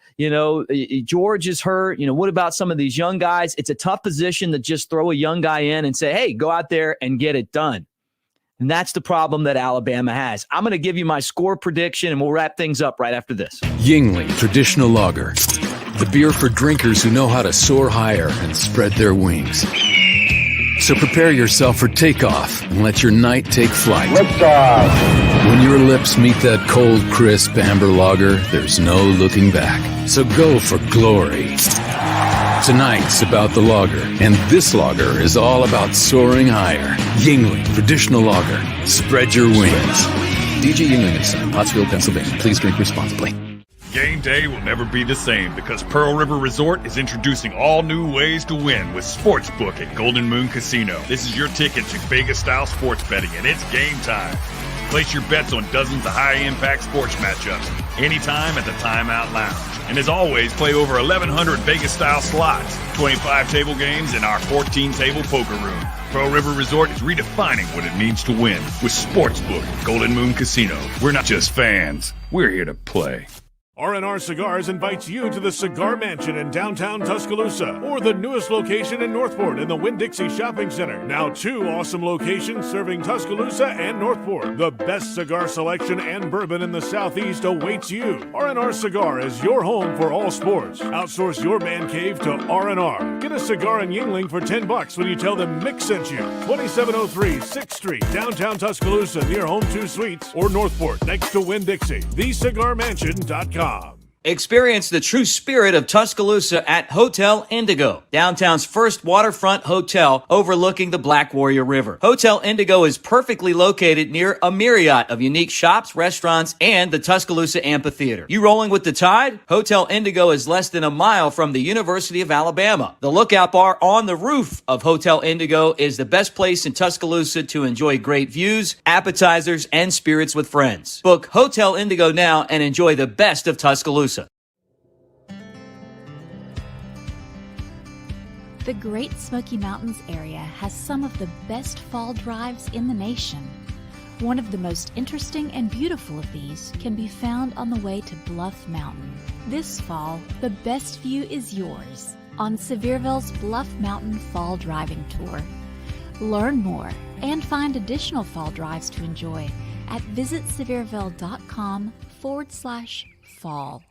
George is hurt. What about some of these young guys? It's a tough position to just throw a young guy in and say, hey, go out there and get it done. And that's the problem that Alabama has. I'm going to give you my score prediction, and we'll wrap things up right after this. Yingling Traditional Lager, the beer for drinkers who know how to soar higher and spread their wings. So prepare yourself for takeoff and let your night take flight. Liftoff. When your lips meet that cold, crisp amber lager, there's no looking back. So go for glory. Tonight's about the lager, and this lager is all about soaring higher. Yingling Traditional Lager. Spread your wings. DJ Yingling & Son, Pottsville, Pennsylvania. Please drink responsibly. Game day will never be the same because Pearl River Resort is introducing all new ways to win with Sportsbook at Golden Moon Casino. This is your ticket to Vegas-style sports betting, and it's game time. Place your bets on dozens of high-impact sports matchups anytime at the Timeout Lounge. And as always, play over 1,100 Vegas-style slots, 25 table games, and our 14-table poker room. Pearl River Resort is redefining what it means to win with Sportsbook at Golden Moon Casino. We're not just fans. We're here to play. R&R Cigars invites you to the Cigar Mansion in downtown Tuscaloosa, or the newest location in Northport in the Winn-Dixie Shopping Center. Now 2 awesome locations serving Tuscaloosa and Northport. The best cigar selection and bourbon in the Southeast awaits you. R&R Cigar is your home for all sports. Outsource your man cave to R&R. Get a cigar in Yingling for $10 when you tell them Mick sent you. 2703 6th Street, downtown Tuscaloosa near Home 2 Suites, or Northport next to Winn-Dixie. TheCigarMansion.com. Experience the true spirit of Tuscaloosa at Hotel Indigo, downtown's first waterfront hotel overlooking the Black Warrior River. Hotel Indigo is perfectly located near a myriad of unique shops, restaurants, and the Tuscaloosa Amphitheater. You rolling with the tide? Hotel Indigo is less than a mile from the University of Alabama. The Lookout Bar on the roof of Hotel Indigo is the best place in Tuscaloosa to enjoy great views, appetizers, and spirits with friends. Book Hotel Indigo now and enjoy the best of Tuscaloosa. The Great Smoky Mountains area has some of the best fall drives in the nation. One of the most interesting and beautiful of these can be found on the way to Bluff Mountain. This fall, the best view is yours on Sevierville's Bluff Mountain Fall Driving Tour. Learn more and find additional fall drives to enjoy at visitsevierville.com/fall.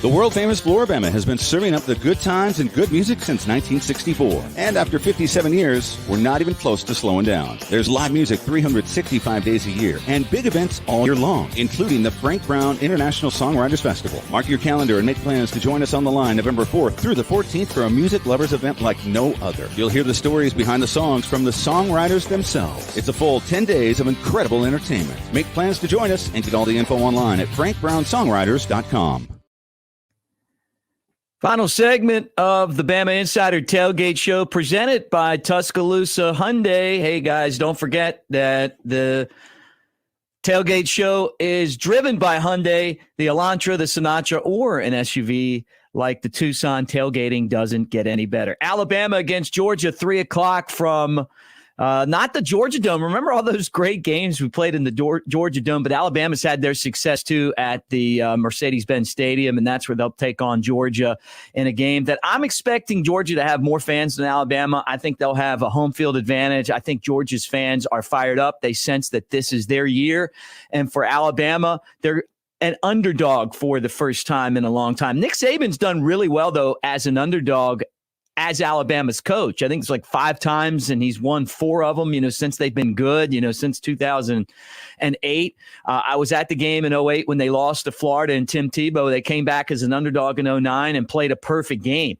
The world-famous Floribama has been serving up the good times and good music since 1964. And after 57 years, we're not even close to slowing down. There's live music 365 days a year and big events all year long, including the Frank Brown International Songwriters Festival. Mark your calendar and make plans to join us on the line November 4th through the 14th for a music lovers event like no other. You'll hear the stories behind the songs from the songwriters themselves. It's a full 10 days of incredible entertainment. Make plans to join us and get all the info online at frankbrownsongwriters.com. Final segment of the Bama Insider Tailgate Show presented by Tuscaloosa Hyundai. Hey, guys, don't forget that the Tailgate Show is driven by Hyundai, the Elantra, the Sinatra, or an SUV like the Tucson. Tailgating doesn't get any better. Alabama against Georgia, 3 o'clock from not the Georgia Dome. Remember all those great games we played in the Georgia Dome, but Alabama's had their success too at the Mercedes-Benz Stadium, and that's where they'll take on Georgia in a game that I'm expecting Georgia to have more fans than Alabama. I think they'll have a home field advantage. I think Georgia's fans are fired up. They sense that this is their year, and for Alabama, they're an underdog for the first time in a long time. Nick Saban's done really well, though, as an underdog as Alabama's coach. I think it's like 5 times, and he's won 4 of them, since they've been good, since 2008. I was at the game in 2008 when they lost to Florida and Tim Tebow. They came back as an underdog in 2009 and played a perfect game.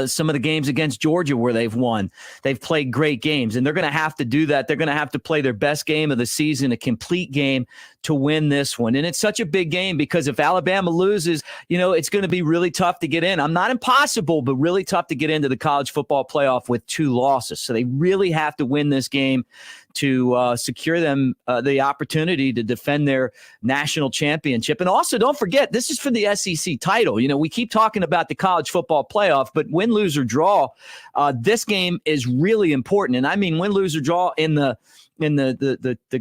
Some of the games against Georgia where they've won, they've played great games, and they're going to have to do that. They're going to have to play their best game of the season, a complete game, to win this one. And it's such a big game because if Alabama loses, it's going to be really tough to get in. I'm not impossible, but really tough to get into the college football playoff with 2 losses. So they really have to win this game to secure them the opportunity to defend their national championship. And also, don't forget, this is for the SEC title. We keep talking about the college football playoff, but win, lose, or draw, this game is really important. And I mean win, lose, or draw in the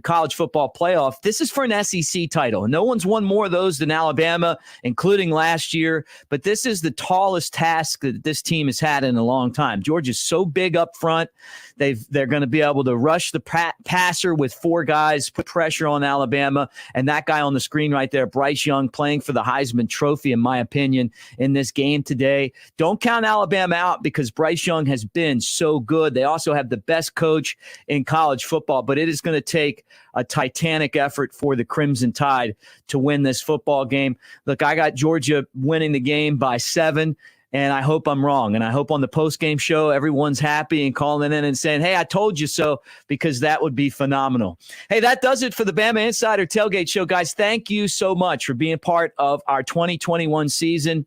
college football playoff. This is for an SEC title. No one's won more of those than Alabama, including last year. But this is the tallest task that this team has had in a long time. Georgia's so big up front. They're going to be able to rush the passer with 4 guys, put pressure on Alabama. And that guy on the screen right there, Bryce Young, playing for the Heisman Trophy, in my opinion, in this game today. Don't count Alabama out because Bryce Young has been so good. They also have the best coach in college football, but it is going to take a titanic effort for the Crimson Tide to win this football game. Look, I got Georgia winning the game by 7. And I hope I'm wrong. And I hope on the post-game show, everyone's happy and calling in and saying, hey, I told you so, because that would be phenomenal. Hey, that does it for the Bama Insider Tailgate Show. Guys, thank you so much for being part of our 2021 season.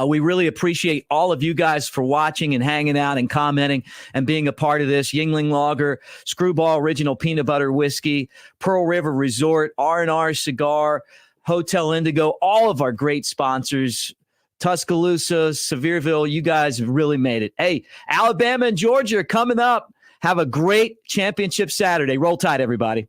We really appreciate all of you guys for watching and hanging out and commenting and being a part of this. Yingling Lager, Screwball Original Peanut Butter Whiskey, Pearl River Resort, R&R Cigar, Hotel Indigo, all of our great sponsors. Tuscaloosa, Sevierville, you guys have really made it. Hey, Alabama and Georgia are coming up. Have a great championship Saturday. Roll Tide, everybody.